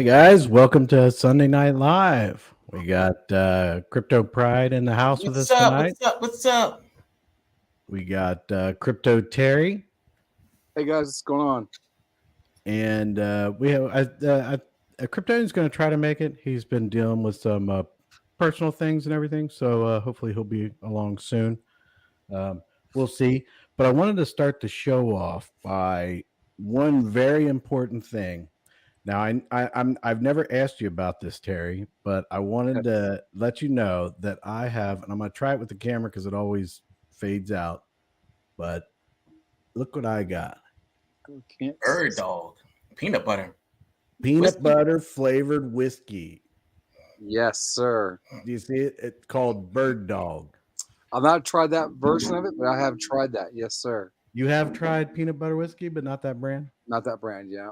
Hi guys, welcome to Sunday Night Live. We got Crypto Pride in the house with us tonight. What's up? We got Crypto Terry, Hey guys, what's going on? and we have Crypto's going to try to make it. He's been dealing with some personal things and everything, so hopefully he'll be along soon. We'll see. But I wanted to start the show off by one very important thing. Now, I've never asked you about this, Terry, but I wanted to let you know that I have, and I'm going to try it with the camera because it always fades out. But look what I got. Bird dog. Peanut butter. Peanut butter flavored whiskey. Yes, sir. Do you see it? It's called Bird Dog. I've not tried that version of it, but I have tried that. Yes, sir. You have tried peanut butter whiskey, but not that brand? Not that brand, yeah.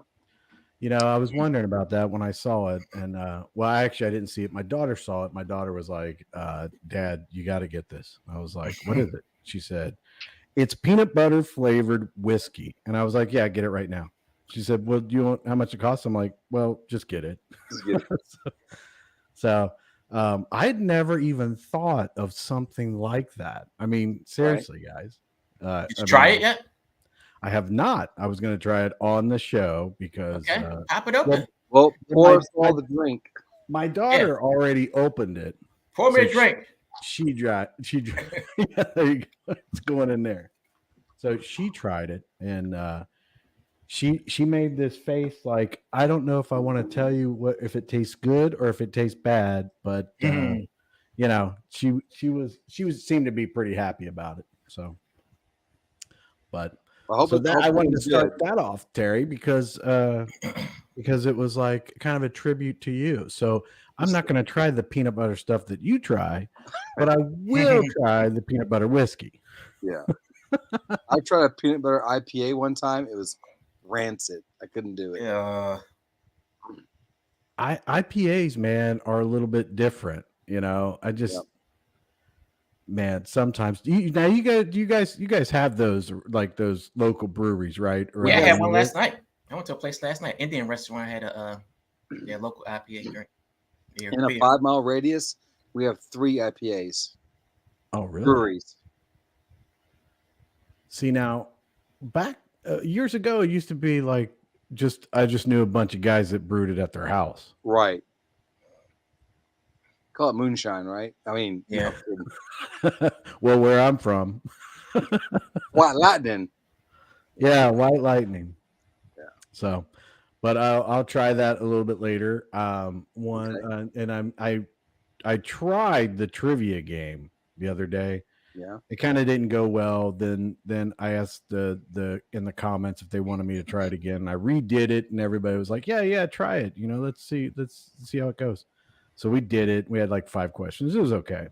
You know, I was wondering about that when I saw it. And, I didn't see it. My daughter saw it. My daughter was like, Dad, you got to get this. I was like, what is it? She said, it's peanut butter flavored whiskey. And I was like, yeah, get it right now. She said, well, do you want how much it costs? I'm like, well, just get it. So I had never even thought of something like that. I mean, seriously, guys. Did you try it yet? I have not. I was going to try it on the show because pop it open. Well, pour us all the drink. My daughter already opened it. Pour me a drink. She drank. Yeah, there you go. It's going in there. So she tried it, and she made this face like, I don't know if I want to tell you if it tastes good or if it tastes bad, but you know, she seemed to be pretty happy about it. So, but. I wanted to start that off, Terry, because it was like kind of a tribute to you. So I'm not going to try the peanut butter stuff that you try, but I will try the peanut butter whiskey. Yeah. I tried a peanut butter IPA one time. It was rancid. I couldn't do it. Yeah. IPAs, man, are a little bit different. You know, man, sometimes you guys have those like those local breweries, right? Yeah, I had one last night. I went to a place last night, Indian restaurant. I had a local IPA drink. In a 5-mile radius, we have 3 IPAs. Oh, really? Breweries. See, now back years ago, it used to be like I just knew a bunch of guys that brewed it at their house. Right. Call it moonshine, right? I mean, yeah. Well, where I'm from, White Lightning. Yeah, White Lightning. Yeah. So, but I'll try that a little bit later. And I tried the trivia game the other day. Yeah. It kind of didn't go well. Then I asked the in the comments if they wanted me to try it again. I redid it, and everybody was like, "Yeah, try it. You know, let's see how it goes." So we did it. We had like 5 questions. It was okay.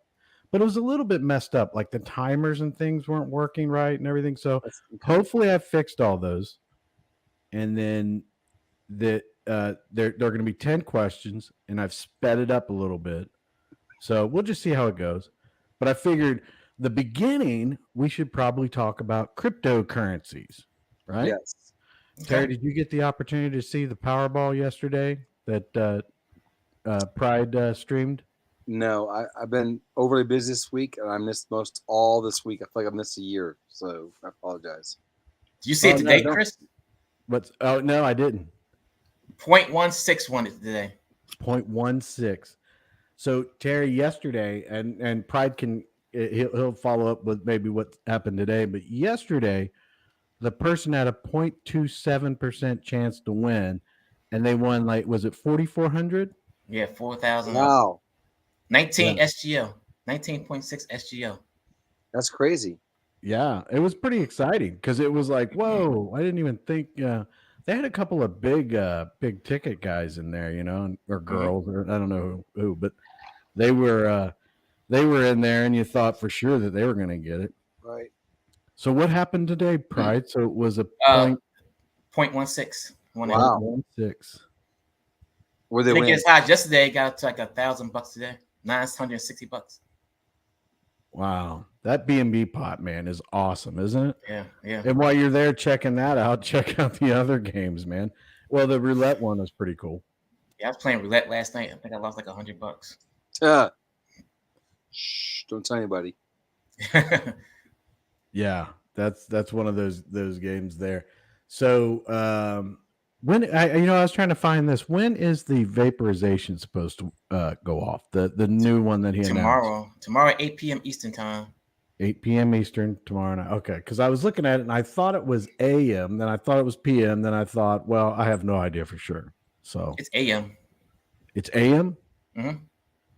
But it was a little bit messed up. Like the timers and things weren't working right and everything. So hopefully I fixed all those. And then they're going to be 10 questions, and I've sped it up a little bit. So we'll just see how it goes. But I figured the beginning, we should probably talk about cryptocurrencies, right? Yes. Terry, did you get the opportunity to see the Powerball yesterday that Pride streamed? No, I've been overly busy this week, and I missed most all this week. I feel like I missed a year, so I apologize. Did you see it today, Chris? Oh, no, I didn't. 0.161 today. 0.16. So Terry, yesterday, and Pride he'll follow up with maybe what happened today, but yesterday, the person had a 0.27% chance to win, and they won was it 4,400? Yeah, 4,000. Wow. 19 SGL, 19.6 SGL. That's crazy. Yeah, it was pretty exciting because it was like, whoa, I didn't even think. They had a couple of big ticket guys in there, you know, or girls, or I don't know who, but they were in there, and you thought for sure that they were going to get it. Right. So what happened today, Pride? So it was a 0.16. Wow. 0.16. Were they winning? It gets high yesterday. It got to like $1,000 today. $960. Wow, that B&B pot, man, is awesome, isn't it? Yeah. And while you're there checking that out, check out the other games, man. Well, the roulette one is pretty cool. Yeah, I was playing roulette last night. I think I lost like $100. Shh, don't tell anybody. Yeah, that's one of those games there. So when I was trying to find this, when is the vaporization supposed to go off? The new one that he announced. Tomorrow at 8 p.m. Eastern time. 8 p.m. Eastern tomorrow night. Okay, because I was looking at it and I thought it was AM, then I thought it was PM, then I thought, well, I have no idea for sure. So It's AM. it's AM? Mm-hmm.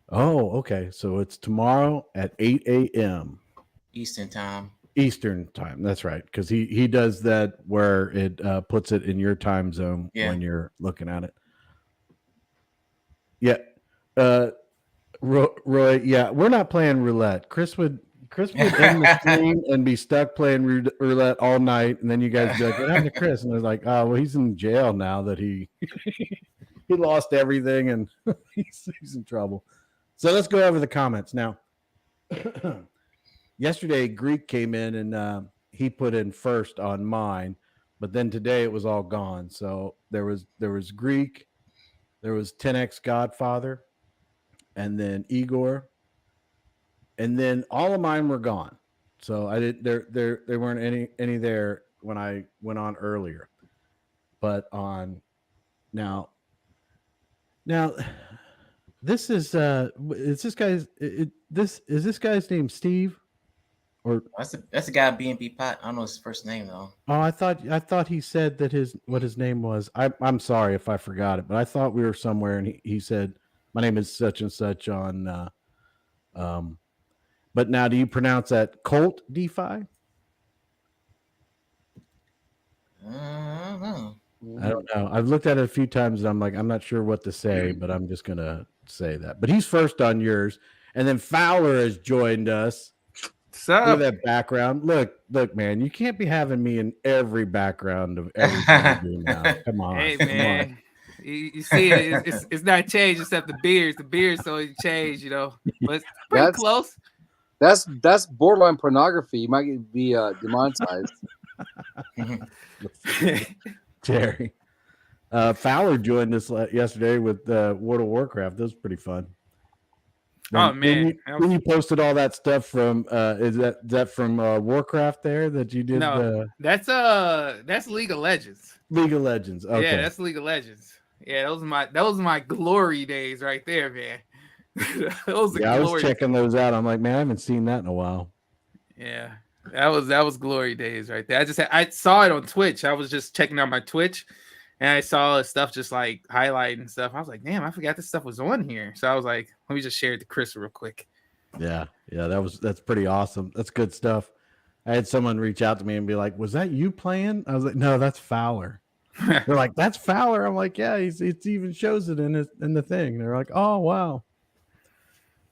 Oh, okay. So it's tomorrow at 8 a.m. Eastern time. Eastern time. That's right. Because he does that where it puts it in your time zone when you're looking at it. Yeah. Roy, yeah, we're not playing roulette. Chris would end the stream and be stuck playing roulette all night, and then you guys be like, "What happened to Chris?" And they're like, "Oh, well, he's in jail now that he he lost everything and he's in trouble." So let's go over the comments now. Yesterday, Greek came in and he put in first on mine, but then today it was all gone. So there was Greek, there was 10x Godfather, and then Igor, and then all of mine were gone. So I did there weren't any there when I went on earlier. But on now this is this guy's name Steve? Or that's the guy BNB Pot. I don't know his first name though. Oh, I thought he said that what his name was. I'm sorry if I forgot it, but I thought we were somewhere and he said my name is such and such on but now do you pronounce that Colt DeFi? I don't know. I don't know. I've looked at it a few times and I'm like, I'm not sure what to say, but I'm just gonna say that. But he's first on yours, and then Fowler has joined us. Look at that background. Look, man, you can't be having me in every background of everything we do now. Come on. Hey, man. You see, it's not changed except the beards. The beards only change, you know. But it's pretty close. That's borderline pornography. You might be demonetized. Jerry. Fowler joined us yesterday with World of Warcraft. That was pretty fun. Oh man! When you posted all that stuff from is that from Warcraft there that you did? No, that's League of Legends. League of Legends. Okay. Yeah, that's League of Legends. Yeah, those are my glory days right there, man. I was checking those out. I'm like, man, I haven't seen that in a while. Yeah, that was glory days right there. I saw it on Twitch. I was just checking out my Twitch. And I saw stuff just like highlighting stuff. I was like, damn, I forgot this stuff was on here. So I was like, let me just share it to Chris real quick. Yeah, that's pretty awesome. That's good stuff. I had someone reach out to me and be like, was that you playing? I was like, no, that's Fowler. They're like, that's Fowler. I'm like, yeah, it even shows it in the thing. They're like, oh wow.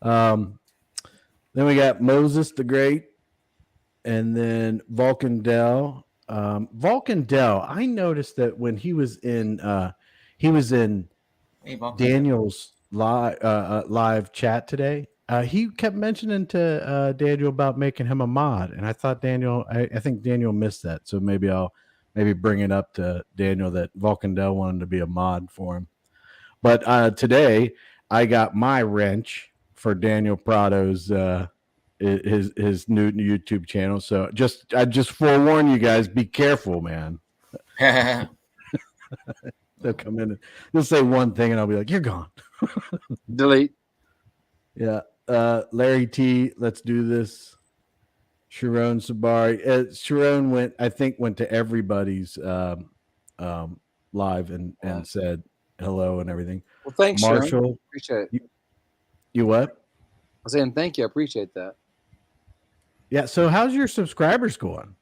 Then we got Moses the Great, and then Vulcan Dell. Vulcan Dell, I noticed that when he was in Daniel's live chat today, he kept mentioning to Daniel about making him a mod, and I thought I think Daniel missed that, so maybe I'll bring it up to Daniel that Vulcan Dell wanted to be a mod for him. But today I got my wrench for Daniel Prado's his new YouTube channel. So I just forewarn you guys, be careful, man. They'll come in and they'll say one thing and I'll be like, you're gone. Delete. Yeah. Larry T, let's do this. Sharon Sabari. Sharon went to everybody's live and said hello and everything. Well, thanks, Marshall. Sharon. Appreciate it. You what? I was saying thank you. I appreciate that. Yeah. So how's your subscribers going?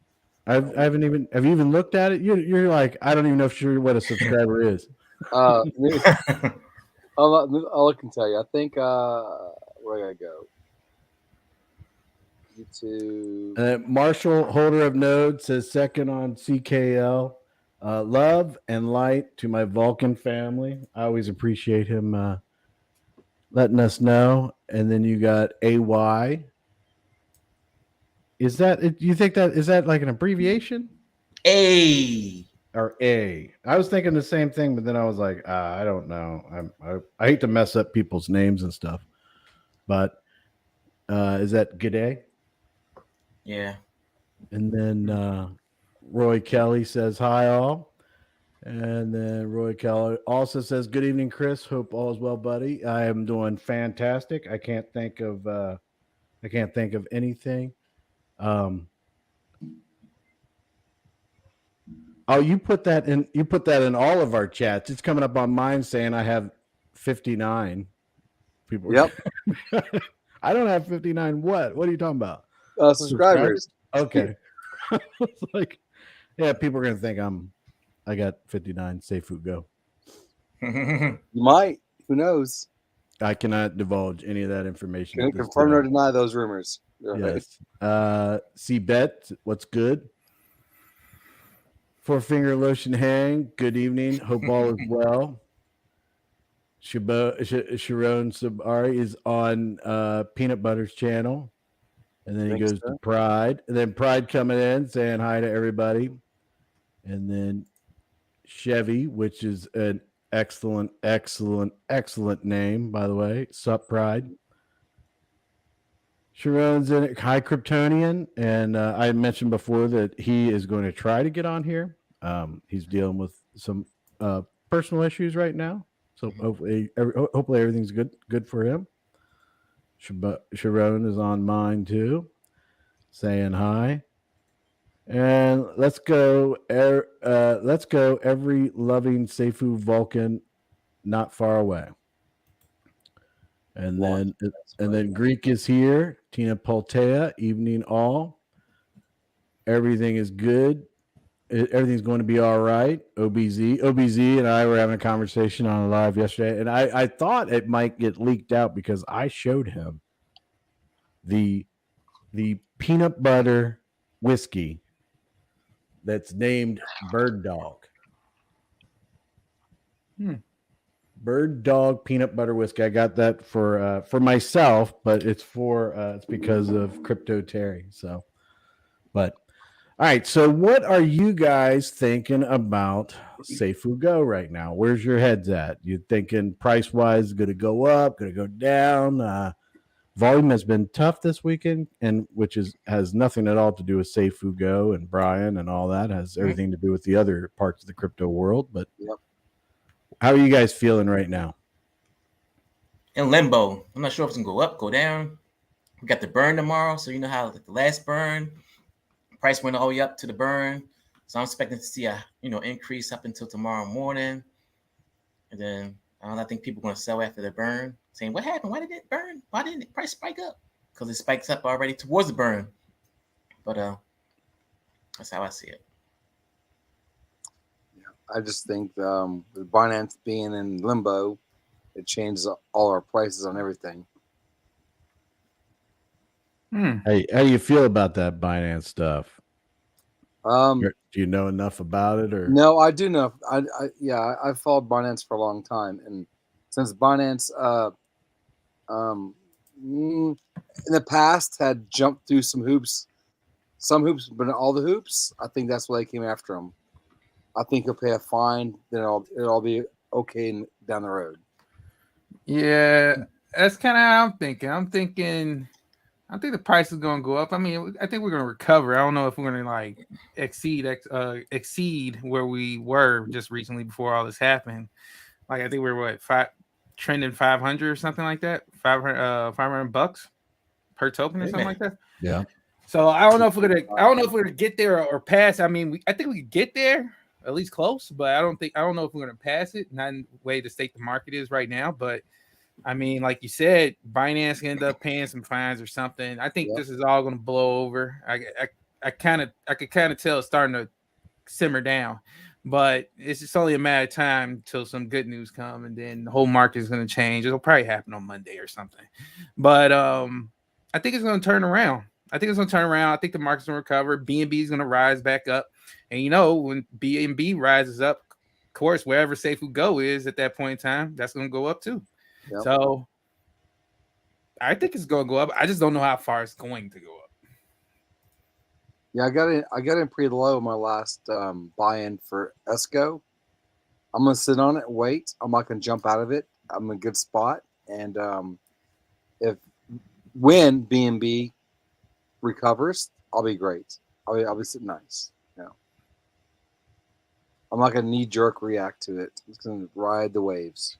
Have you even looked at it? You're like, I don't even know what a subscriber is. I'll look and tell you. I think where I gotta go. YouTube. Marshall, holder of node, says second on CKL. Love and light to my Vulcan family. I always appreciate him letting us know. And then you got AY. Is that? You think that is that like an abbreviation? A. or A. I was thinking the same thing, but then I was like, I don't know. I hate to mess up people's names and stuff. But is that G'day? Yeah. And then Roy Kelly says hi all. And then Roy Kelly also says, good evening, Chris. Hope all is well, buddy. I am doing fantastic. I can't think of anything. Oh, you put that in all of our chats. It's coming up on mine saying I have 59 people. Yep. I don't have 59. What are you talking about? Subscribers. Okay. It's like, yeah, people are gonna think I got 59. Safugo. You might. Who knows? I cannot divulge any of that information. Can confirm or deny those rumors. Yes. See Bet, what's good? Four Finger Lotion Hang, good evening. Hope all is well. Sharon Sabari is on Peanut Butter's channel. And then he goes to Pride. And then Pride coming in saying hi to everybody. And then Chevy, which is an excellent name, by the way. Sup, Pride. Sharon's in it. Hi, Kryptonian. And I mentioned before that he is going to try to get on here. He's dealing with some personal issues right now. So hopefully everything's good for him. Sharon is on mine too, saying hi. And let's go every loving Seifu Vulcan not far away. And then Greek is here. Tina Poltea, evening all. Everything is good. Everything's going to be all right. OBZ and I were having a conversation on a live yesterday, and I thought it might get leaked out because I showed him the peanut butter whiskey that's named Bird Dog. Bird Dog peanut butter whiskey. I got that for myself, but it's because of Crypto Terry. So, but all right. So, what are you guys thinking about Safugo right now? Where's your heads at? You thinking price wise going to go up, going to go down? Volume has been tough this weekend, and which has nothing at all to do with Safugo and Brian and all that. It has everything to do with the other parts of the crypto world. But how are you guys feeling right now? In limbo. I'm not sure if it's gonna go up, go down. We got the burn tomorrow, so you know how the last burn price went all the way up to the burn. So I'm expecting to see a increase up until tomorrow morning, and then I think people are gonna sell after the burn, saying, "What happened? Why did it burn? Why didn't the price spike up?" Because it spikes up already towards the burn. But that's how I see it. I just think with Binance being in limbo, it changes all our prices on everything. Hey, how do you feel about that Binance stuff? Do you know enough about it, or no? I do know. I've followed Binance for a long time, and since Binance, in the past had jumped through some hoops, but not all the hoops. I think that's why they came after him. I think he'll pay a fine, then it'll be okay down the road. Yeah, that's kind of how I'm thinking. I think the price is going to go up. I mean, I think we're going to recover. I don't know if we're going to like exceed where we were just recently before all this happened. Like I think we were trending 500 or something like that. $500 per token or something like that. Yeah. So I don't know if we're gonna get there or pass. I mean, I think we could get there, at least close, but I don't know if we're gonna pass it. Not in the way the state the market is right now, but I mean, like you said, Binance can end up paying some fines or something. I think this is all gonna blow over. I could kind of tell it's starting to simmer down, but it's just only a matter of time till some good news come, and then the whole market is gonna change. It'll probably happen on Monday or something, but I think it's gonna turn around. I think the market's gonna recover. BNB is gonna rise back up, and when BNB rises up, of course, wherever Safugo is at that point in time, that's gonna go up too. Yep. So I think it's gonna go up. I just don't know how far it's going to go up. Yeah, I got in pretty low my last buy-in for Esco. I'm gonna sit on it, wait. I'm not gonna jump out of it. I'm in a good spot, and when BNB recovers, I'll be great. I'll be sitting nice. I'm not gonna knee jerk react to it. I'm just gonna ride the waves.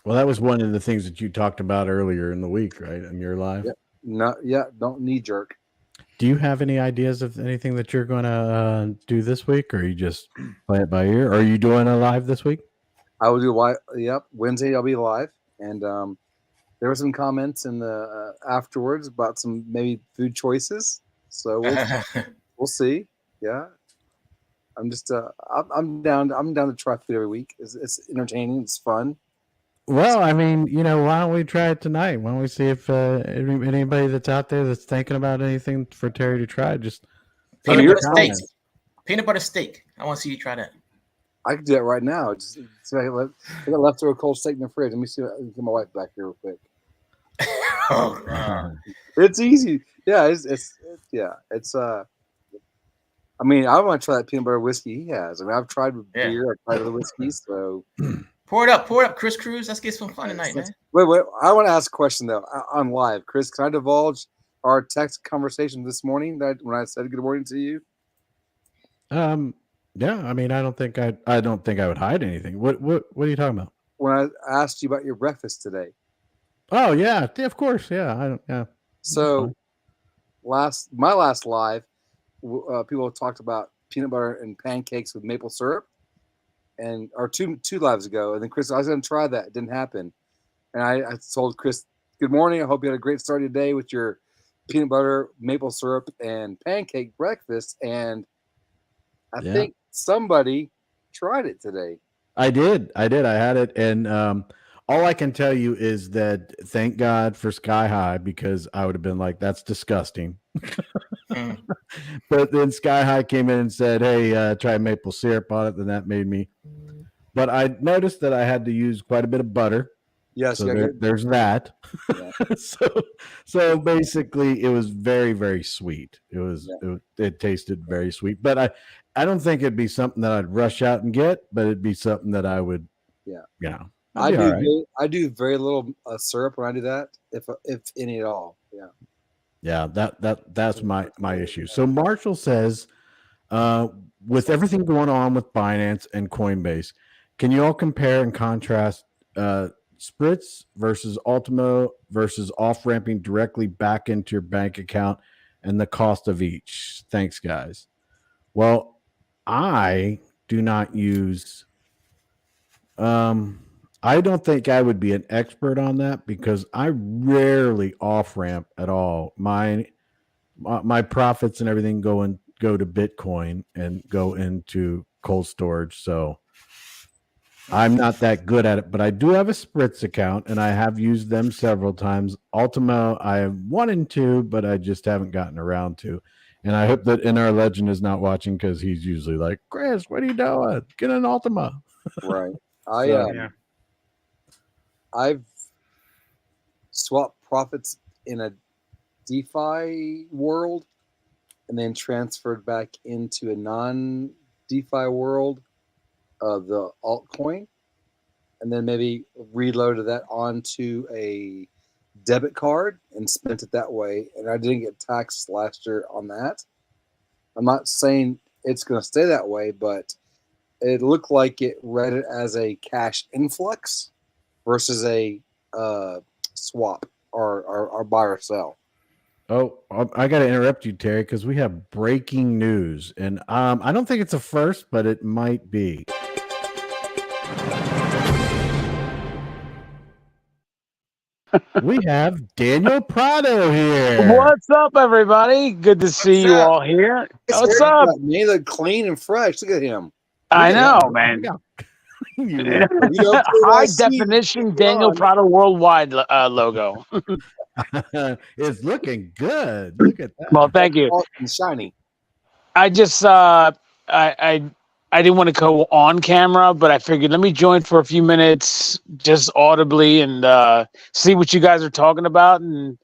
Well, that was one of the things that you talked about earlier in the week, right? In your live. Don't knee jerk. Do you have any ideas of anything that you're going to do this week, or you just play it by ear? Or are you doing a live this week? I will do live. Yep, Wednesday I'll be live, and there were some comments in the afterwards about some maybe food choices. So we'll see. Yeah, I'm just I'm down to try food every week. It's entertaining. It's fun. Well, I mean, why don't we try it tonight? Why don't we see if anybody that's out there that's thinking about anything for Terry to try, just peanut butter steak. Peanut butter steak. I want to see you try that. I can do that right now. Just I got leftover cold steak in the fridge. Let me see. Get my wife back here real quick. Oh God. It's easy. Yeah, it's I mean, I want to try that peanut butter whiskey he has. I mean, I've tried beer, I've tried other whiskeys, so pour it up, Chris Cruz. Let's get some fun tonight, man. Wait. I want to ask a question though on live. Chris, can I divulge our text conversation this morning when I said good morning to you? Yeah. I mean, I don't think I would hide anything. What are you talking about? When I asked you about your breakfast today. Oh yeah, of course. Yeah, So my last live, people talked about peanut butter and pancakes with maple syrup, or two lives ago. And then Chris, I was going to try that. It didn't happen. And I told Chris, good morning. I hope you had a great start of your day with your peanut butter, maple syrup, and pancake breakfast. And I think somebody tried it today. I did. I had it. And all I can tell you is that thank God for Sky High, because I would have been like, that's disgusting. But then Sky High came in and said, hey, try maple syrup on it. Then that made me. But I noticed that I had to use quite a bit of butter. Yes, so there's that. Yeah. so basically, it was very, very sweet. It tasted very sweet. But I don't think it'd be something that I'd rush out and get, but it'd be something that I would. Yeah. I do very little syrup when I do that, if any at all. Yeah. Yeah, that's my issue. So Marshall says, with everything going on with Binance and Coinbase, can you all compare and contrast Spritz versus Ultimo versus off-ramping directly back into your bank account and the cost of each? Thanks, guys. Well, I do not use I don't think I would be an expert on that because I rarely off-ramp at all. My profits and everything go to Bitcoin and go into cold storage. So I'm not that good at it, but I do have a Spritz account and I have used them several times. Ultimo, I have 1 and 2, but I just haven't gotten around to. And I hope that NR Legend is not watching because he's usually like, Chris, what are you doing? Get an Ultimo. Right. I've swapped profits in a DeFi world and then transferred back into a non-DeFi world of the altcoin, and then maybe reloaded that onto a debit card and spent it that way. And I didn't get taxed last year on that. I'm not saying it's going to stay that way, but it looked like it read it as a cash influx versus a swap or buy or sell. Oh, I got to interrupt you, Terry, because we have breaking news. And I don't think it's a first, but it might be. We have Daniel Prado here. What's up, everybody? Good to see you all here. What's up? He look clean and fresh. Look at him. I know, man. High definition Daniel Prado worldwide logo. It's looking good. Look at that. Well, thank you. Shiny. I just I didn't want to go on camera, but I figured let me join for a few minutes just audibly and see what you guys are talking about and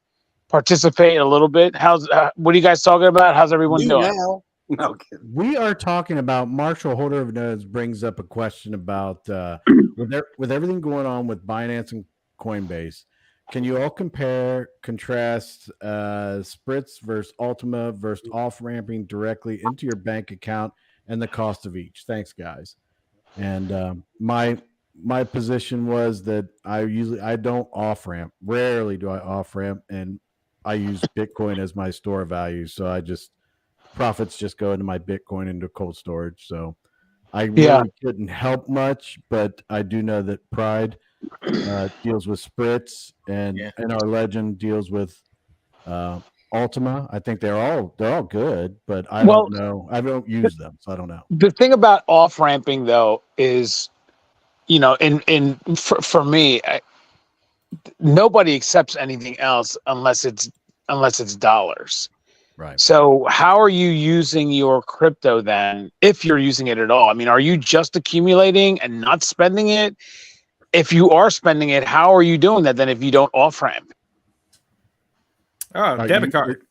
participate a little bit? What are you guys talking about? How's everyone Me doing? now. No I'm kidding. We are talking about Marshall Holder of Nodes brings up a question about with everything going on with Binance and Coinbase. Can you all contrast Spritz versus Ultima versus off ramping directly into your bank account and the cost of each? Thanks, guys. And my position was that I don't off ramp. Rarely do I off ramp, and I use Bitcoin as my store of value. So profits just go into my Bitcoin into cold storage. So I really couldn't help much, but I do know that Pride deals with Spritz and our Legend deals with Ultima. I think they're all good, but I don't know. I don't use them, so I don't know. The thing about off ramping though is, for me, nobody accepts anything else unless it's dollars. Right. So how are you using your crypto then, if you're using it at all? I mean, are you just accumulating and not spending it? If you are spending it, how are you doing that then if you don't off ramp? Oh, debit card.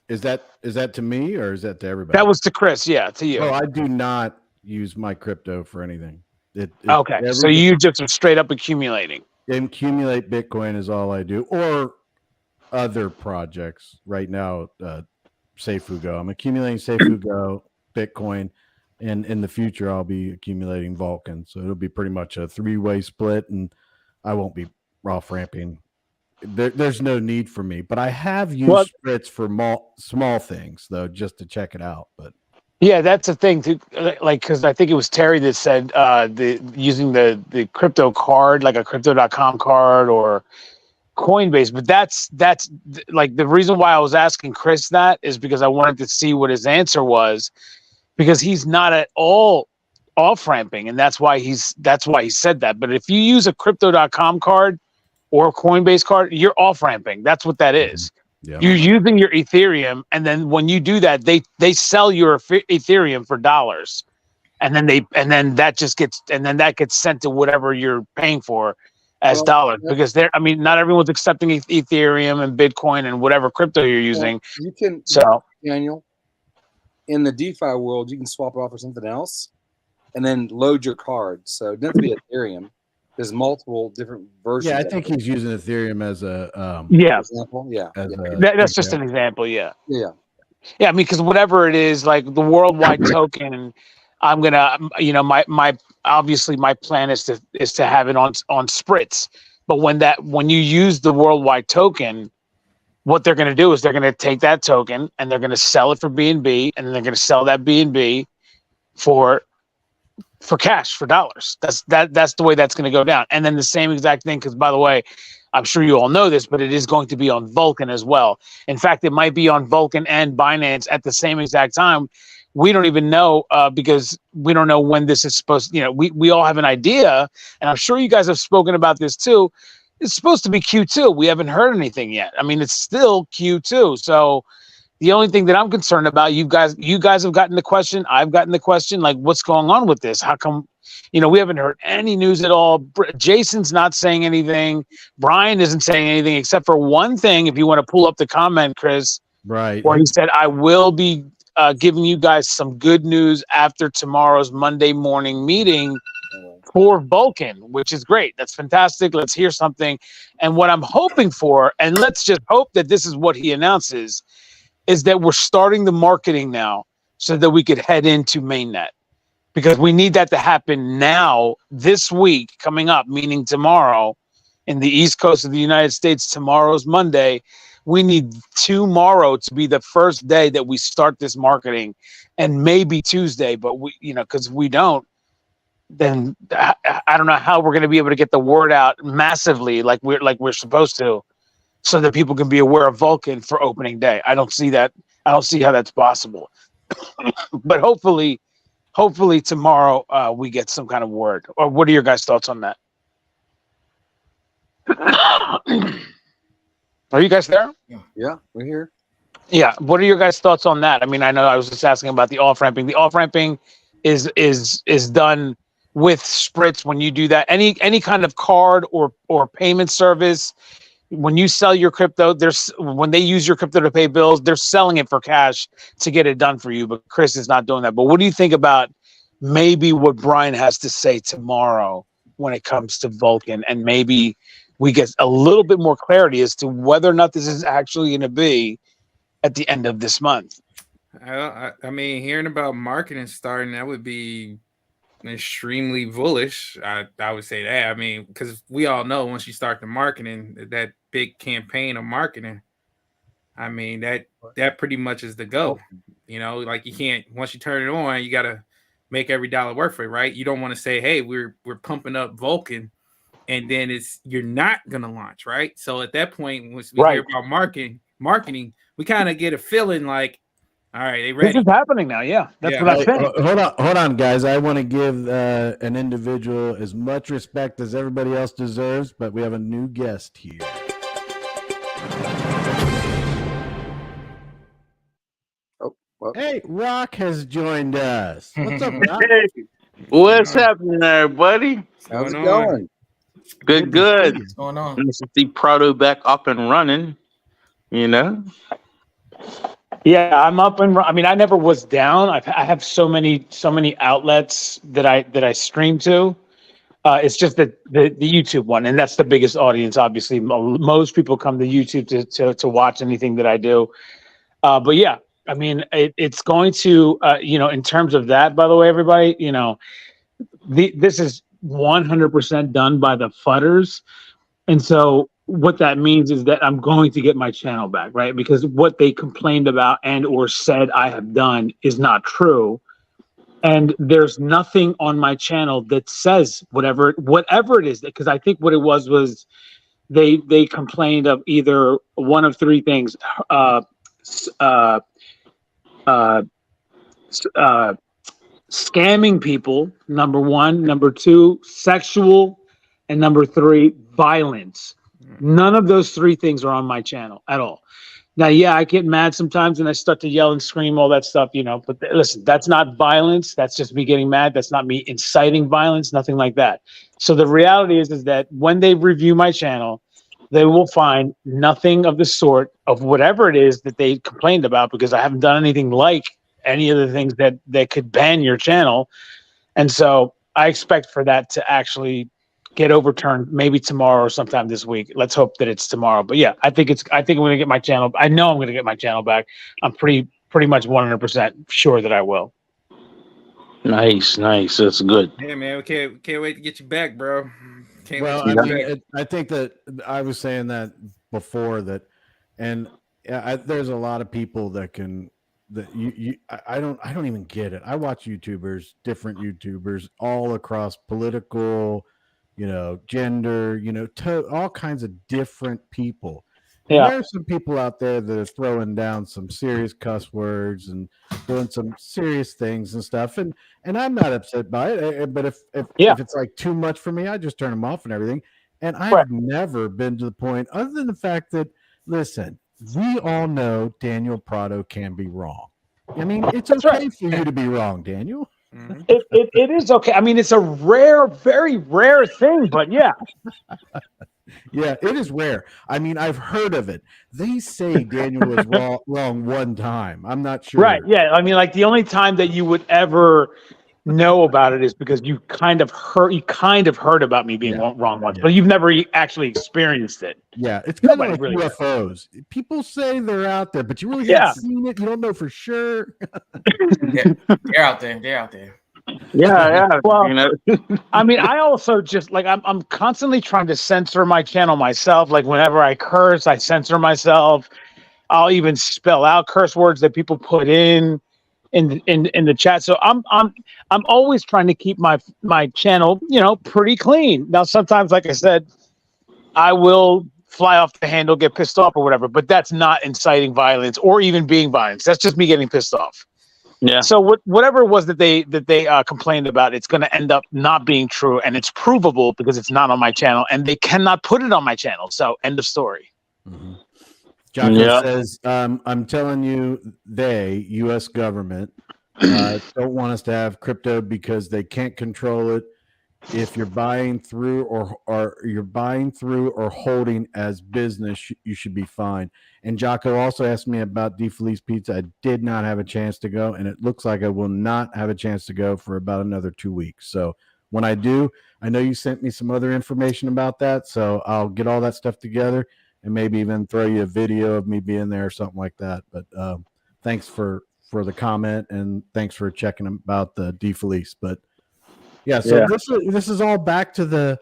Is that to me or is that to everybody? That was to Chris, yeah, to you. Oh, I do not use my crypto for anything. Okay, so you just are straight up accumulating. Accumulate Bitcoin is all I do, or other projects. Right now, Safugo. I'm accumulating Safugo, Bitcoin, and in the future I'll be accumulating Vulcan. So it'll be pretty much a 3-way split, and I won't be off ramping. There's no need for me, but I have used Spritz for small things though, just to check it out. But yeah, that's the thing too. Like, because I think it was Terry that said using the crypto card, like a crypto.com card or Coinbase, but that's like the reason why I was asking Chris that is because I wanted to see what his answer was, because he's not at all off ramping, and that's why he said that. But if you use a crypto.com card or a Coinbase card, you're off ramping. That's what that is. Yeah. You're using your Ethereum, and then when you do that, they sell your Ethereum for dollars, and then that gets sent to whatever you're paying for as dollars, because not everyone's accepting Ethereum and Bitcoin and whatever crypto you're using. You can, Daniel, in the DeFi world, you can swap it off for something else and then load your card. So it doesn't have to be Ethereum. There's multiple different versions. Yeah, I think he's using Ethereum as a example. Yeah, that's just an example. Yeah. I mean, because whatever it is, like the worldwide token, I'm gonna, my obviously my plan is to have it on Spritz. But when you use the worldwide token, what they're gonna do is they're gonna take that token and they're gonna sell it for BNB, and then they're gonna sell that BNB for cash, for dollars. That's the way that's going to go down. And then the same exact thing, because by the way, I'm sure you all know this, but it is going to be on Vulcan as well. In fact, it might be on Vulcan and Binance at the same exact time. We don't even know, because we don't know when this is supposed to, we all have an idea, and I'm sure you guys have spoken about this too. It's supposed to be Q2. We haven't heard anything yet. I mean, it's still Q2. So the only thing that I'm concerned about, you guys have gotten the question. I've gotten the question, like, what's going on with this? How come, we haven't heard any news at all. Jason's not saying anything. Brian isn't saying anything except for one thing. If you want to pull up the comment, Chris, right, where he said, I will be giving you guys some good news after tomorrow's Monday morning meeting for Vulcan, which is great. That's fantastic. Let's hear something. And what I'm hoping for, and let's just hope that this is what he announces, is that we're starting the marketing now so that we could head into mainnet, because we need that to happen now, this week coming up, meaning tomorrow in the East Coast of the United States. Tomorrow's Monday. We need tomorrow to be the first day that we start this marketing, and maybe Tuesday, but because we don't, then I don't know how we're going to be able to get the word out massively like we're supposed to, so that people can be aware of Vulcan for opening day. I don't see that. I don't see how that's possible. But hopefully tomorrow we get some kind of word. Or what are your guys' thoughts on that? Are you guys there? Yeah, we're here. Yeah. What are your guys' thoughts on that? I mean, I know I was just asking about the off-ramping. The off-ramping is done with Spritz when you do that. Any kind of card or payment service, when you sell your crypto, when they use your crypto to pay bills, they're selling it for cash to get it done for you. But Chris is not doing that. But what do you think about maybe what Brian has to say tomorrow when it comes to Vulcan, and maybe we get a little bit more clarity as to whether or not this is actually going to be at the end of this month? I mean, hearing about marketing starting, that would be extremely bullish. I would say that. I mean, because we all know once you start the marketing, that big campaign of marketing, I mean, that pretty much is the go. You know, like you can't, once you turn it on, you got to make every dollar worth it, right? You don't want to say, hey, we're pumping up Vulcan, and then you're not gonna launch, right? So at that point, once we hear about marketing, we kind of get a feeling like, all right, they ready. This is happening now. Yeah, that's what I'm saying. Hold on, guys. I want to give an individual as much respect as everybody else deserves, but we have a new guest here. Hey, Rock has joined us. What's up, Rock? Hey, what's happening, everybody? How's it going? Good. What's going on? Nice to see Prado back up and running. You know. Yeah, I'm up and I mean, I never was down. I have so many outlets that I stream to. It's just the YouTube one, and that's the biggest audience. Obviously, most people come to YouTube to watch anything that I do. But yeah, I mean, it's going to in terms of that. By the way, everybody, this is 100% done by the fudders, and so what that means is that I'm going to get my channel back, right? Because what they complained about and or said I have done is not true. And there's nothing on my channel that says whatever it is, because I think what it was they complained of either one of three things: scamming people, number one; number two, sexual; and number three, violence. None of those three things are on my channel at all. Now, yeah, I get mad sometimes and I start to yell and scream, all that stuff, but listen, that's not violence. That's just me getting mad. That's not me inciting violence, nothing like that. So the reality is that when they review my channel, they will find nothing of the sort of whatever it is that they complained about, because I haven't done anything like any of the things that could ban your channel. And so I expect for that to actually get overturned maybe tomorrow or sometime this week. Let's hope that it's tomorrow. But yeah, I think I'm going to get my channel. I know I'm going to get my channel back. I'm pretty much 100% sure that I will. Nice. That's good. Yeah, man, we can't wait to get you back, bro. I think that I was saying that before and there's a lot of people that I don't even get it. I watch different YouTubers all across political, gender, all kinds of different people. Yeah. There are some people out there that are throwing down some serious cuss words and doing some serious things and stuff. And I'm not upset by it. But if it's like too much for me, I just turn them off and everything. And I've never been to the point, other than the fact that, listen, we all know Daniel Prado can be wrong. I mean, it's okay for you to be wrong, Daniel. Mm-hmm. It is okay. I mean, it's a very rare thing, but yeah. Yeah, it is rare. I mean, I've heard of it. They say Daniel was wrong one time. I'm not sure. Right. Yeah. I mean, like the only time that you would ever know about it is because you kind of heard about me being wrong once, but you've never actually experienced it. Yeah, it's kind of like really UFOs. Does. People say they're out there, but you really haven't seen it. You don't know for sure. They're out there. Yeah. Well, I mean, I also just I'm constantly trying to censor my channel myself. Like whenever I curse, I censor myself. I'll even spell out curse words that people put in the chat. So I'm always trying to keep my channel, pretty clean. Now, sometimes, like I said, I will fly off the handle, get pissed off or whatever, but that's not inciting violence or even being violence. That's just me getting pissed off. Yeah. So whatever it was that they complained about, it's going to end up not being true, and it's provable because it's not on my channel, and they cannot put it on my channel. So end of story. Mm-hmm. Jocko says, I'm telling you, U.S. government, don't want us to have crypto because they can't control it. if you're buying through or you're buying through or holding as business, you should be fine. And Jocko also asked me about DeFelice Pizza. I did not have a chance to go, and it looks like I will not have a chance to go for about another 2 weeks. So when I do, I know you sent me some other information about that, so I'll get all that stuff together and maybe even throw you a video of me being there or something like that. But thanks for the comment, and thanks for checking about the DeFelice. But yeah, so this is all back to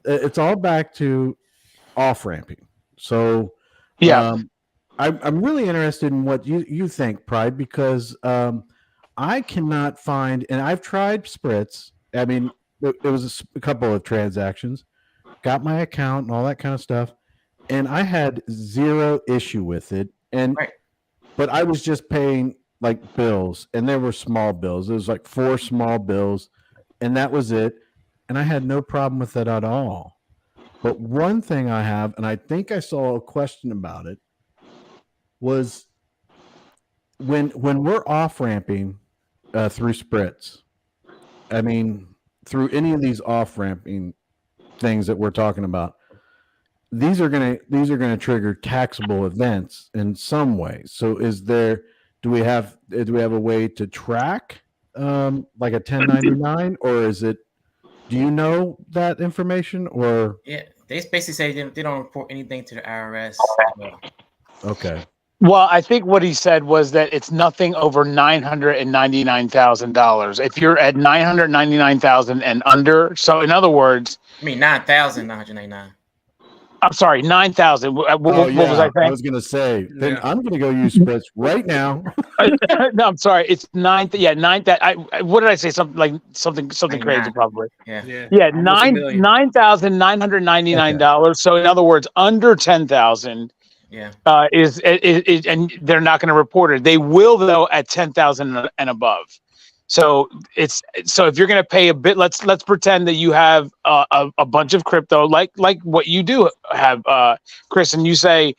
it's all back to off ramping. So I'm really interested in what you think, Pride, because I cannot find, and I've tried Spritz. I mean, there was a couple of transactions, got my account and all that kind of stuff, and I had zero issue with it. And but I was just paying like bills, and there were small bills. It was like 4 small bills, and that was it. And I had no problem with it at all. But one thing I have, and I think I saw a question about it, was when we're off ramping through Spritz. I mean, through any of these off ramping things that we're talking about, these are gonna trigger taxable events in some way. So do we have a way to track like a 1099, or is it? Do you know that information, or? Yeah, they basically say they don't report anything to the IRS. Okay. Well, I think what he said was that it's nothing over $999,000. If you're at $999,000 and under, so in other words, I mean 9,999. I'm sorry, 9,000. What was I saying? I was going to say, then I'm going to go use Spritz right now. No, I'm sorry. It's 9. Yeah, 9. What did I say? Something crazy, probably. Yeah. $9,999. So in other words, under 10,000. Yeah. Is and they're not going to report it. They will though at 10,000 and above. So if you're going to pay a bit, let's pretend that you have a bunch of crypto, like what you do have, Chris, and you say,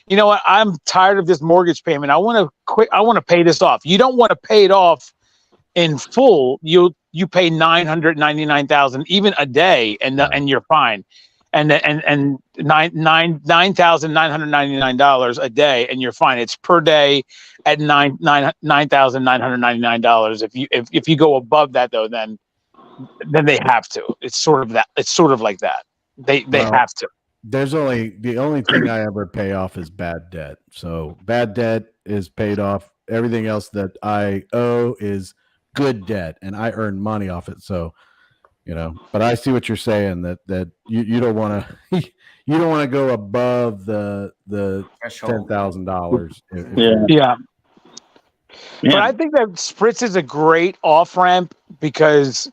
you know what, I'm tired of this mortgage payment. I want to quit. I want to pay this off. You don't want to pay it off in full. You pay $999,000 even a day, and you're fine. And $9,999 a day, and you're fine. It's per day at $9,999. If you go above that though, then they have to. It's sort of that. It's sort of like that. They have to. The only thing I ever pay off is bad debt. So bad debt is paid off. Everything else that I owe is good debt, and I earn money off it. So. But I see what you're saying, that you don't want to you don't want to go above the $10,000. Yeah. But I think that Spritz is a great off ramp because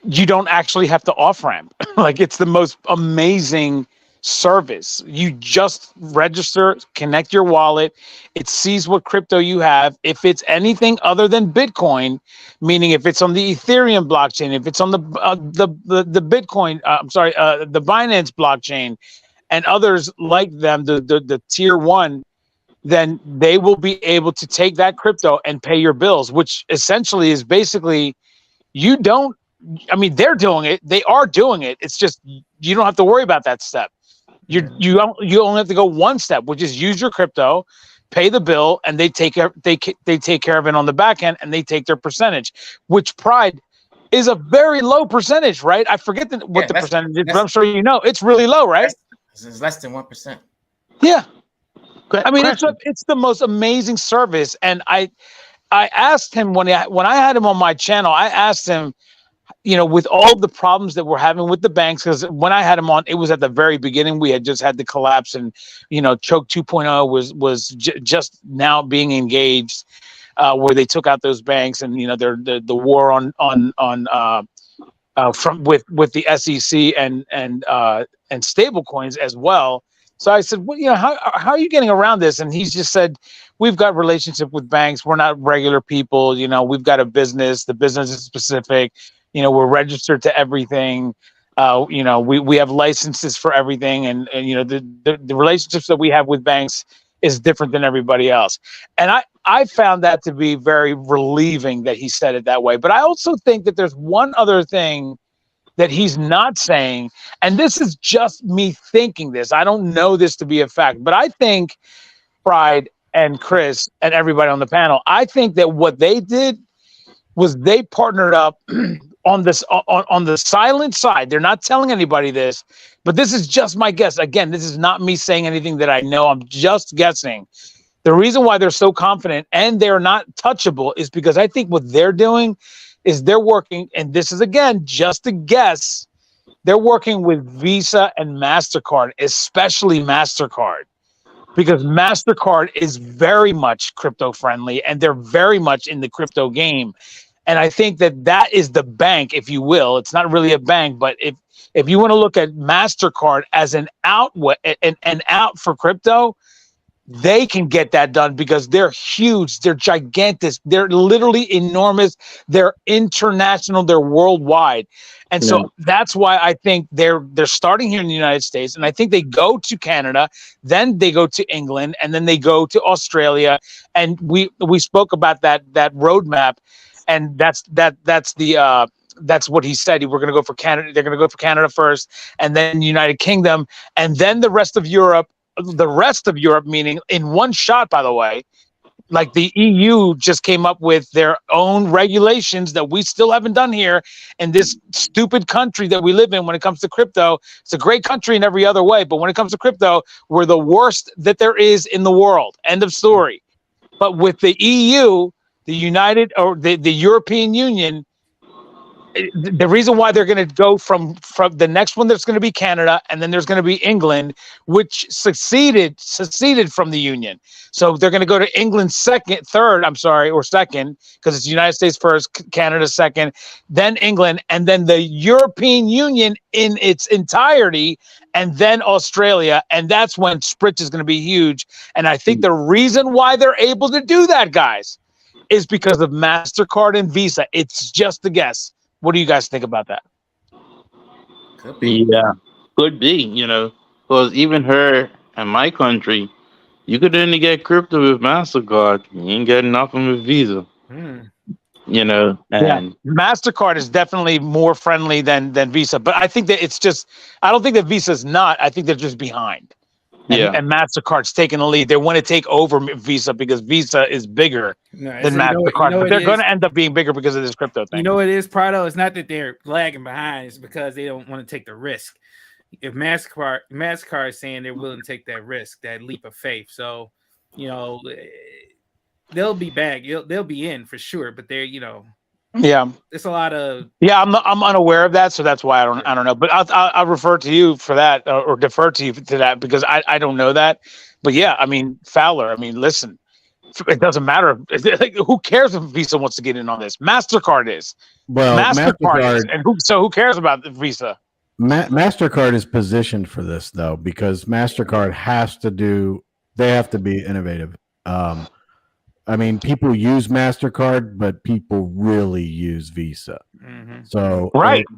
you don't actually have to off ramp. Like, it's the most amazing service. You just register, connect your wallet. It sees what crypto you have. If it's anything other than Bitcoin, meaning if it's on the Ethereum blockchain, if it's on the Bitcoin, the Binance blockchain, and others like them, the tier 1, then they will be able to take that crypto and pay your bills, which essentially is basically they're doing it. They are doing it. It's just you don't have to worry about that step. You only have to go one step, which is use your crypto, pay the bill, and they take care of it on the back end, and they take their percentage, which Pride is a very low percentage, right? I forget what the percentage is, but I'm sure you know it's really low, right? It's less than 1%. Yeah, I mean it's the most amazing service, and I asked him when I had him on my channel, I asked him, with all the problems that we're having with the banks, because when I had him on, it was at the very beginning. We had just had the collapse, and Choke 2.0 was just now being engaged, where they took out those banks, and the war on from with the SEC and stable coins as well. So I said, well, how are you getting around this? And he's just said, we've got relationship with banks. We're not regular people. We've got a business. The business is specific. We're registered to everything. We have licenses for everything, and the relationships that we have with banks is different than everybody else. And I found that to be very relieving that he said it that way. But I also think that there's one other thing that he's not saying, and this is just me thinking this, I don't know this to be a fact, but I think Pride and Chris and everybody on the panel, I think that what they did was they partnered up on the silent side. They're not telling anybody this, but this is just my guess. Again, this is not me saying anything that I know. I'm just guessing. The reason why they're so confident and they're not touchable is because I think what they're doing is they're working, and this is, again, just a guess, they're working with Visa and MasterCard, especially MasterCard, because MasterCard is very much crypto friendly and they're very much in the crypto game. And I think that is the bank, if you will. It's not really a bank, but if you want to look at MasterCard as an outlet, an out for crypto, they can get that done because they're huge, they're gigantic, they're literally enormous, they're international, they're worldwide. And so that's why I think they're starting here in the United States, and I think they go to Canada, then they go to England, and then they go to Australia. And we spoke about that roadmap, and that's what he said. We're going to go for Canada. They're going to go for Canada first, and then United Kingdom, and then the rest of Europe. The rest of Europe, meaning in one shot, by the way, like the EU just came up with their own regulations that we still haven't done here in this stupid country that we live in when it comes to crypto. It's a great country in every other way, but when it comes to crypto, we're the worst that there is in the world. End of story. But with the EU, the European Union, the reason why they're going to go from the next one, there's going to be Canada, and then there's going to be England, which seceded from the Union. So they're going to go to England second, because it's United States first, Canada second, then England, and then the European Union in its entirety, and then Australia. And that's when Spritz is going to be huge. And I think the reason why they're able to do that, guys, is because of MasterCard and Visa. It's just a guess. What do you guys think about that? Could be. Yeah, could be, because even here in my country, you could only get crypto with MasterCard. You ain't getting nothing with Visa. And MasterCard is definitely more friendly than Visa, but I think that I don't think that Visa's not. I think they're just behind. And MasterCard's taking the lead. They want to take over Visa because Visa is bigger than MasterCard. But they're going to end up being bigger because of this crypto thing. You know what it is, Prado? It's not that they're lagging behind. It's because they don't want to take the risk. If MasterCard is saying they're willing to take that risk, that leap of faith. So, they'll be back. They'll be in for sure. But they're, it's a lot of. Yeah, I'm unaware of that, so that's why I don't know. But I'll refer to you for that, or defer to you to that, because I don't know that. But yeah, I mean, Fowler. I mean, listen, it doesn't matter. Who cares if Visa wants to get in on this? MasterCard is. Well, MasterCard is, and who cares about the Visa? MasterCard is positioned for this though, because MasterCard they have to be innovative. I mean, people use MasterCard, but people really use Visa. Mm-hmm. So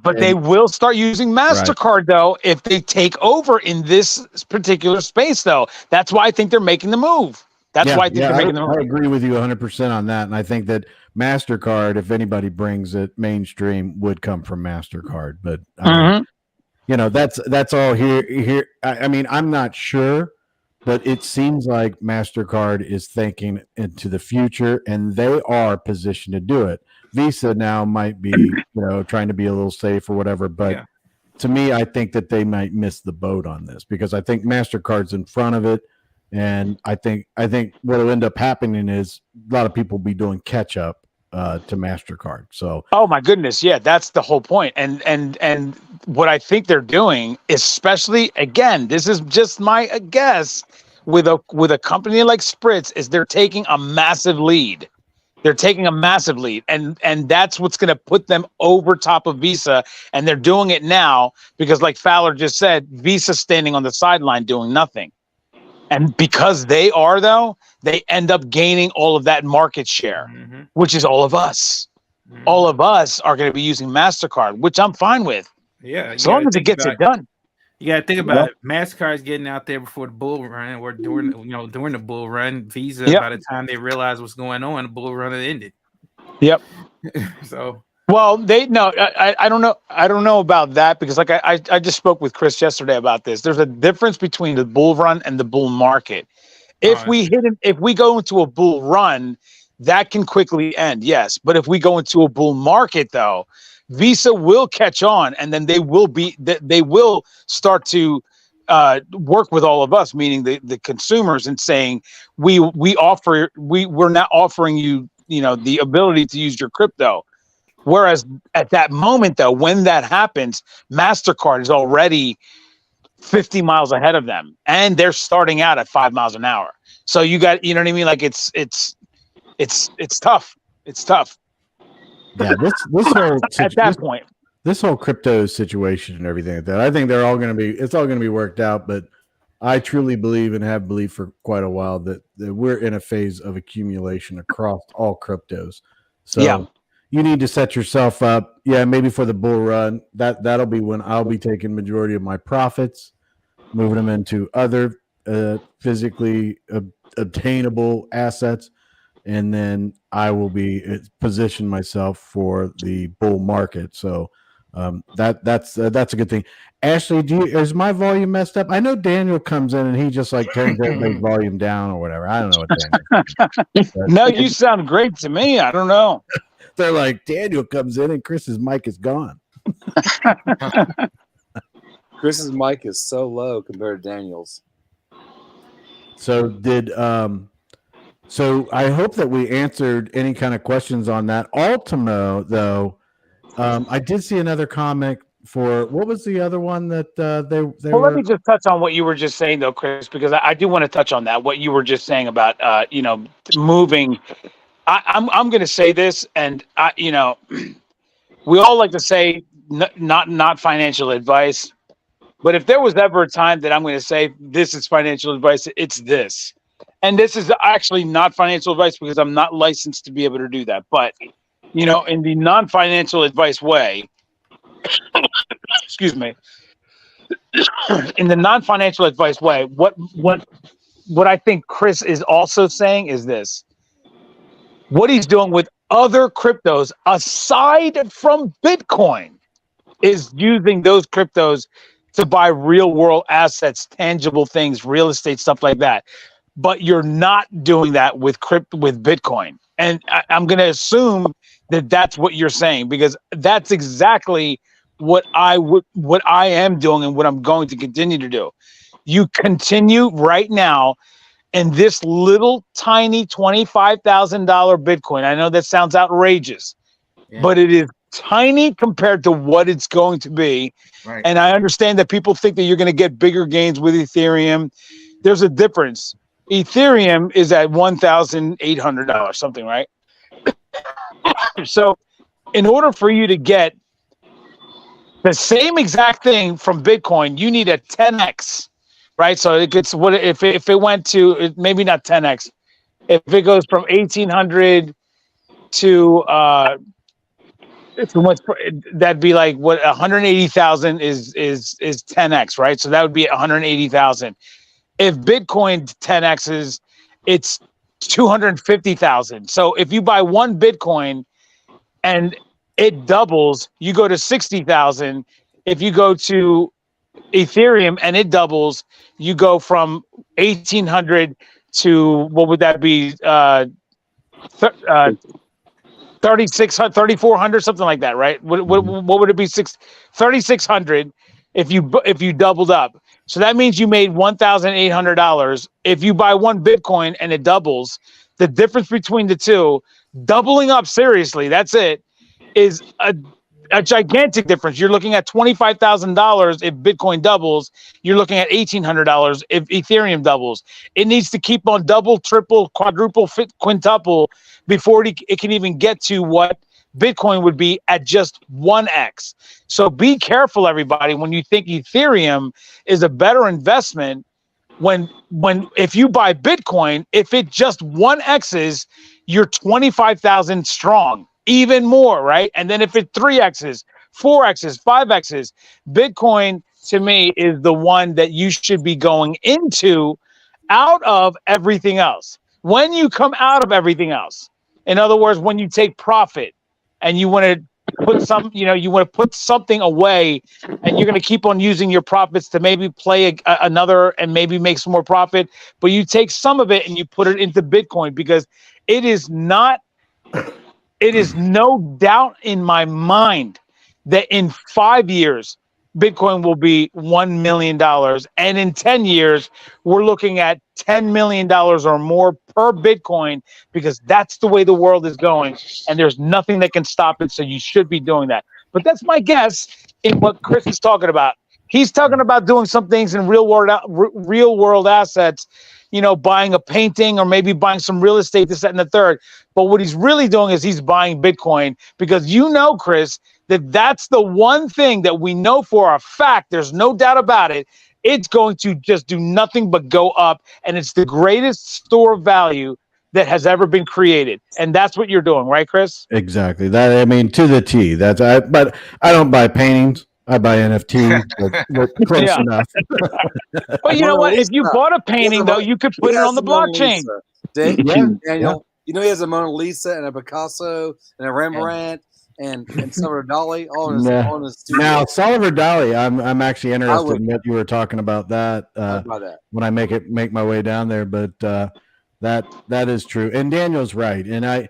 but they will start using MasterCard though if they take over in this particular space though. That's why I think they're making the move. That's why I think they're making the move. I agree with you 100% on that, and I think that MasterCard, if anybody brings it mainstream, would come from MasterCard. But that's all here. I mean, I'm not sure. But it seems like MasterCard is thinking into the future, and they are positioned to do it. Visa now might be, trying to be a little safe or whatever. But to me, I think that they might miss the boat on this because I think MasterCard's in front of it, and I think what will end up happening is a lot of people will be doing catch up to MasterCard. So, oh my goodness, yeah, that's the whole point. And what I think they're doing, especially again, this is just my guess, with a company like Spritz, is they're taking a massive lead. They're taking a massive lead, and that's what's going to put them over top of Visa. And they're doing it now because, like Fowler just said, Visa's standing on the sideline doing nothing. And because they are, though, they end up gaining all of that market share, which is all of us. All of us are going to be using MasterCard, which I'm fine with. Yeah, as long as it gets it done. You got to think about it. MasterCard's getting out there before the bull run, or during the bull run. Visa, by the time they realize what's going on, the bull run had ended. Yep. So Well, I don't know. I don't know about that because like I just spoke with Chris yesterday about this. There's a difference between the bull run and the bull market. If we go into a bull run, that can quickly end, yes. But if we go into a bull market, though, Visa will catch on, and then they will start to work with all of us, meaning the consumers, and saying we're not offering you, the ability to use your crypto. Whereas at that moment, though, when that happens, MasterCard is already 50 miles ahead of them, and they're starting out at 5 miles an hour. So you got, you know what I mean? Like it's tough. It's tough. Yeah, this whole At that point, this whole crypto situation and everything like that, I think it's all going to be worked out. But I truly believe and have believed for quite a while that we're in a phase of accumulation across all cryptos. So yeah. You need to set yourself up. Yeah, maybe for the bull run. That'll be when I'll be taking majority of my profits, moving them into other physically obtainable assets, and then I will be position myself for the bull market. So that's a good thing. Ashley, is my volume messed up? I know Daniel comes in and he just like turns everybody's volume down or whatever. I don't know what Daniel. No, you sound great to me. I don't know. They're like, Daniel comes in and Chris's mic is gone. Chris's mic is so low compared to Daniel's. So so I hope that we answered any kind of questions on that. Ultimo, though, I did see another comment for, what was the other one that they Well, let me just touch on what you were just saying, though, Chris, because I do want to touch on that. What you were just saying about, moving. I'm going to say this, and we all like to say not financial advice, but if there was ever a time that I'm going to say this is financial advice, it's this. And this is actually not financial advice because I'm not licensed to be able to do that. But, in the non-financial advice way, excuse me, in the non-financial advice way, what I think Chris is also saying is this. What he's doing with other cryptos aside from Bitcoin is using those cryptos to buy real world assets, tangible things, real estate, stuff like that. But you're not doing that with Bitcoin. And I'm going to assume that that's what you're saying, because that's exactly what I am doing and what I'm going to continue to do. You continue right now. And this little tiny $25,000 Bitcoin, I know that sounds outrageous, but it is tiny compared to what it's going to be. Right. And I understand that people think that you're going to get bigger gains with Ethereum. There's a difference. Ethereum is at $1,800, something, right? So in order for you to get the same exact thing from Bitcoin, you need a 10x. Right, so it gets if it went to, maybe not 10x, if it goes from 1,800 to that'd be like 180,000 is 10x, right? So that would be 180,000. If Bitcoin 10x's, it's 250,000. So if you buy one Bitcoin and it doubles, you go to 60,000. If you go to Ethereum and it doubles, you go from 1,800 to, what would that be, 3,600, 3,400, something like that, right? What would it be? 3,600 if you doubled up. So that means you made $1,800. If you buy one Bitcoin and it doubles, the difference between the two, doubling up seriously, that's it, is a gigantic difference. You're looking at $25,000 if Bitcoin doubles. You're looking at $1,800 if Ethereum doubles. It needs to keep on double, triple, quadruple, quintuple before it can even get to what Bitcoin would be at just 1x. So be careful, everybody, when you think Ethereum is a better investment. If you buy Bitcoin, if it just 1x's, you're 25,000 strong. Even more, right? And then if it 3x's, 4x's, 5x's, Bitcoin to me is the one that you should be going into out of everything else. When you come out of everything else, in other words, when you take profit and you want to put some, you want to put something away, and you're going to keep on using your profits to maybe play another and maybe make some more profit. But you take some of it and you put it into Bitcoin, because it is no doubt in my mind that in 5 years, Bitcoin will be $1 million. And in 10 years, we're looking at $10 million or more per Bitcoin, because that's the way the world is going. And there's nothing that can stop it. So you should be doing that. But that's my guess in what Chris is talking about. He's talking about doing some things in real world assets, buying a painting or maybe buying some real estate, this, that, and the third. But what he's really doing is he's buying Bitcoin, because Chris, that's the one thing that we know for a fact. There's no doubt about it. It's going to just do nothing but go up, and it's the greatest store of value that has ever been created. And that's what you're doing, right, Chris? Exactly. That, I mean, to the T. But I don't buy paintings. I buy NFTs. But close enough. But you know what? If you bought a painting, though, you could put it on the blockchain. Daniel, he has a Mona Lisa and a Picasso and a Rembrandt and Salvador Dali all in his studio. Now, Salvador Dali, I'm actually interested in what you were talking about that, when I make my way down there. But that is true, and Daniel's right. And I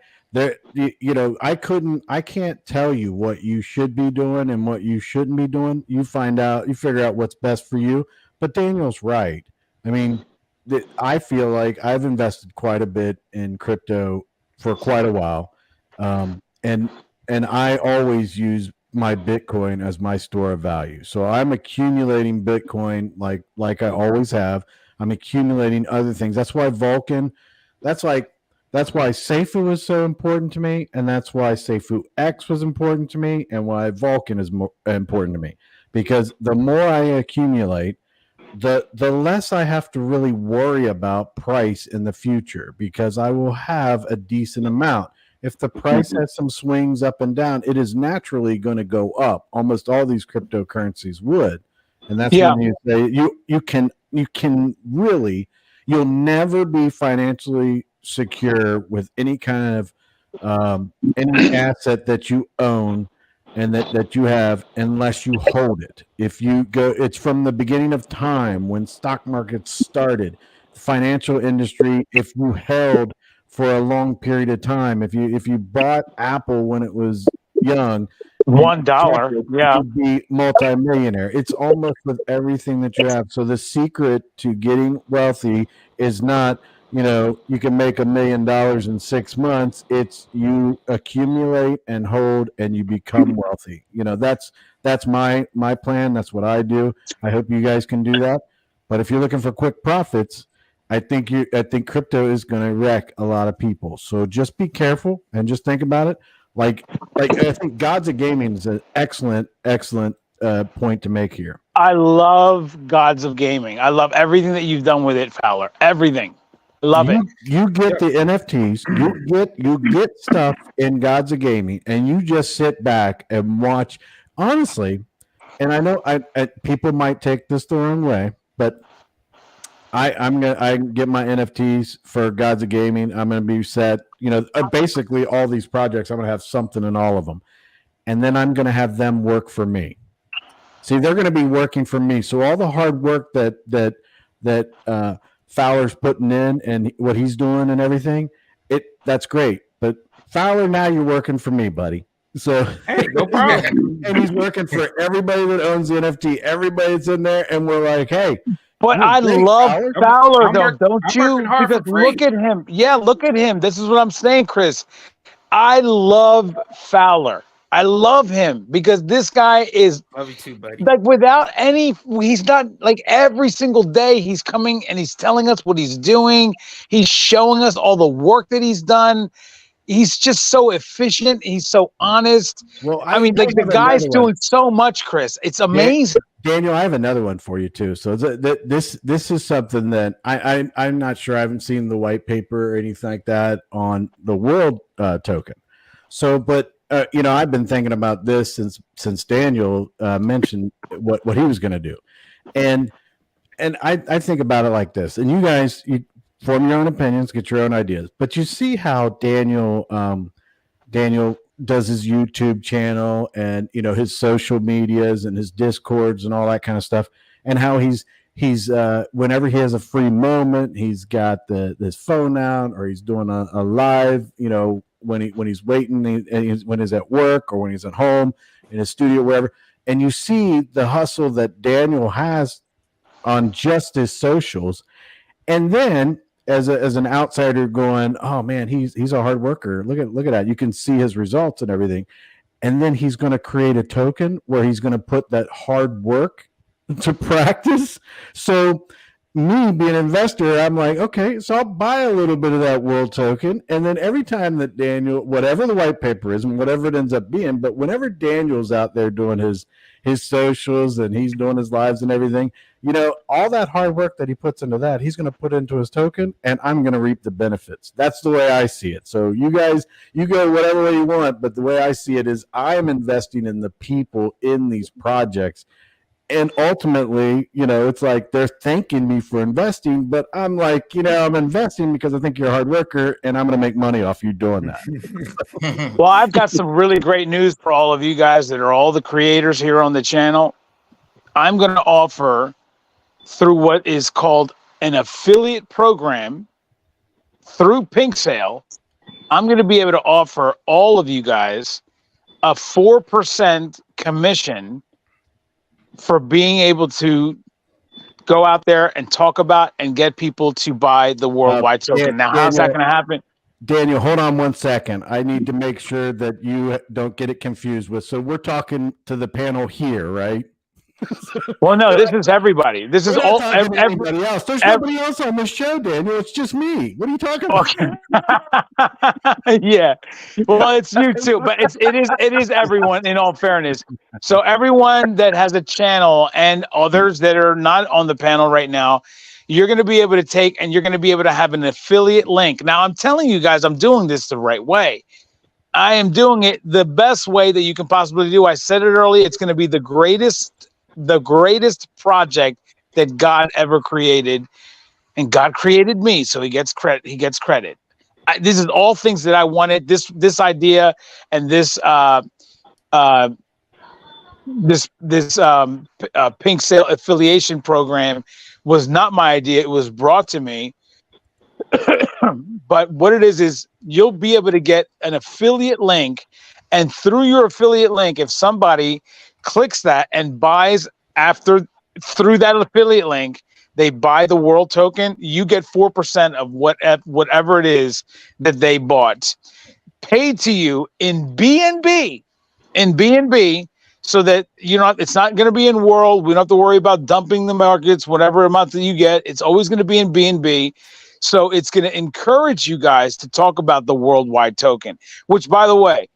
can't tell you what you should be doing and what you shouldn't be doing. You figure out what's best for you. But Daniel's right. I mean, I feel like I've invested quite a bit in crypto for quite a while, and I always use my Bitcoin as my store of value. So I'm accumulating Bitcoin like I always have. I'm accumulating other things. That's why Vulcan. That's why Safu was so important to me, and that's why Safu X was important to me, and why Vulcan is more important to me. Because the more I accumulate, the less I have to really worry about price in the future, because I will have a decent amount. If the price has some swings up and down, it is naturally going to go up. Almost all these cryptocurrencies would, and that's when you say you can really, you'll never be financially secure with any kind of any asset that you own and that you have, unless you hold it. If you go, it's from the beginning of time when stock markets started, financial industry. If you held for a long period of time, if you bought Apple when it was young, $1, you'd be multimillionaire. It's almost with everything that you have. So the secret to getting wealthy is not, you can make $1 million in 6 months. It's you accumulate and hold, and you become wealthy. That's my plan. That's what I do. I hope you guys can do that. But if you're looking for quick profits, I think crypto is going to wreck a lot of people. So just be careful and just think about it. Like I think Gods of Gaming is an excellent point to make here. I love Gods of Gaming. I love everything that you've done with it, Fowler. Everything. Love it. You get the NFTs. You get stuff in Gods of Gaming, and you just sit back and watch. Honestly, and I know people might take this the wrong way, but I get my NFTs for Gods of Gaming. I'm gonna be set. Basically all these projects, I'm gonna have something in all of them, and then I'm gonna have them work for me. See, they're gonna be working for me. So all the hard work that Fowler's putting in and what he's doing and everything, that's great. But Fowler, now you're working for me, buddy. So hey, no problem. And he's working for everybody that owns the NFT. Everybody that's in there, and we're like, hey. But I love Fowler, though, don't you? Because look at him. Yeah, look at him. This is what I'm saying, Chris. I love Fowler. I love him because this guy is love you too, buddy. Like he's not like every single day he's coming and he's telling us what he's doing. He's showing us all the work that he's done. He's just so efficient. He's so honest. Well, I mean, like the guy's doing so much, Chris. It's amazing. Daniel, I have another one for you too. So this is something that I'm not sure. I haven't seen the white paper or anything like that on the world token. So, but I've been thinking about this since Daniel mentioned what he was going to do, and I think about it like this. And you guys, form your own opinions, get your own ideas. But you see how Daniel does his YouTube channel and his social medias and his discords and all that kind of stuff, and how he's whenever he has a free moment, he's got this phone out, or he's doing a live, when he's waiting, when he's at work or when he's at home in his studio, wherever. And you see the hustle that Daniel has on just his socials, and then as an outsider going, oh man, he's a hard worker. Look at that. You can see his results and everything. And then he's going to create a token where he's going to put that hard work to practice. So me being an investor, I'm like, okay, so I'll buy a little bit of that world token. And then every time that Daniel, whatever the white paper is and whatever it ends up being, but whenever Daniel's out there doing his socials and he's doing his lives and everything, all that hard work that he puts into that, he's going to put into his token, and I'm going to reap the benefits. That's the way I see it. So you guys, you go whatever way you want, but the way I see it is I'm investing in the people in these projects. And ultimately, it's like they're thanking me for investing, but I'm like, I'm investing because I think you're a hard worker and I'm going to make money off you doing that. Well, I've got some really great news for all of you guys that are all the creators here on the channel. I'm going to offer, through what is called an affiliate program through Pink Sale, I'm going to be able to offer all of you guys a 4% commission for being able to go out there and talk about and get people to buy the worldwide token. Now, how's that going to happen? Daniel, hold on 1 second. I need to make sure that you don't get it confused with. So we're talking to the panel here, right? Well, no, this is everybody. This is all everybody else. There's nobody else on this show, Daniel. It's just me. What are you talking about? Okay. Yeah. Well, it's you too, but it is everyone, in all fairness. So everyone that has a channel and others that are not on the panel right now, you're going to be able to take and you're going to be able to have an affiliate link. Now, I'm telling you guys, I'm doing this the right way. I am doing it the best way that you can possibly do. I said it earlier. It's going to be the greatest project that God ever created, and God created me, so he gets credit. This is all things that I wanted. This idea and this Pink Sale affiliation program was not my idea. It was brought to me. But what it is you'll be able to get an affiliate link, and through your affiliate link, if somebody clicks that and buys through that affiliate link, they buy the world token, you get 4% of whatever it is that they bought, paid to you in BNB, so that it's not going to be in world. We don't have to worry about dumping the markets. Whatever amount that you get, it's always going to be in BNB. So it's going to encourage you guys to talk about the worldwide token, which, by the way,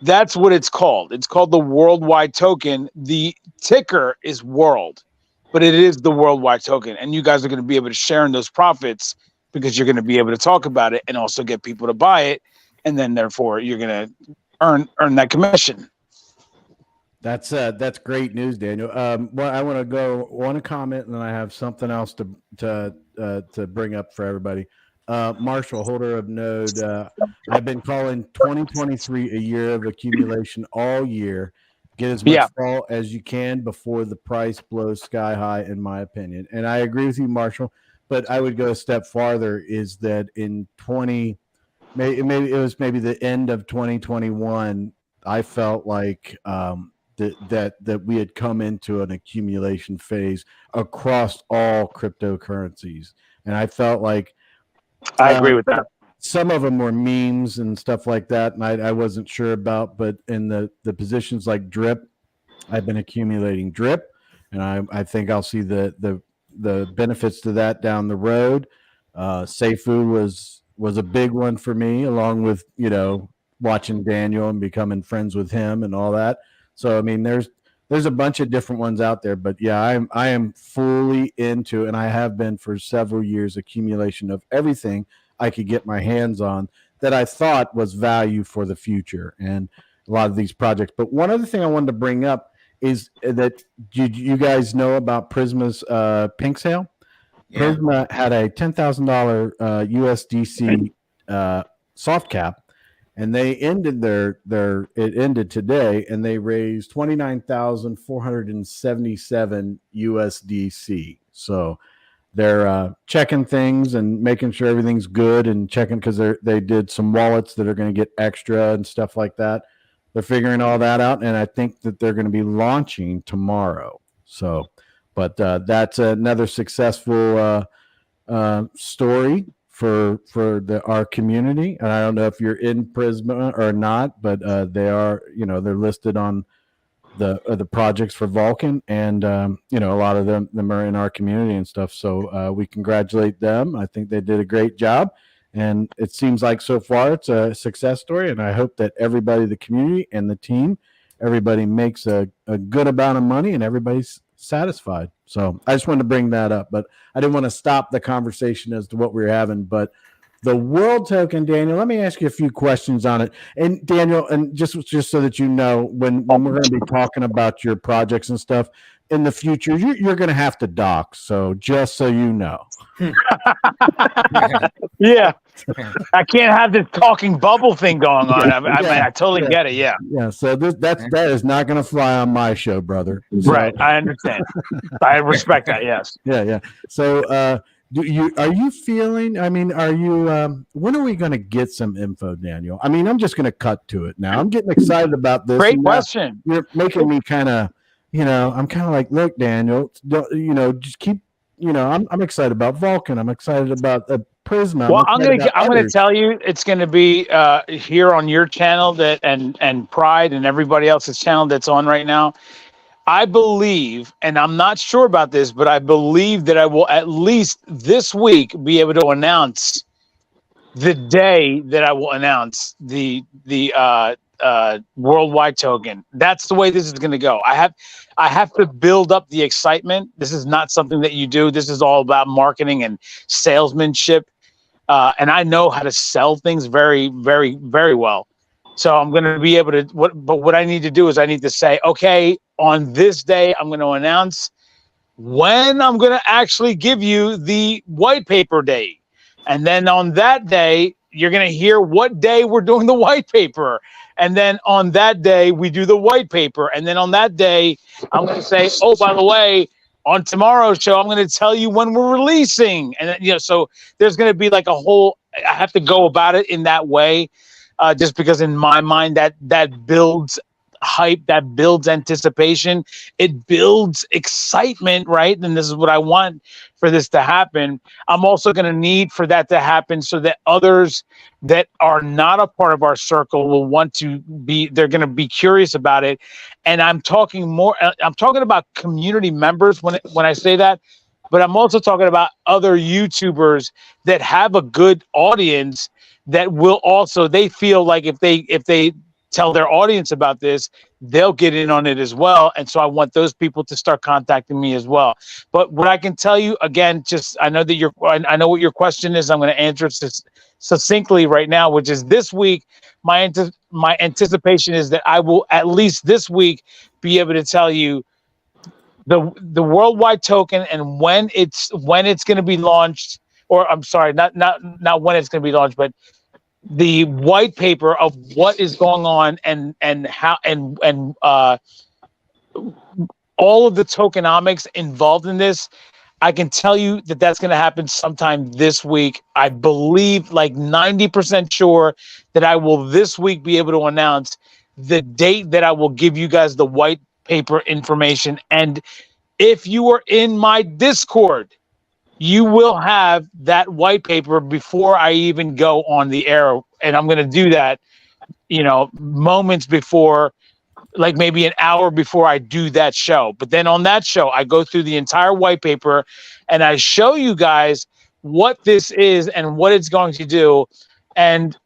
that's what it's called. It's called the worldwide token. The ticker is world, but it is the worldwide token. And you guys are going to be able to share in those profits because you're going to be able to talk about it and also get people to buy it. And then therefore you're going to earn that commission. That's great news, Daniel. Well, I want to go one comment, and then I have something else to bring up for everybody. Marshall, holder of Node, I've been calling 2023 a year of accumulation all year. Get as much fall as you can before the price blows sky high, in my opinion. And I agree with you, Marshall, but I would go a step farther, is that in maybe the end of 2021, I felt like that we had come into an accumulation phase across all cryptocurrencies. And I felt like I agree with that. Some of them were memes and stuff like that, and I wasn't sure about. But in the positions like drip, I've been accumulating drip, and I think I'll see the benefits to that down the road. Safugo was a big one for me, along with watching Daniel and becoming friends with him and all that. So I mean, there's a bunch of different ones out there, but yeah, I am fully into, and I have been for several years, accumulation of everything I could get my hands on that I thought was value for the future, and a lot of these projects. But one other thing I wanted to bring up is that you guys know about Prisma's Pink Sale. Yeah. Prisma had a $10,000 USDC soft cap, and they ended it ended today, and they raised 29,477 USDC. So they're checking things and making sure everything's good, and checking because they did some wallets that are going to get extra and stuff like that. They're figuring all that out, and I think that they're going to be launching tomorrow. So, but that's another successful story for our community. And I don't know if you're in Prisma or not, but they are, they're listed on the projects for Vulcan, and a lot of them are in our community and stuff. So we congratulate them. I think they did a great job, and it seems like so far it's a success story. And I hope that everybody, the community and the team, everybody makes a good amount of money and everybody's satisfied. So I just wanted to bring that up, but I didn't want to stop the conversation as to what we were having. But the world token, Daniel, let me ask you a few questions on it. And Daniel, and just so that you know, when we're going to be talking about your projects and stuff in the future, you're going to have to dock. So just so you know. Yeah. I can't have this talking bubble thing going on. I totally get it. Yeah. Yeah. So that is not going to fly on my show, brother. So, right. I understand. I respect that. Yes. Yeah. So, are you feeling, when are we going to get some info, Daniel? I'm just going to cut to it now. I'm getting excited about this. Great question. You're making me kind of, I'm kind of like, look, Daniel, just keep, I'm excited about Vulcan. I'm excited about Prisma. Well, I'm going to tell you, it's going to be here on your channel and Pride and everybody else's channel that's on right now. I believe, and I'm not sure about this, but I believe that I will at least this week be able to announce the day that I will announce the worldwide token. That's the way this is going to go. I have to build up the excitement. This is not something that you do. This is all about marketing and salesmanship. And I know how to sell things very, very, very well. So I'm going to be able to, but what I need to do is I need to say, okay, on this day, I'm going to announce when I'm going to actually give you the white paper day. And then on that day, you're going to hear what day we're doing the white paper. And then on that day, we do the white paper. And then on that day, I'm going to say, oh, by the way, on tomorrow's show, I'm going to tell you when we're releasing. And, so there's going to be like I have to go about it in that way. Just because in my mind that builds hype, that builds anticipation, it builds excitement, right? And this is what I want for this to happen. I'm also going to need for that to happen so that others that are not a part of our circle will want to be, they're going to be curious about it. And I'm talking about community members when I say that, but I'm also talking about other YouTubers that have a good audience that will also, they feel like if they tell their audience about this, they'll get in on it as well. And so I want those people to start contacting me as well. But what I can tell you, again, I know what your question is. I'm going to answer it succinctly right now, which is this week, my anticipation is that I will at least this week be able to tell you the worldwide token and when it's going to be launched. Or I'm sorry, not when it's going to be launched, but the white paper of what is going on and how and all of the tokenomics involved in this. I can tell you that that's going to happen sometime this week. I believe, like 90% sure, that I will this week be able to announce the date that I will give you guys the white paper information. And if you are in my Discord, you will have that white paper before I even go on the air. And I'm going to do that, moments before, like maybe an hour before I do that show. But then on that show, I go through the entire white paper and I show you guys what this is and what it's going to do and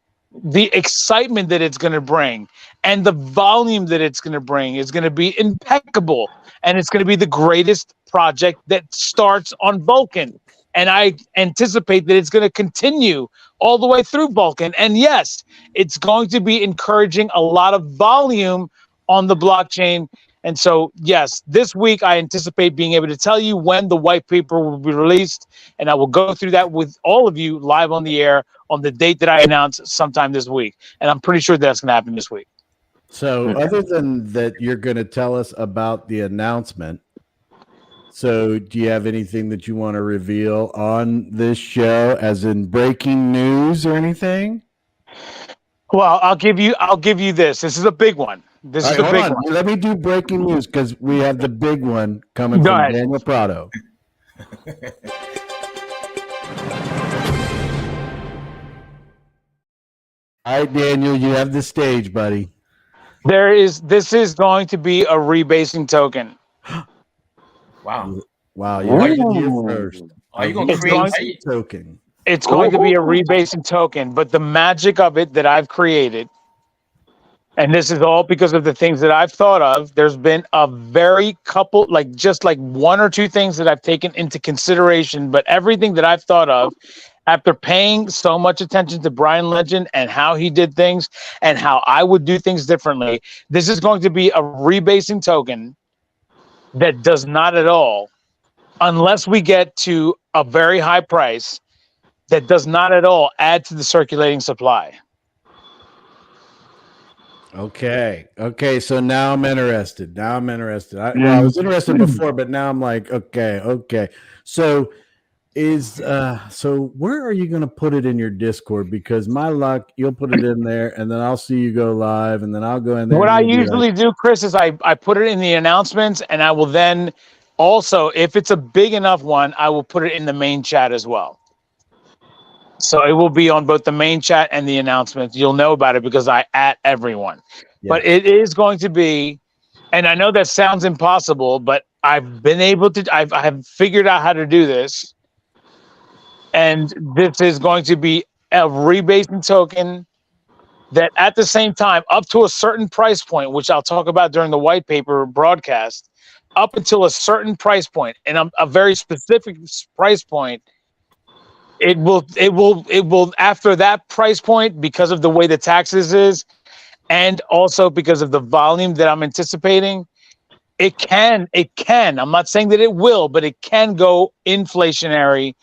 the excitement that it's going to bring and the volume that it's going to bring is going to be impeccable. And it's going to be the greatest project that starts on Vulcan. And I anticipate that it's going to continue all the way through Vulcan. And yes, it's going to be encouraging a lot of volume on the blockchain And so, yes, this week I anticipate being able to tell you when the white paper will be released, and I will go through that with all of you live on the air on the date that I announce sometime this week. And I'm pretty sure that's going to happen this week. So other than that, you're going to tell us about the announcement. So do you have anything that you want to reveal on this show, as in breaking news or anything? Well, I'll give you this. This is a big one. This is a Hold big on. one. Let me do breaking news, because we have the big one coming Go from ahead. Daniel Prado. All right, Daniel, you have the stage, buddy. This is going to be a rebasing token. Wow. Wow, you heard it here first. Are you going to It's create? going- token? It's going to be a rebasing token, but the magic of it that I've created, and this is all because of the things that I've thought of. There's been a very couple, just one or two things that I've taken into consideration, but everything that I've thought of after paying so much attention to Brian Legend and how he did things and how I would do things differently, this is going to be a rebasing token that does not at all, unless we get to a very high price, that does not at all add to the circulating supply. Okay. So now I'm interested. I was interested before, but now I'm like, okay. So where are you going to put it in your Discord? Because my luck, you'll put it in there, and then I'll see you go live, and then I'll go in there. What I usually do, Chris, is I put it in the announcements, and I will then also, if it's a big enough one, I will put it in the main chat as well. So it will be on both the main chat and the announcements. You'll know about it because I at everyone. Yeah. But it is going to be, and I know that sounds impossible, but I've been able to, I have figured out how to do this. And this is going to be a rebasing token that at the same time, up to a certain price point, which I'll talk about during the white paper broadcast, up until a certain price point, and a very specific price point, it will after that price point, because of the way the taxes is, and also because of the volume that I'm anticipating, it can, I'm not saying that it will, but it can go inflationary,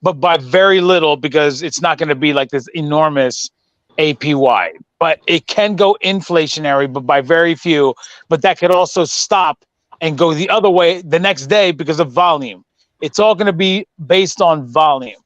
but by very little, because it's not going to be like this enormous APY, but it can go inflationary, but by very few, but that could also stop and go the other way the next day because of volume. It's all going to be based on volume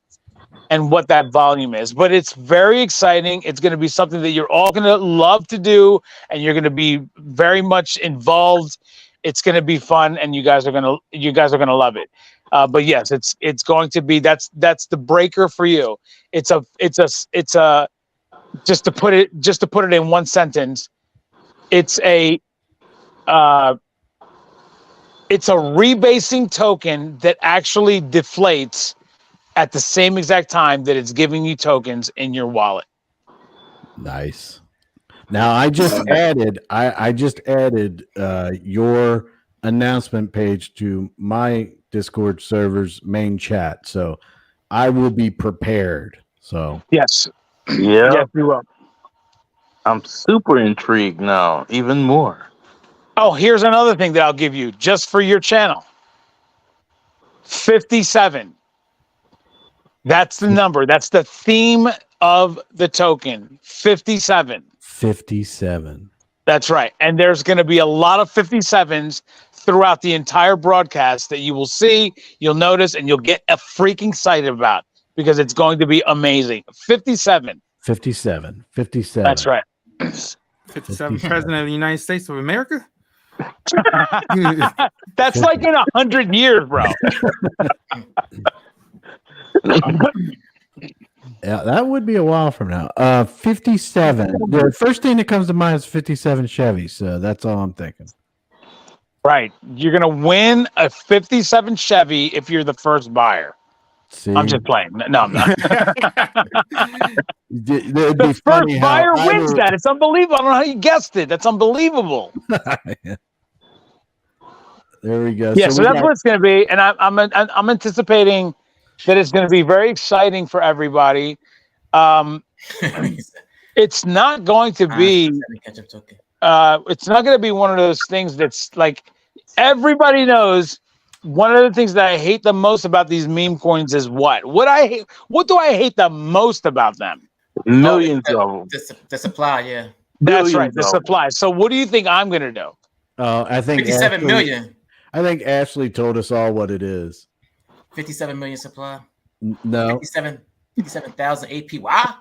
and what that volume is. But it's very exciting. It's going to be something that you're all going to love to do, and you're going to be very much involved. It's going to be fun, and you guys are going to love it. But yes, it's going to be, that's the breaker for you. It's a just to put it in one sentence, it's a rebasing token that actually deflates at the same exact time that it's giving you tokens in your wallet. Nice. Now I just added your announcement page to my Discord server's main chat, so I will be prepared. So yes, yeah, yes, we will. I'm super intrigued now, even more. Oh, here's another thing that I'll give you just for your channel. 57. That's the number. That's the theme of the token. 57. 57. That's right. And there's going to be a lot of 57s throughout the entire broadcast that you will see, you'll notice, and you'll get freaking excited about, because it's going to be amazing. 57. 57. That's right. 57 President of the United States of America? That's like in 100 years, bro. Yeah, that would be a while from now. 57. The first thing that comes to mind is 57 Chevy, so that's all I'm thinking. Right. You're going to win a 57 Chevy if you're the first buyer. See? I'm just playing. No, I'm not. The first buyer wins that. It's unbelievable. I don't know how you guessed it. That's unbelievable. There we go. Yeah, so that's what it's going to be. And I'm anticipating that it's going to be very exciting for everybody. It's not going to be it's not going to be one of those things that's like everybody knows. One of the things that I hate the most about these meme coins is what? What do I hate the most about them? Millions of them. The supply, yeah. That's right, Billions the of supply. So what do you think I'm going to do? I think 57 Ashley, million. I think Ashley told us all what it is. 57 million supply. No, 57,000 APY.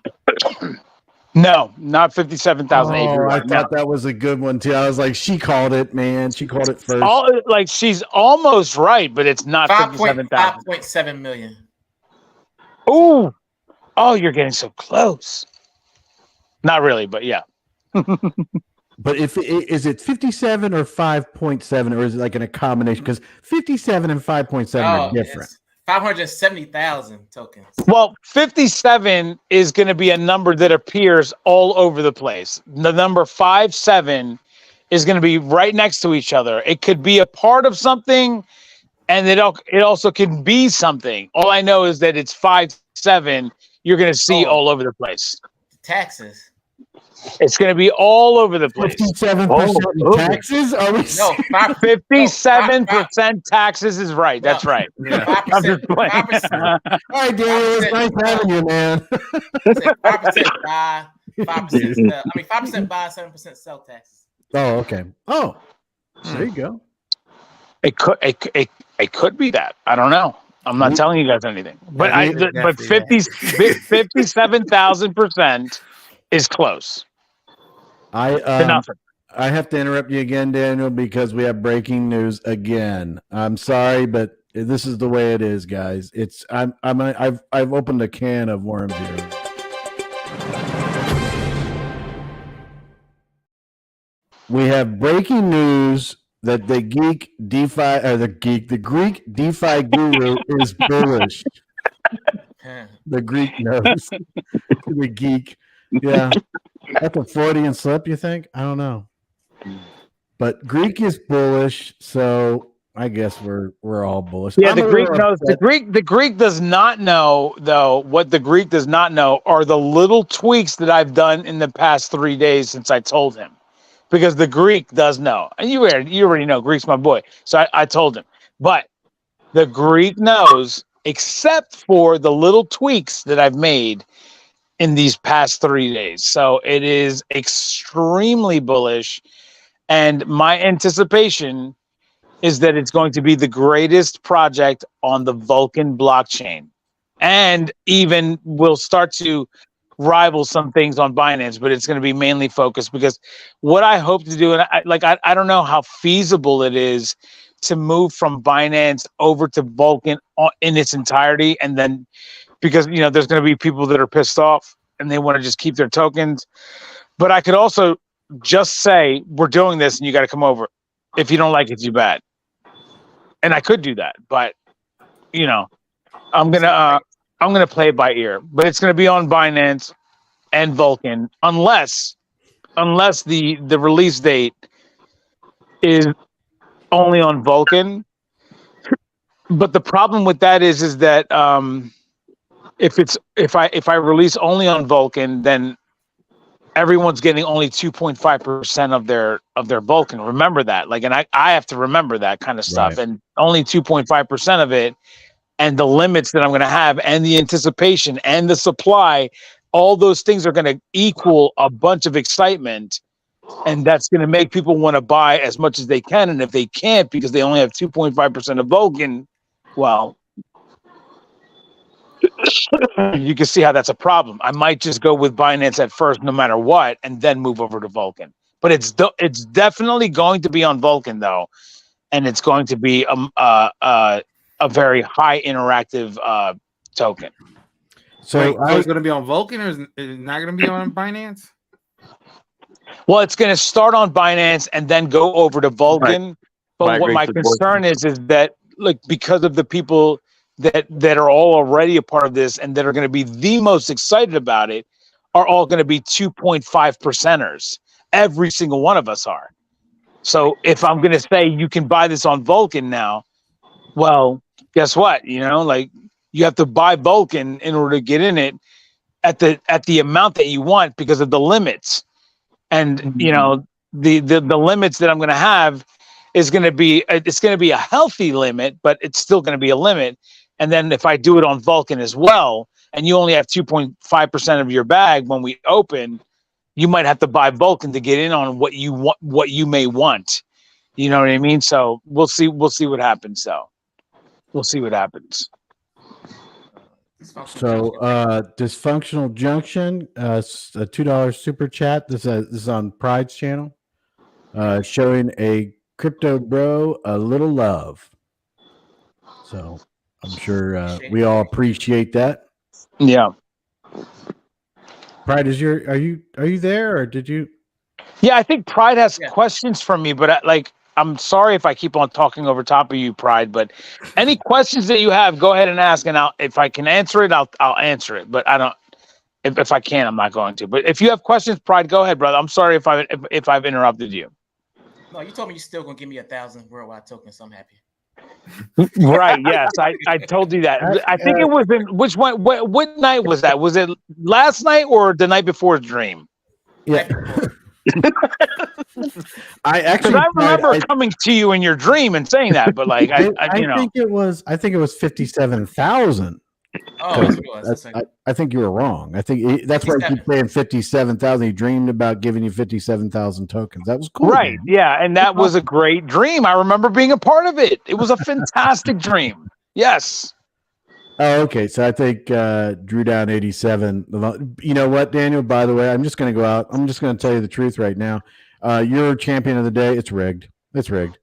No, not 57,000 oh, APY. I No. thought that was a good one too. I was like, she called it, man. She called it first. All like she's almost right, but it's not 57,000. 5.7 million. Oh, you're getting so close. Not really, but yeah. But is it 57 or 5.7, or is it like in a combination? Because 57 and 5.7 are different. 570,000 tokens. Well, 57 is going to be a number that appears all over the place. The number 57 is going to be right next to each other. It could be a part of something, and it also can be something. All I know is that it's 57. You're going to see all over the place. Taxes. It's going to be all over the place. 57% taxes? Are we? No, 57% taxes is right. That's right. Yeah. 5%. All right, Daniel, it's nice having you, man. 5% buy, 5% sell. 5% buy, 7% sell taxes. Oh, okay. Oh, there you go. It could be that. I don't know. I'm not telling you guys anything. But Yeah, 57,000% is close. To nothing. I have to interrupt you again, Daniel, because we have breaking news again. I'm sorry, but this is the way it is, guys. I've opened a can of worms here. We have breaking news that the Greek DeFi guru is bullish. The Greek knows. The geek. Yeah. That's a Freudian slip, you think? I don't know. But Greek is bullish, so I guess we're all bullish. Yeah, the Greek knows. The Greek does not know, though. What the Greek does not know are the little tweaks that I've done in the past 3 days since I told him. Because the Greek does know. And you already know Greek's my boy. So I told him. But the Greek knows, except for the little tweaks that I've made in these past 3 days. So it is extremely bullish. And my anticipation is that it's going to be the greatest project on the Vulcan blockchain. And even will start to rival some things on Binance, but it's going to be mainly focused because what I hope to do, and I don't know how feasible it is to move from Binance over to Vulcan in its entirety, and then because there's going to be people that are pissed off and they want to just keep their tokens. But I could also just say we're doing this and you got to come over. If you don't like it, you bad. And I could do that, but I'm gonna play it by ear. But it's gonna be on Binance and Vulcan, unless the release date is only on Vulcan. But the problem with that is that if I release only on Vulcan, then everyone's getting only 2.5% of their Vulcan. Remember that. And I have to remember that kind of stuff. Right. And only 2.5% of it, and the limits that I'm going to have, and the anticipation and the supply, all those things are going to equal a bunch of excitement. And that's going to make people want to buy as much as they can. And if they can't, because they only have 2.5% of Vulcan, well, you can see how that's a problem. I might just go with Binance at first, no matter what, and then move over to Vulcan. But it's definitely going to be on Vulcan, though, and it's going to be a very high interactive token. So it's going to be on Vulcan, or is it not going to be on Binance? Well, it's going to start on Binance and then go over to Vulcan. Right. But what my concern is that, because of the people that are all already a part of this and that are going to be the most excited about it, are all going to be 2.5%ers. Every single one of us are. So if I'm going to say you can buy this on Vulcan now, well, guess what? You have to buy Vulcan in order to get in it at the amount that you want because of the limits. And the limits that I'm going to have is going to be a healthy limit, but it's still going to be a limit. And then if I do it on Vulcan as well, and you only have 2.5% of your bag when we open, you might have to buy Vulcan to get in on what you may want. You know what I mean? So we'll see what happens. So we'll see what happens. So Dysfunctional Junction, a $2 super chat. This is on Pride's channel, showing a crypto bro a little love. So I'm sure we all appreciate that. Yeah. Pride, are you there, or did you? Yeah, I think Pride has questions for me, but I'm sorry if I keep on talking over top of you, Pride. But any questions that you have, go ahead and ask, and if I can answer it, I'll answer it. But I don't. If I can, I'm not going to. But if you have questions, Pride, go ahead, brother. I'm sorry if I've interrupted you. No, you told me you're still gonna give me 1,000 worldwide tokens, so I'm happy. Right? Yes, I told you that. I think it was in which one? What night was that? Was it last night or the night before Dream? Yeah. I remember coming to you in your dream and saying that, but like I think it was 57,000. Oh, that's what it was. I think you were wrong. I think that's why I keep saying 57,000. He dreamed about giving you 57,000 tokens. That was cool. Right. Man. Yeah. And that was a great dream. I remember being a part of it. It was a fantastic dream. Yes. Oh, okay. So I think Drew Down 87. You know what, Daniel? By the way, I'm just going to go out. I'm just going to tell you the truth right now. Your champion of the day. It's rigged. It's rigged.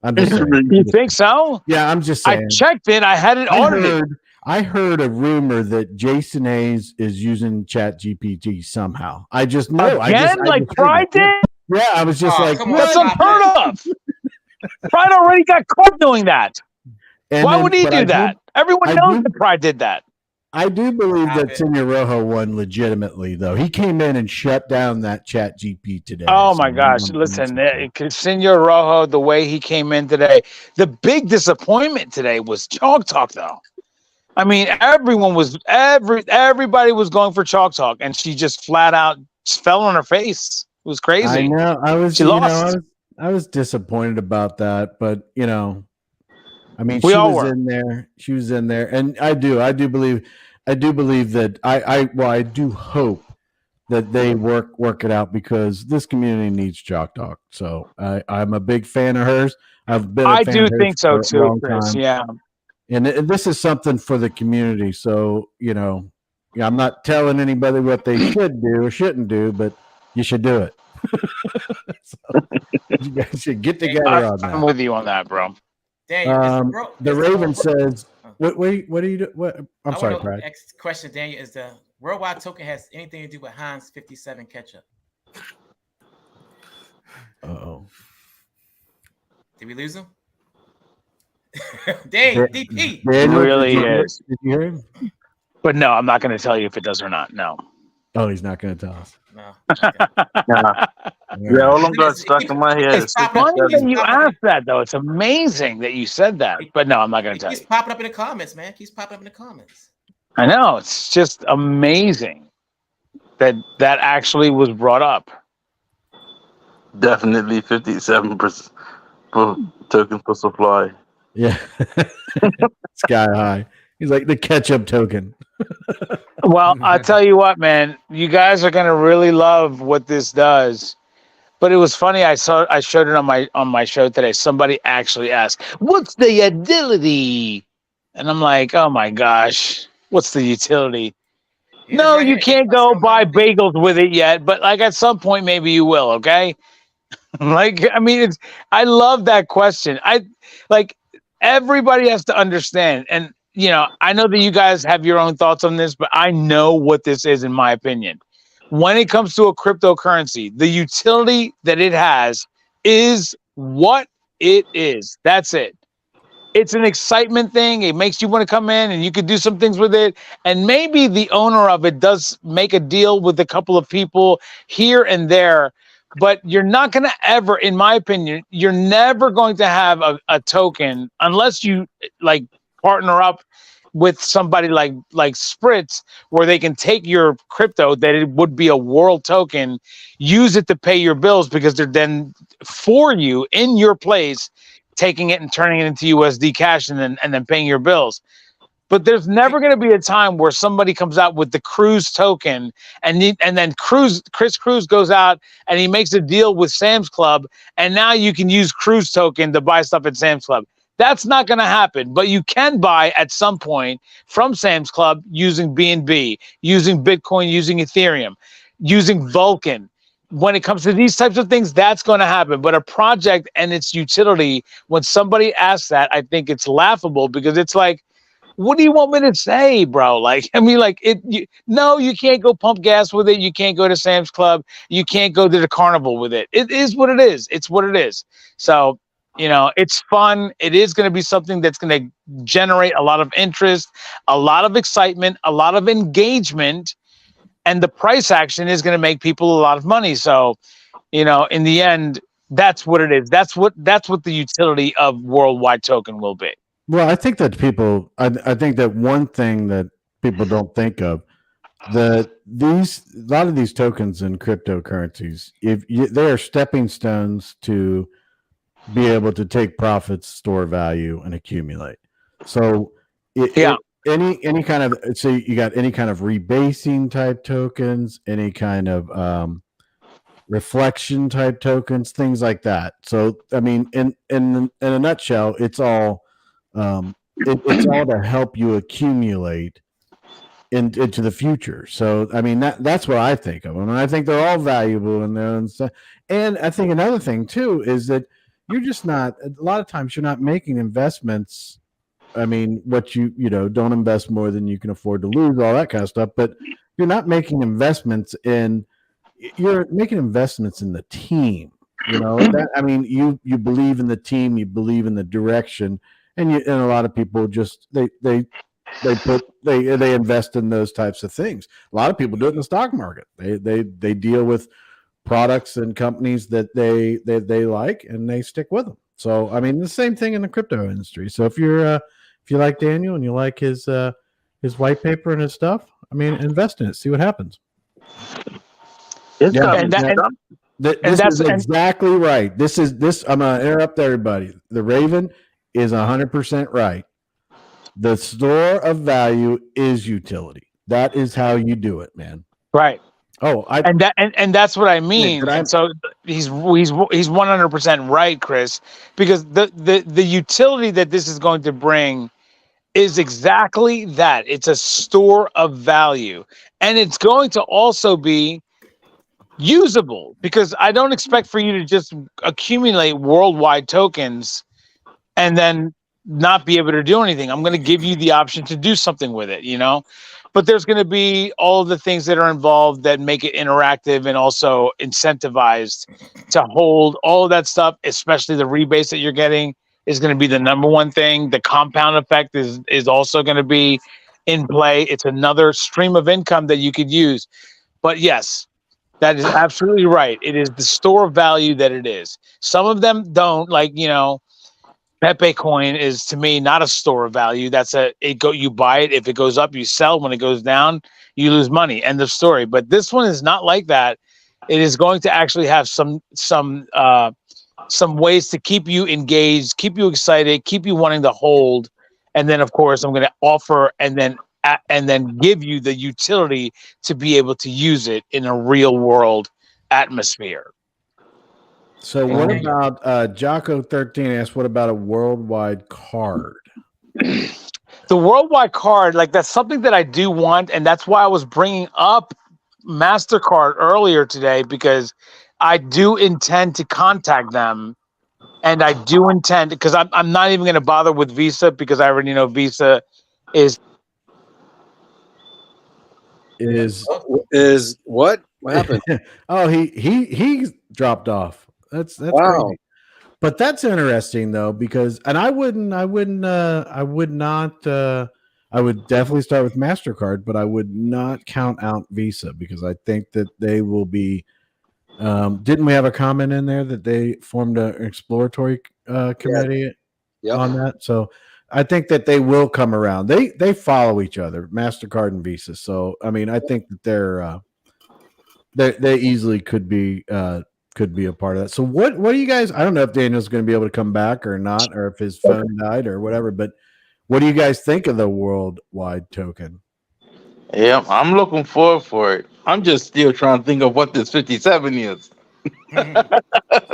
I'm just saying. You think so? Yeah, I'm just saying. I checked it. I had it audited. I heard a rumor that Jason Hayes is using ChatGPT somehow. I just know. Again, like Pride did? Yeah, I was just like, that's unheard of. Pride already got caught doing that. Why would he do that? Everyone knows that Pride did that. I do believe that Senor Rojo won legitimately, though. He came in and shut down that ChatGPT today. Oh, my gosh. Listen, Senor Rojo, the way he came in today, the big disappointment today was Chalk Talk, though. I mean, everybody was going for Chalk Talk, and she just flat out fell on her face. It was crazy. I know. She lost. I was disappointed about that, but I mean, she was in there, and I do believe that I do hope that they work it out, because this community needs Chalk Talk. So I'm a big fan of hers. I've been. I do think so too, Chris. Yeah. And this is something for the community. So, I'm not telling anybody what they should do or shouldn't do, but you should do it. So, you guys should get together on that. I'm with you on that, bro. Daniel, the Raven says, what are you doing? I'm sorry, Brad. Next question, Daniel, is the worldwide token has anything to do with Heinz 57 ketchup? Uh-oh. Did we lose him? Dang, DP. It really is. Did you hear him? But no, I'm not going to tell you if it does or not. No. Oh, he's not going to tell us. No. Yeah, all of them got stuck in my head. It's funny that you asked that, though. It's amazing that you said that. But no, I'm not going to tell you. He's popping up in the comments, man. He's popping up in the comments. I know. It's just amazing that actually was brought up. Definitely 57% for token for supply. Yeah. Sky high. He's like the ketchup token. Well, I'll tell you what, man. You guys are gonna really love what this does. But it was funny. I showed it on my show today. Somebody actually asked, "What's the utility?" And I'm like, "Oh my gosh, what's the utility?" No, you can't go buy bagels with it yet. But like at some point, maybe you will. Okay. I love that question. Everybody has to understand. And, I know that you guys have your own thoughts on this, but I know what this is, in my opinion. When it comes to a cryptocurrency, the utility that it has is what it is. That's it. It's an excitement thing. It makes you want to come in and you could do some things with it. And maybe the owner of it does make a deal with a couple of people here and there. But you're not going to ever, in my opinion, you're never going to have a token unless you partner up with somebody like Spritz, where they can take your crypto that it would be a world token, use it to pay your bills, because they're then for you in your place, taking it and turning it into USD cash and then paying your bills. But there's never going to be a time where somebody comes out with the Cruise token and then Chris Cruz goes out and he makes a deal with Sam's Club, and now you can use Cruise token to buy stuff at Sam's Club. That's not going to happen, but you can buy at some point from Sam's Club using BNB, using Bitcoin, using Ethereum, using Vulcan. When it comes to these types of things, that's going to happen. But a project and its utility, when somebody asks that, I think it's laughable, because it's like, what do you want me to say, bro? Like, I mean, like no, you can't go pump gas with it. You can't go to Sam's Club. You can't go to the carnival with it. It is what it is. It's what it is. So, it's fun. It is going to be something that's going to generate a lot of interest, a lot of excitement, a lot of engagement, and the price action is going to make people a lot of money. So, in the end, that's what it is. That's what the utility of worldwide token will be. Well, I think that I think that one thing that people don't think of, a lot of these tokens and cryptocurrencies, they are stepping stones to be able to take profits, store value, and accumulate. So, any kind of, so you got any kind of rebasing type tokens, any kind of reflection type tokens, things like that. So, I mean, in a nutshell, it's all it's all to help you accumulate into the future. So, I mean, that's what I think of them, and I think they're all valuable in their own stuff. And I think another thing too is that you're just not, a lot of times you're not making investments. I mean, what you don't invest more than you can afford to lose, all that kind of stuff. But you're not making investments you're making investments in the team. I mean, you believe in the team, you believe in the direction, and a lot of people just they invest in those types of things. A lot of people do it in the stock market. They deal with products and companies that they like, and they stick with them. So, I mean, the same thing in the crypto industry. So if you like Daniel and you like his white paper and his stuff, I mean, invest in it, see what happens. This is exactly right. This. I'm gonna interrupt everybody. The Raven is 100% right. The store of value is utility. That is how you do it, man. Right. Oh, and that's what I mean. And so he's 100% right, Chris, because the utility that this is going to bring is exactly that. It's a store of value, and it's going to also be usable, because I don't expect for you to just accumulate worldwide tokens and then not be able to do anything. I'm going to give you the option to do something with it, but there's going to be all of the things that are involved that make it interactive and also incentivized to hold all of that stuff, especially the rebase that you're getting is going to be the number one thing. The compound effect is also going to be in play. It's another stream of income that you could use. But yes, that is absolutely right. It is the store of value that it is. Some of them don't, like, Pepe coin is, to me, not a store of value. You buy it. If it goes up, you sell. When it goes down, you lose money. End of story. But this one is not like that. It is going to actually have some ways to keep you engaged, keep you excited, keep you wanting to hold. And then, of course, I'm going to offer and then give you the utility to be able to use it in a real world atmosphere. So what about Jocko13 asked, what about a worldwide card? The worldwide card, like, that's something that I do want, and that's why I was bringing up MasterCard earlier today, because I do intend to contact them, and I do intend, because I'm not even going to bother with Visa, because I already know Visa is what happened? Oh, he dropped off. That's wow. Crazy. But that's interesting though, because, and I would definitely start with MasterCard, but I would not count out Visa, because I think that they will be. Didn't we have a comment in there that they formed an exploratory committee on that? So I think that they will come around. They follow each other, MasterCard and Visa. So I mean, I think that they easily could be a part of that. So what do you guys? I don't know if Daniel's going to be able to come back or not, or if his phone died or whatever. But what do you guys think of the worldwide token? Yeah, I'm looking forward for it. I'm just still trying to think of what this 57 is.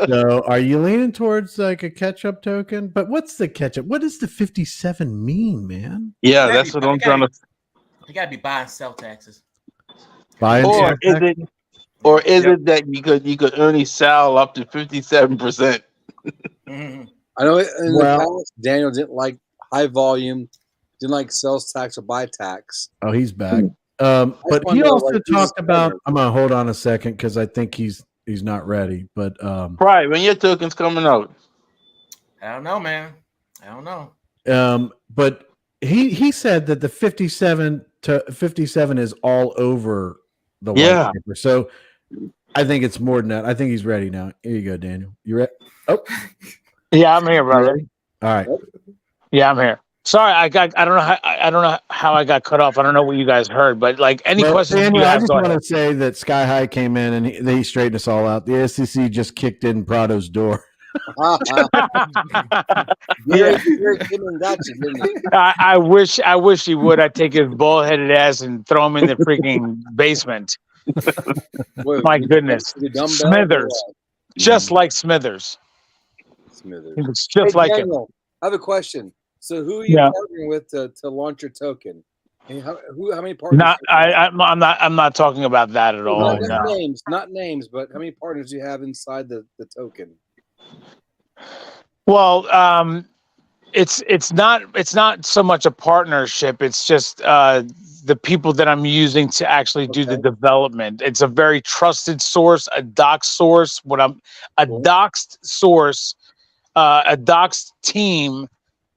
So are you leaning towards like a catch-up token? But what's the catch-up? What does the 57 mean, man? Yeah, that's what I'm trying to. You gotta be buying sell taxes. Buying Or is it? Or is it that you could only sell up to 57%? Mm-hmm. I know in the past, Daniel didn't like high volume, didn't like sales tax or buy tax. Oh, he's back. But he also talked about. I'm gonna hold on a second because I think he's not ready. But right, when your token's coming out, I don't know, man. I don't know. But he said that the 57 to 57 is all over the white paper. So I think it's more than that. I think he's ready now. Here you go, Daniel. You ready? Oh, yeah, I'm here, brother. All right. Yeah, I'm here. Sorry, I don't know how I got cut off. I don't know what you guys heard, but like any questions Daniel, you have, I just want to say that Sky High came in and he straightened us all out. The SEC just kicked in Prado's door. I wish he would. I'd take his bald-headed ass and throw him in the freaking basement. My goodness, Smithers, just like Smithers. It's just like Daniel, him. I have a question. So who are you partnering with to launch your token? And how many partners? I'm not talking about that at all. Not names, but how many partners do you have inside the token? Well, it's not so much a partnership. It's just the people that I'm using to actually do the development. It's a very trusted source, a doxed source. Doxed source, a doxed team.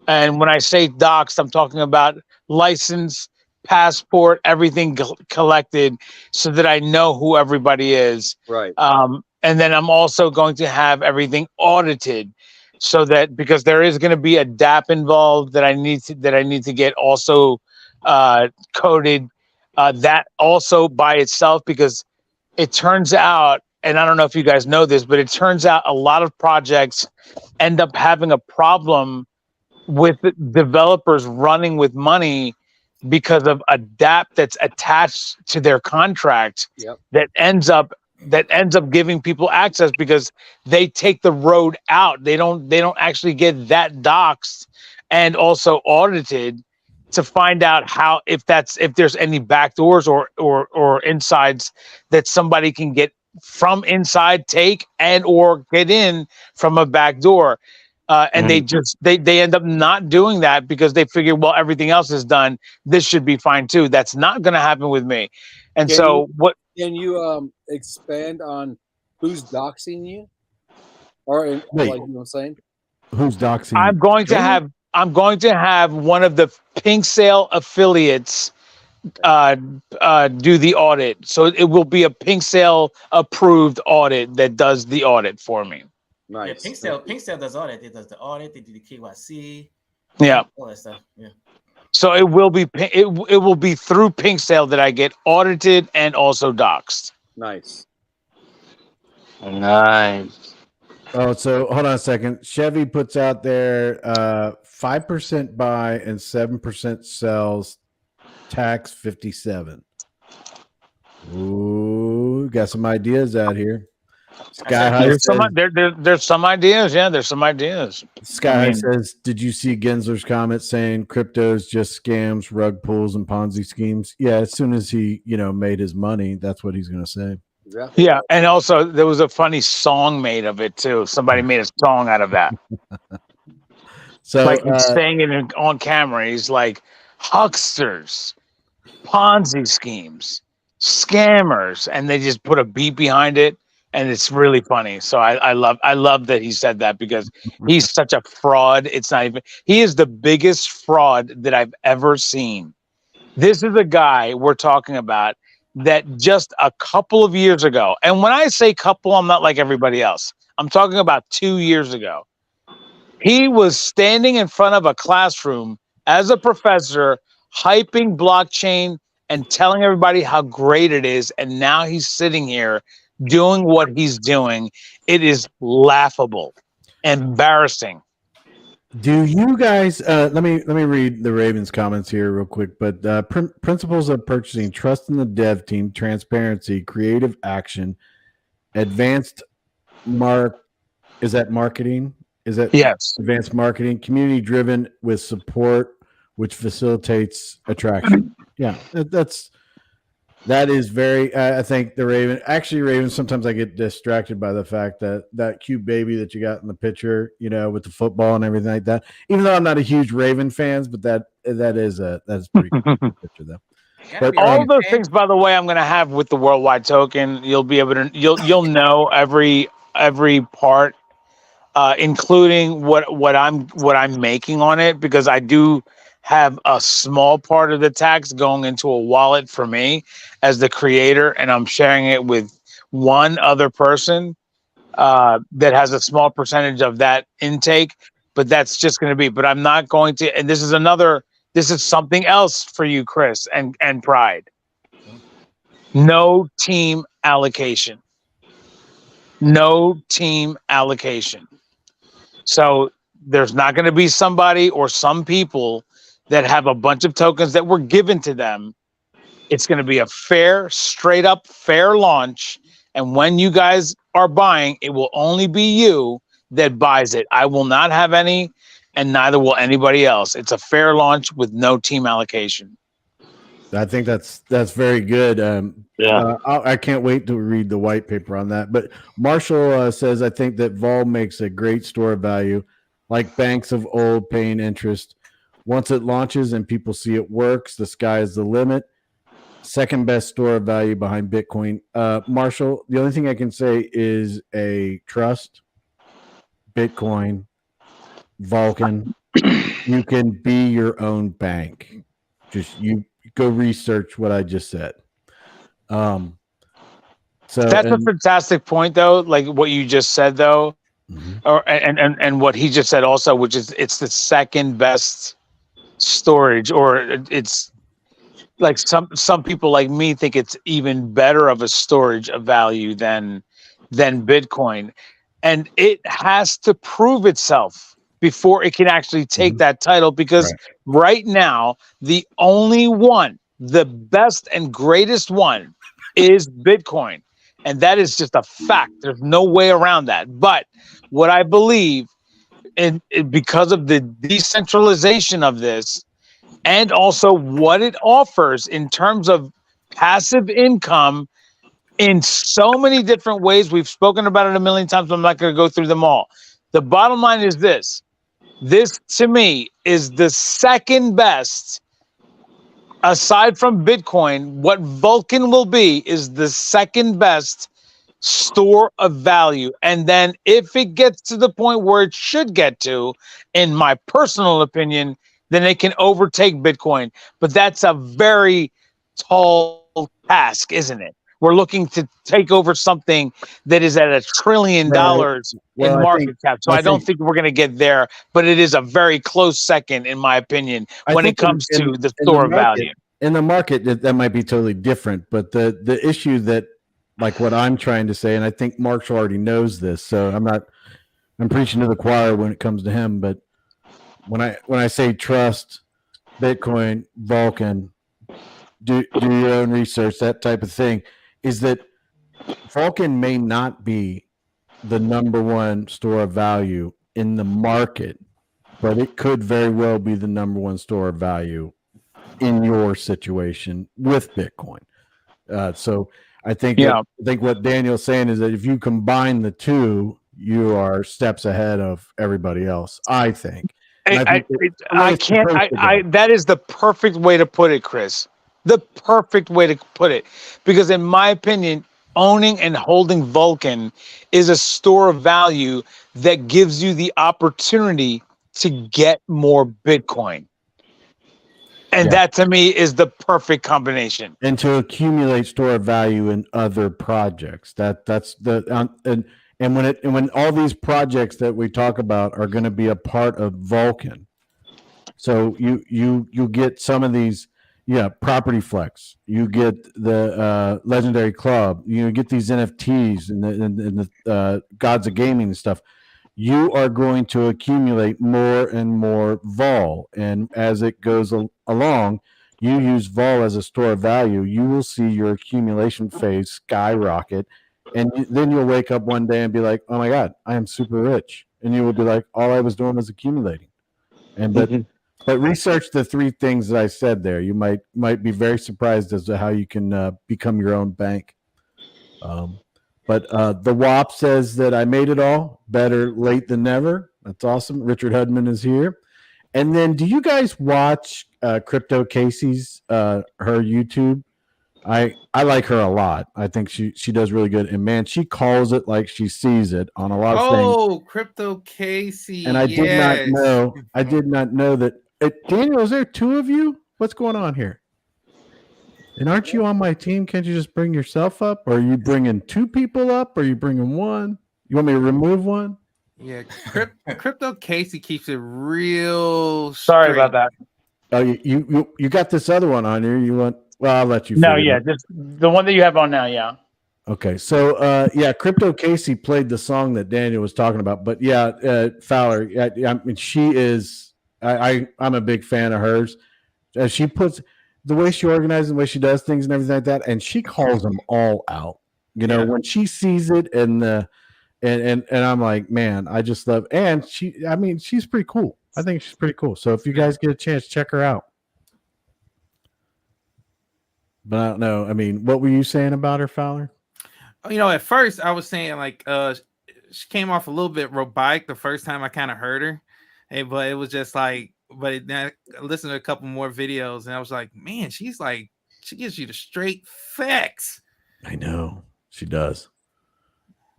And when I say doxed, I'm talking about license, passport, everything collected, so that I know who everybody is. Right. And then I'm also going to have everything audited, so that because there is going to be a DApp involved that I need to get also coded. That also by itself, because it turns out, and I don't know if you guys know this, but it turns out a lot of projects end up having a problem with developers running with money because of a DApp that's attached to their contract. Yep. that ends up giving people access because they take the road out. They don't actually get that doxed and also audited to find out if there's any backdoors or insides that somebody can get from inside, take and or get in from a back door. And they end up not doing that because they figure, well, everything else is done. This should be fine too. That's not going to happen with me. And Can you expand on who's doxing you? Or like, you know what I'm saying? Who's doxing? I'm going to have one of the Pink Sale affiliates do the audit. So it will be a Pink Sale approved audit that does the audit for me. Nice. Yeah, Pink Sale does all that. It does the audit. They do the KYC. Yeah. All that stuff. Yeah. So it will be through Pink Sale that I get audited and also doxed. Nice. Nice. Oh, so hold on a second. Chevy puts out there 5% buy and 7% sells, tax 57. Ooh, got some ideas out here. Sky High there's some ideas. Yeah, there's some ideas. Sky High says, did you see Gensler's comment saying crypto's just scams, rug pulls, and Ponzi schemes? Yeah, as soon as he, made his money, that's what he's going to say. Yeah, and also there was a funny song made of it too. Somebody made a song out of that. So like he's saying it on camera. He's like, hucksters, Ponzi schemes, scammers, and they just put a beat behind it. And it's really funny. So I love that he said that because he's such a fraud. He is the biggest fraud that I've ever seen. This is a guy we're talking about that just a couple of years ago. And when I say couple, I'm not like everybody else. I'm talking about 2 years ago. He was standing in front of a classroom as a professor, hyping blockchain and telling everybody how great it is. And now he's sitting here doing what he's doing. It is laughable, embarrassing. Do you guys? Let me read the Ravens comments here real quick. But principles of purchasing: trust in the dev team, transparency, creative action, advanced Is that marketing? Is that Yes. advanced marketing? Community driven with support, which facilitates attraction. Yeah, that is very. I think the Ravens. Sometimes I get distracted by the fact that cute baby that you got in the picture, with the football and everything like that. Even though I'm not a huge Raven fans, but that is pretty cool picture though. But All those things, by the way, I'm going to have with the worldwide token. You'll be able to you'll know every part, including what I'm making on it, because I do have a small part of the tax going into a wallet for me as the creator, and I'm sharing it with one other person that has a small percentage of that intake. But that's just going to be. But I'm not going to. And this is something else for you, Chris and Pride. No team allocation. No team allocation. So there's not going to be somebody or some people that have a bunch of tokens that were given to them. It's going to be a fair, straight up fair launch. And when you guys are buying, it will only be you that buys it. I will not have any, and neither will anybody else. It's a fair launch with no team allocation. I think that's very good. Yeah. I can't wait to read the white paper on that. But Marshall says, I think that Vol makes a great store of value, like banks of old paying interest. Once it launches and people see it works, the sky is the limit. Second best store of value behind Bitcoin. Marshall, the only thing I can say is a trust, Bitcoin, Vulcan. You can be your own bank. Just you go research what I just said. So that's a fantastic point, though. Like what you just said, though, and what he just said also, which is it's the second best storage, or it's like some people like me think it's even better of a storage of value than Bitcoin, and it has to prove itself before it can actually take that title, because right now the only one, the best and greatest one, is Bitcoin, and that is just a fact. There's no way around that. But what I believe, and because of the decentralization of this, and also what it offers in terms of passive income in so many different ways. We've spoken about it a million times, but I'm not going to go through them all. The bottom line is this. This, to me, is the second best, aside from Bitcoin. What Vulcan will be is the second best store of value. And then if it gets to the point where it should get to, in my personal opinion, then it can overtake Bitcoin. But that's a very tall task, isn't it? We're looking to take over something that is at $1 trillion in market cap. So I don't think we're going to get there, but it is a very close second, in my opinion, when it comes to the store of value. In the market, that might be totally different. But the issue that, like what I'm trying to say, and I think Marshall already knows this, so I'm preaching to the choir when it comes to him. But when I say trust, Bitcoin, Vulcan, do your own research, that type of thing, is that Vulcan may not be the number one store of value in the market, but it could very well be the number one store of value in your situation with Bitcoin. So I think what Daniel's saying is that if you combine the two, you are steps ahead of everybody else, I think. That is the perfect way to put it, Chris. The perfect way to put it. Because in my opinion, owning and holding Vulcan is a store of value that gives you the opportunity to get more Bitcoin. And that, to me, is the perfect combination. And to accumulate store of value in other projects. That's the And when all these projects that we talk about are going to be a part of Vulcan, so you get some of these, Property Flex, you get the Legendary Club, you get these NFTs and the Gods of Gaming and stuff. You are going to accumulate more and more vol, and as it goes along, you use vol as a store of value. You will see your accumulation phase skyrocket, and then you'll wake up one day and be like, "Oh my god, I am super rich," and you will be like, "All I was doing was accumulating." And but research the three things that I said there. You might be very surprised as to how you can become your own bank. But the WAP says that I made it all. Better late than never. That's awesome. Richard Hudman is here. And then, do you guys watch Crypto Casey's her YouTube? I like her a lot. I think she does really good. And man, she calls it like she sees it on a lot of things. Oh, Crypto Casey. And I did not know. I did not know that. Daniel, is there two of you? What's going on here? And aren't you on my team? Can't you just bring yourself up? Or are you bringing two people up? Or are you bringing one? You want me to remove one? Yeah, Crypto Casey keeps it real. Sorry straight. about that. Oh, you got this other one on here. You want? Well, I'll let you. No, yeah, just the one that you have on now. Yeah. Okay, so Crypto Casey played the song that Daniel was talking about, but Fowler, I mean, she is. I'm a big fan of hers. She puts the way she organizes, the way she does things, and everything like that, and she calls them all out. When she sees it, and I'm like, man, I just love. And she's pretty cool. I think she's pretty cool. So if you guys get a chance, check her out. But I don't know. I mean, what were you saying about her, Fowler? At first I was saying like she came off a little bit robotic the first time I kind of heard her, but it was just like, then I listened to a couple more videos and I was like, man, she gives you the straight facts. I know she does.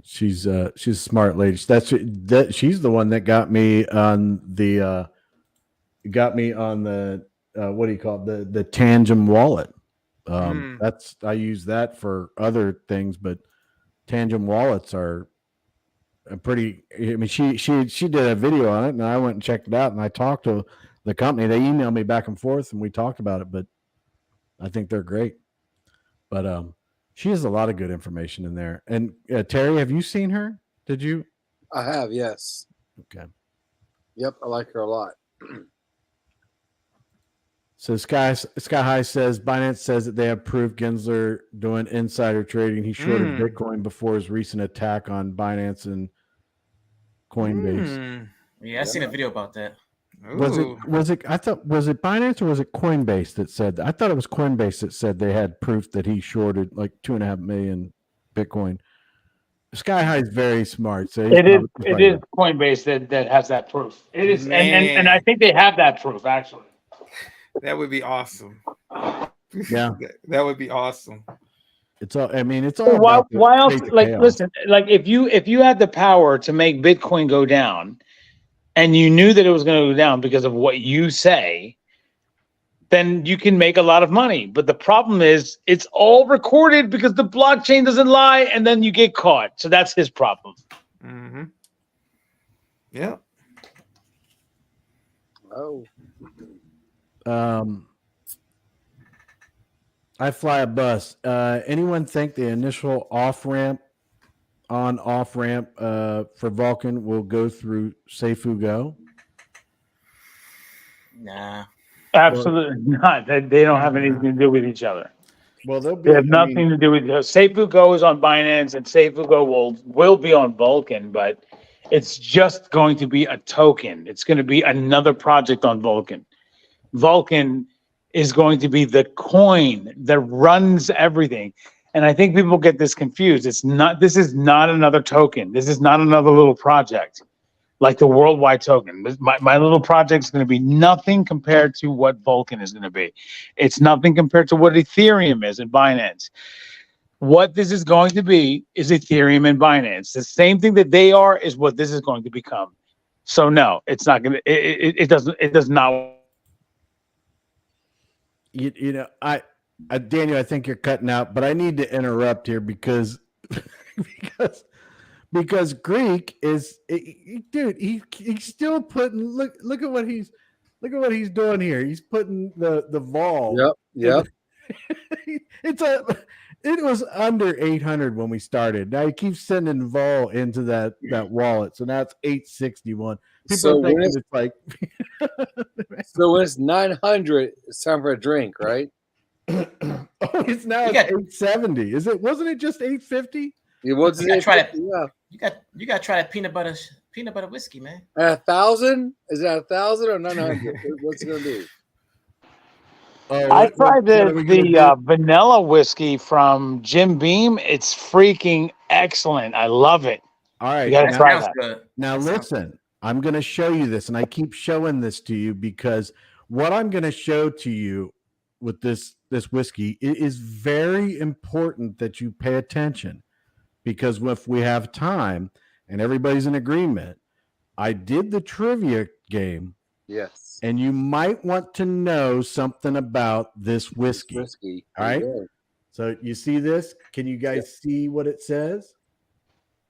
She's a smart lady. She's the one that got me on the what do you call it? The Tangem wallet. I use that for other things, but Tangem wallets are a pretty. I mean, she did a video on it, and I went and checked it out, and I talked to the company. They emailed me back and forth, and we talked about it. But I think they're great. But she has a lot of good information in there. And Terry, have you seen her? Did you? I have, yes. Okay. Yep, I like her a lot. So Sky High says Binance says that they have proof Gensler doing insider trading. He shorted Bitcoin before his recent attack on Binance and Coinbase. Yeah, I seen a video about that. Was it? I thought, was it Binance or was it Coinbase that said that? I thought it was Coinbase that said they had proof that he shorted like 2.5 million Bitcoin. Sky High is very smart. So it is Coinbase that has that proof. It is, and I think they have that proof actually. That would be awesome. Yeah, that would be awesome. It's all. I mean, it's all. Why else? Like, listen. Like, if you had the power to make Bitcoin go down, and you knew that it was going to go down because of what you say, then you can make a lot of money. But the problem is, it's all recorded because the blockchain doesn't lie, and then you get caught. So that's his problem. Mm-hmm. Yeah. Oh. I fly a bus. Anyone think the initial off ramp for Vulcan will go through Safugo? Nah, absolutely not. They don't have anything to do with each other. Well, they have nothing to do with Safugo is on Binance and Safugo will be on Vulcan, but it's just going to be a token. It's going to be another project on Vulcan. Vulcan is going to be the coin that runs everything. And I think people get this confused. This is not another token. This is not another little project like the worldwide token. My little project is going to be nothing compared to what Vulcan is going to be. It's nothing compared to what Ethereum is in Binance. What this is going to be is Ethereum and Binance. The same thing that they are is what this is going to become. So no, it's not going to, it does not. Daniel, I think you're cutting out, but I need to interrupt here because because Greek is, dude. He's still putting. Look at what he's doing here. He's putting the vol. Yep. It was under 800 when we started. Now he keeps sending vol into that wallet, so now it's 861. People So think when it's like. So when it's 900, it's time for a drink, right? It's now it's 870. Is it? Wasn't it just 850? It was. You gotta try that. Yeah. You gotta try that peanut butter whiskey, man. At 1,000? Is it 1,000 or 900? What's it gonna be? I tried the vanilla whiskey from Jim Beam. It's freaking excellent. I love it. All right, you gotta try that. Good. Now listen, I'm going to show you this, and I keep showing this to you because what I'm going to show to you with this whiskey, it is very important that you pay attention, because if we have time and everybody's in agreement, I did the trivia game. Yes. And you might want to know something about this whiskey. All right. Yeah. So you see this? Can you guys see what it says?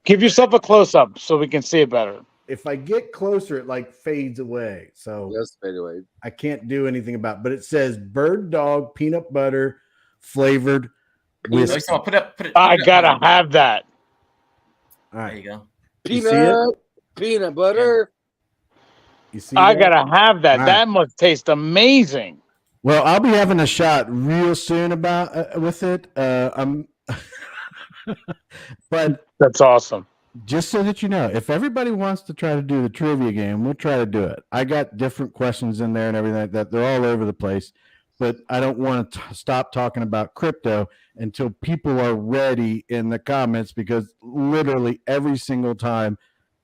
Give yourself a close up so we can see it better. If I get closer, it like fades away. So Yes, fade away. I can't do anything about it. But it says Bird Dog peanut butter flavored whiskey. Put it I up. gotta have that. All right. There you go. Peanut butter. You see I that? gotta have that. All That right. must taste amazing. Well, I'll be having a shot real soon about with it. But That's awesome. just so that you know, if everybody wants to try to do the trivia game, we'll try to do it. I got different questions in there and everything like that. They're all over the place, but I don't want to stop talking about crypto until people are ready in the comments, because literally every single time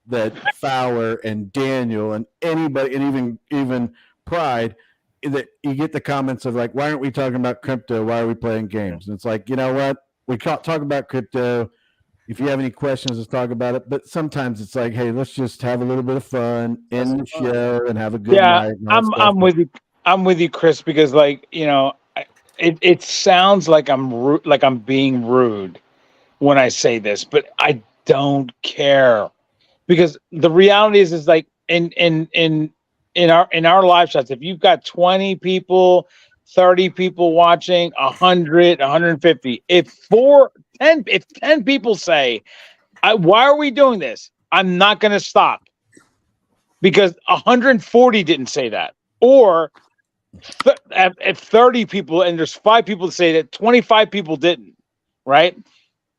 that Fowler and Daniel and anybody, and even Pride, that you get the comments of like, why aren't we talking about crypto? Why are we playing games? And it's like, you know what? We can't talk about crypto. If you have any questions, let's talk about it. But sometimes it's like, hey, let's just have a little bit of fun in the show and have a good night. I'm with you. I'm with you, Chris, because it sounds like I'm being rude when I say this, but I don't care, because the reality is like in our live shots, if you've got 20 people, 30 people watching, 100, 150, if 10 people say, why are we doing this? I'm not going to stop, because 140 didn't say that. Or if 30 people and there's 5 people that say that, 25 people didn't, right?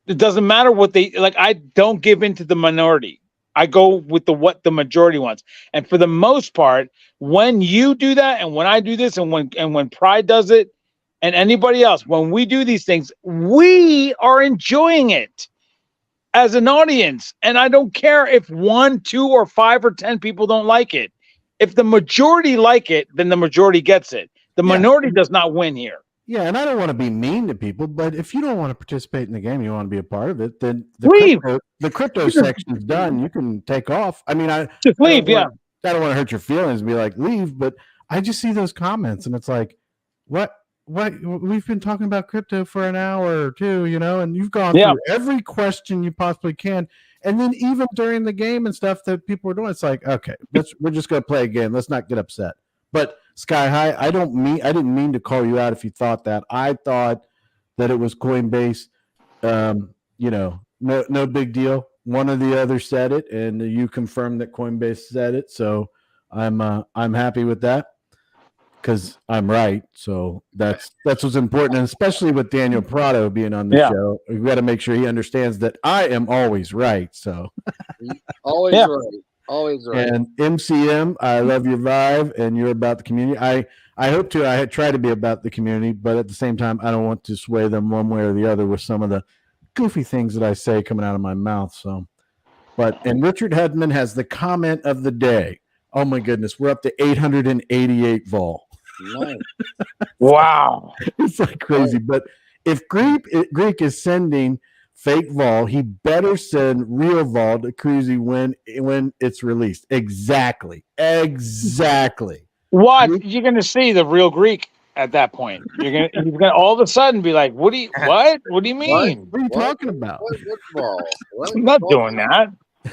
It doesn't matter what they like. I don't give in to the minority. I go with what the majority wants. And for the most part, when you do that, and when I do this, and when Pride does it, and anybody else, when we do these things, we are enjoying it as an audience. And I don't care if 1, 2, or 5 or 10 people don't like it. If the majority like it, then the majority gets it. The minority does not win here. Yeah, and I don't want to be mean to people, but if you don't want to participate in the game, you want to be a part of it, then the crypto section's done. You can take off. I mean, just leave. I don't want to hurt your feelings and be like, leave, but I just see those comments and it's like, what we've been talking about crypto for an hour or two, and you've gone through every question you possibly can. And then even during the game and stuff that people were doing, it's like, okay, we're just going to play a game. Let's not get upset. But Sky High, I didn't mean to call you out if you thought that. I thought that it was Coinbase. No big deal. One or the other said it, and you confirmed that Coinbase said it. So I'm happy with that, because I'm right. So that's what's important, and especially with Daniel Prado being on the show, we've got to make sure he understands that I am always right. So always right. Always right. And MCM, I love your vibe, and you're about the community. I hope to. I try to be about the community, but at the same time, I don't want to sway them one way or the other with some of the goofy things that I say coming out of my mouth. So, and Richard Hedman has the comment of the day. Oh my goodness, we're up to 888 vol. Nice. Wow, it's like crazy. But if Greek is sending fake vol, he better send real vol to Cruzy when it's released. Exactly. What? You're going to see the real Greek. at that point. He's gonna all of a sudden be like, what do you mean? What are you talking about? What ball? What? I'm not doing that.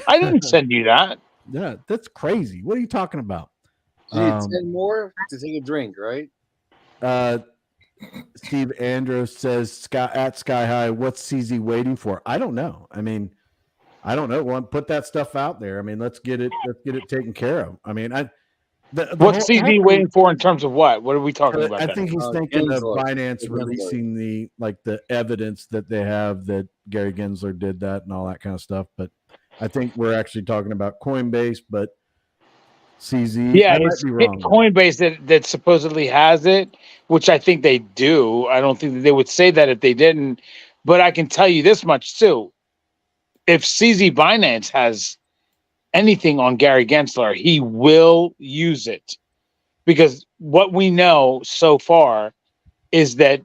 I didn't send you that. Yeah, that's crazy. What are you talking about? You need 10 more to take a drink, right? Steve Andros says at Sky High, what's CZ waiting for? I don't know. I mean, I don't know. Well, put that stuff out there. I mean, let's get it taken care of. I mean, What's CZ waiting for in terms of what? What are we talking about? I then? think he's thinking of Gensler. Binance releasing the evidence that they have that Gary Gensler did that and all that kind of stuff. But I think we're actually talking about Coinbase, but CZ. Yeah, I might it's be wrong. Coinbase that supposedly has it, which I think they do. I don't think that they would say that if they didn't. But I can tell you this much too. If CZ Binance has anything on Gary Gensler, he will use it, because what we know so far is that,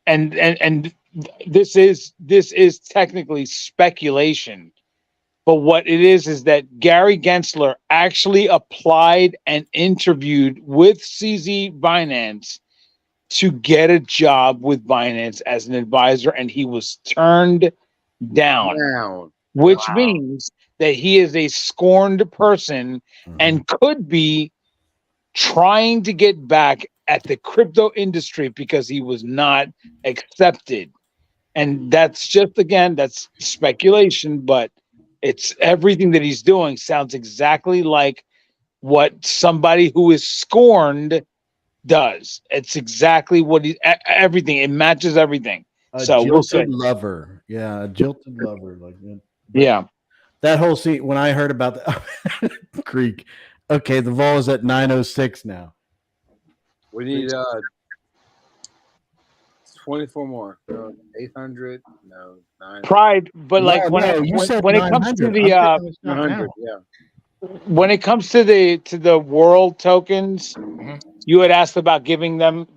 and this is technically speculation, but what it is that Gary Gensler actually applied and interviewed with CZ Binance to get a job with Binance as an advisor, and he was turned down. Which means that he is a scorned person and could be trying to get back at the crypto industry because he was not accepted. And that's just, again, that's speculation, but it's everything that he's doing sounds exactly like what somebody who is scorned does. It's exactly what everything. It matches everything. So we'll see. Lover. Yeah, a jilted lover. Like that. Yeah. That whole scene, when I heard about the Creek, okay, the vol is at 906 now. We need 24 more. 800, no, 900. Pride, but like when it comes to the 900, yeah. When it comes to the world tokens, you had asked about giving them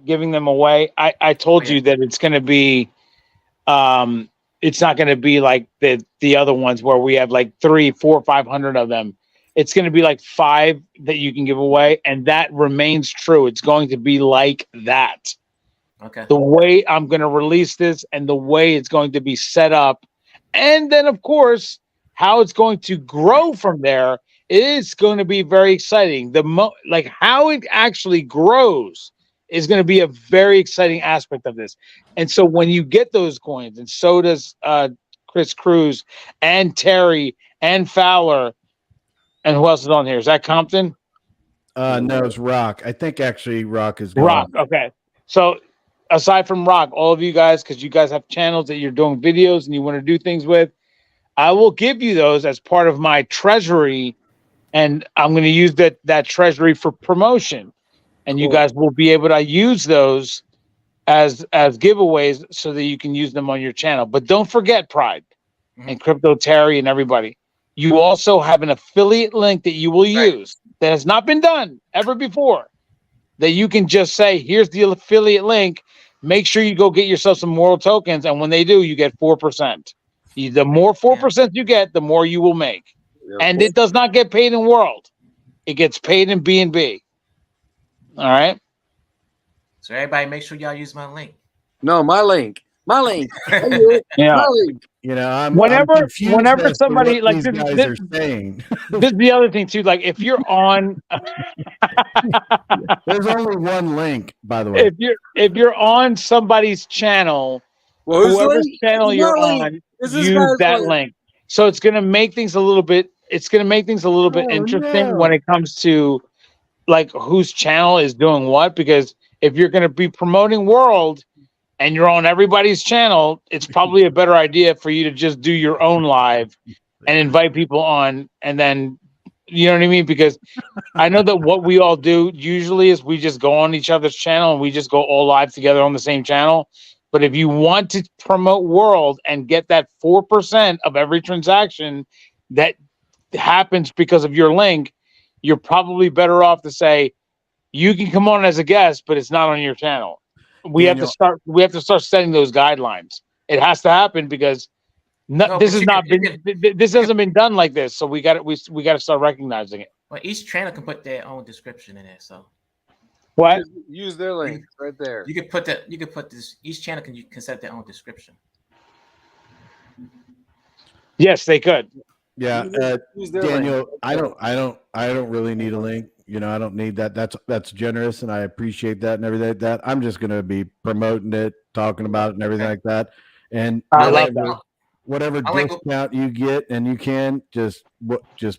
away. I told you that it's going to be it's not going to be like the other ones where we have like 300, 400, 500 of them. It's going to be like 5 that you can give away, and that remains true. It's going to be like that. Okay. The way I'm going to release this and the way it's going to be set up, and then of course how it's going to grow from there is going to be very exciting. Like how it actually grows is going to be a very exciting aspect of this. And so when you get those coins, and so does Chris Cruz and Terry and Fowler, and who else is on here? Is that Compton? No, it's Rock. I think actually Rock is gone. Rock. Okay. So aside from Rock, all of you guys, because you guys have channels that you're doing videos and you want to do things with, I will give you those as part of my treasury, and I'm going to use that treasury for promotion. And you guys will be able to use those as giveaways so that you can use them on your channel. But don't forget, Pride and Crypto Terry and everybody, you also have an affiliate link that you will use that has not been done ever before, that you can just say, here's the affiliate link. Make sure you go get yourself some World tokens. And when they do, you get 4%. The more 4% you get, the more you will make. And it does not get paid in World. It gets paid in BNB. All right. So everybody, make sure y'all use my link. No, my link. My link. Yeah. My link. You know, I'm whenever confused as to somebody what like these guys are saying. This is the other thing too. Like if you're on, there's only one link, by the way. If you're on somebody's channel, Well, whoever's channel you're on, use that link. So it's gonna make things a little bit. It's gonna make things a little bit interesting when it comes to like whose channel is doing what. Because if you're gonna be promoting World and you're on everybody's channel, it's probably a better idea for you to just do your own live and invite people on, and then, you know what I mean? Because I know that what we all do usually is we just go on each other's channel and we just go all live together on the same channel. But if you want to promote World and get that 4% of every transaction that happens because of your link, you're probably better off to say, you can come on as a guest, but it's not on your channel. We have to start setting those guidelines. It has to happen because this hasn't been done like this. So we got to start recognizing it. Well, each channel can put their own description in it. So What? Use their link right there. You could put that. You could put this. Each channel can set their own description. Yes, they could. Yeah, Use their Daniel, link. I don't really need a link. You know, I don't need that. That's generous, and I appreciate that and everything like that. I'm just gonna be promoting it, talking about it, and everything like that. And I love that. whatever I like- discount you get, and you can just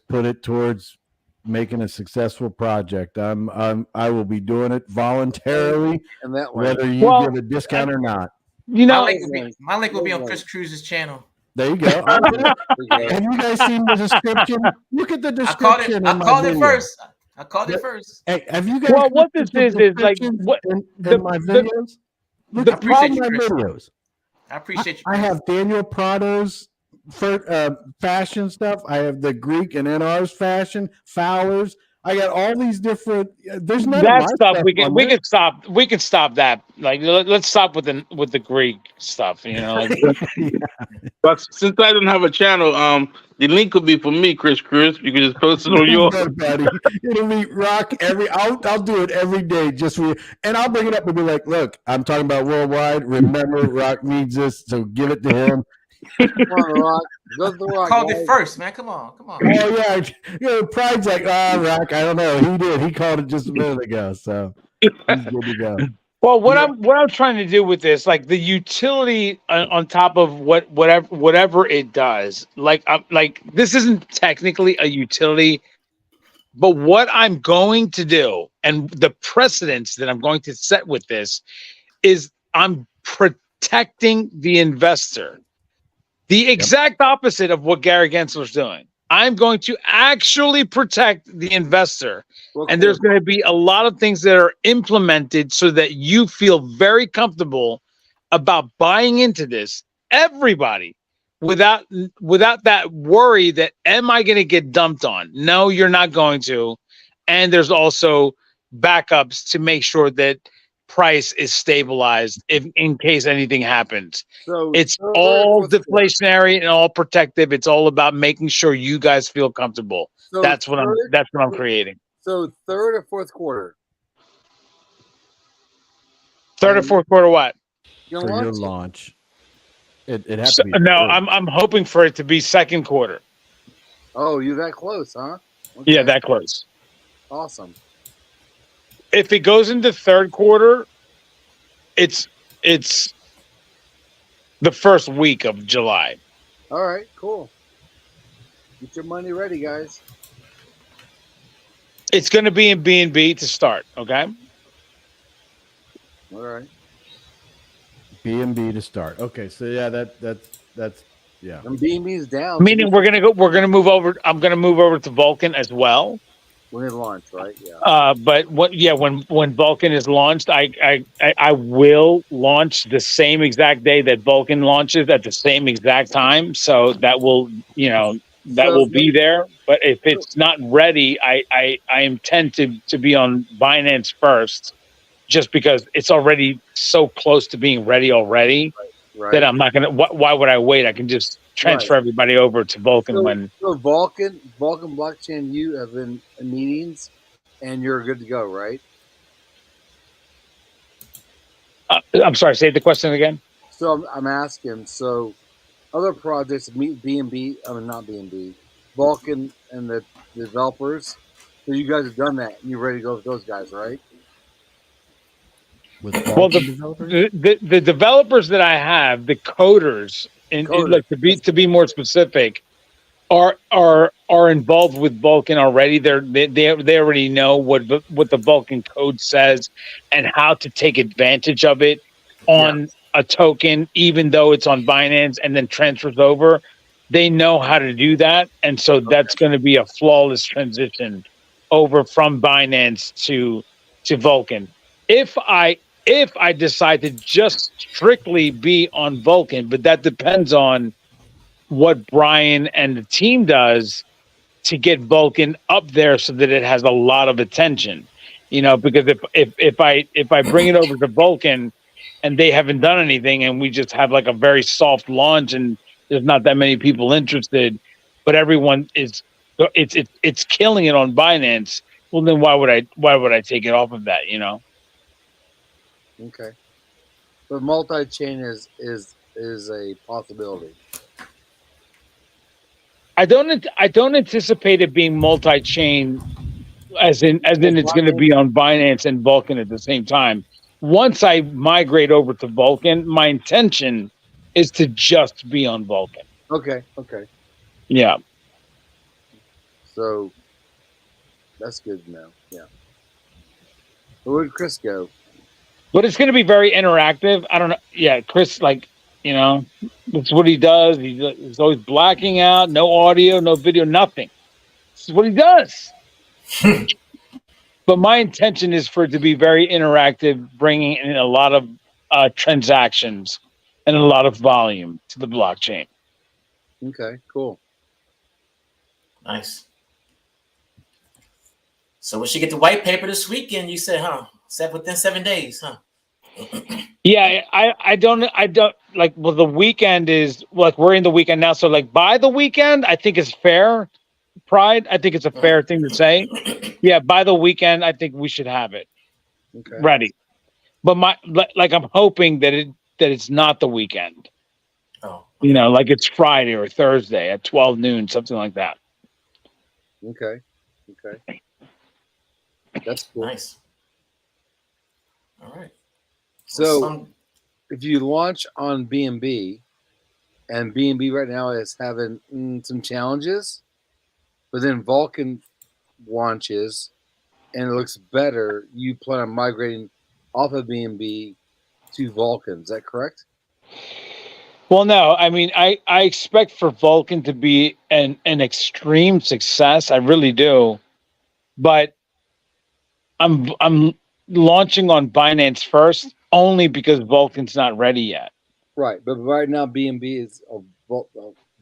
put it towards making a successful project. I will be doing it voluntarily, And that way. whether you Well, give a discount or not. You My know, link will be on Chris Cruz's channel. There you go. Have you guys seen the description? Look at the description. I called it first. I called it first. Hey, have you guys? Well, what looked this at the is like descriptions what in the- my the- videos? Look the at problem- my Chris. videos. I appreciate you. I have Daniel Prado's fashion stuff. I have the Greek and NR's fashion, Fowler's. I got all these different. There's none of that my stuff we on can there. stop that. Like let's stop with the Greek stuff. You know, like, But since I don't have a channel, the link could be for me, Chris Cruz. You can just post it on yours. Good, buddy. It'll be rock I'll do it every day just for you. And I'll bring it up and be like, look, I'm talking about worldwide. Remember, Rock needs this, so give it to him. Come on, Rock. Go to the Rock. called guys. it first, man. Come on. Oh yeah, Pride's like, Rock. I don't know. He did. He called it just a minute ago, so he's good to go. well, what I'm trying to do with this, like the utility on top of whatever it does, like this isn't technically a utility, but what I'm going to do and the precedence that I'm going to set with this is I'm protecting the investor. The exact opposite of what Gary Gensler's doing. I'm going to actually protect the investor. Well, And there's going to be a lot of things that are implemented so that you feel very comfortable about buying into this. Everybody, without that worry that am I going to get dumped on? No, you're not going to. And there's also backups to make sure that price is stabilized in case anything happens. So It's third, all fourth quarter. deflationary and all protective. It's all about making sure you guys feel comfortable. So That's what third- I'm creating. So third or fourth quarter. Third or fourth quarter, what? You For know your what? launch, it has to be. No, third. I'm hoping for it to be second quarter. Oh, you're that close, huh? Okay. Yeah, that close. Awesome. If it goes into third quarter, it's the first week of July. All right, cool. Get your money ready, guys. It's going to be in B&B to start. Okay. All right. B&B to start. Okay, so yeah, that's yeah. And B&B's down. Meaning we're gonna move over. I'm gonna move over to Vulcan as well. When it launched, right? Yeah. But when Vulcan is launched, I will launch the same exact day that Vulcan launches at the same exact time. So that will will be there. But if it's not ready, I intend to be on Binance first, just because it's already so close to being ready already. Right. That I'm not gonna. Why would I wait? I can just transfer everybody over to Vulcan when. So Vulcan blockchain, you have been in meetings, and you're good to go, right? I'm sorry. Say the question again. So I'm asking. So other projects, B&B, I mean not B&B, Vulcan and the developers. So you guys have done that, and you're ready to go with those guys, right? With Well, developers? the developers that I have, the coders, and like to be more specific, are involved with Vulcan already. They already know what the Vulcan code says and how to take advantage of it on a token, even though it's on Binance and then transfers over. They know how to do that, and so that's going to be a flawless transition over from Binance to Vulcan. If I decide to just strictly be on Vulcan, but that depends on what Brian and the team does to get Vulcan up there so that it has a lot of attention. Because if I bring it over to Vulcan and they haven't done anything and we just have like a very soft launch and there's not that many people interested, but everyone is it's killing it on Binance, Well, then why would I take it off of that? You know. Okay. But multi-chain is a possibility. I don't anticipate it being multi-chain, as in it's going to be on Binance and Vulcan at the same time. Once I migrate over to Vulcan, my intention is to just be on Vulcan. Okay. Yeah. So that's good to know. Yeah. Where would Chris go? But it's going to be very interactive. I don't know. Yeah, Chris, like, you know, that's what he does. He's always blacking out, no audio, no video, nothing. This is what he does. But my intention is for it to be very interactive, bringing in a lot of transactions and a lot of volume to the blockchain. Okay, cool. Nice. So we should get the white paper this weekend, you said, huh? Within 7 days, huh? Yeah, I don't like, well, the weekend is like, we're in the weekend now. So like by the weekend, I think it's fair. Pride, I think it's a fair thing to say. Yeah, by the weekend, I think we should have it ready. But I'm hoping that it's not the weekend. Oh, you know, like it's Friday or Thursday at 12 noon, something like that. Okay. That's cool. Nice. All right. So if you launch on BNB, and BNB right now is having some challenges, but then Vulcan launches and it looks better, you plan on migrating off of BNB to Vulcan. Is that correct? Well, no, I mean, I expect for Vulcan to be an extreme success. I really do. But I'm launching on Binance first only because Vulcan's not ready yet. Right. But right now BNB is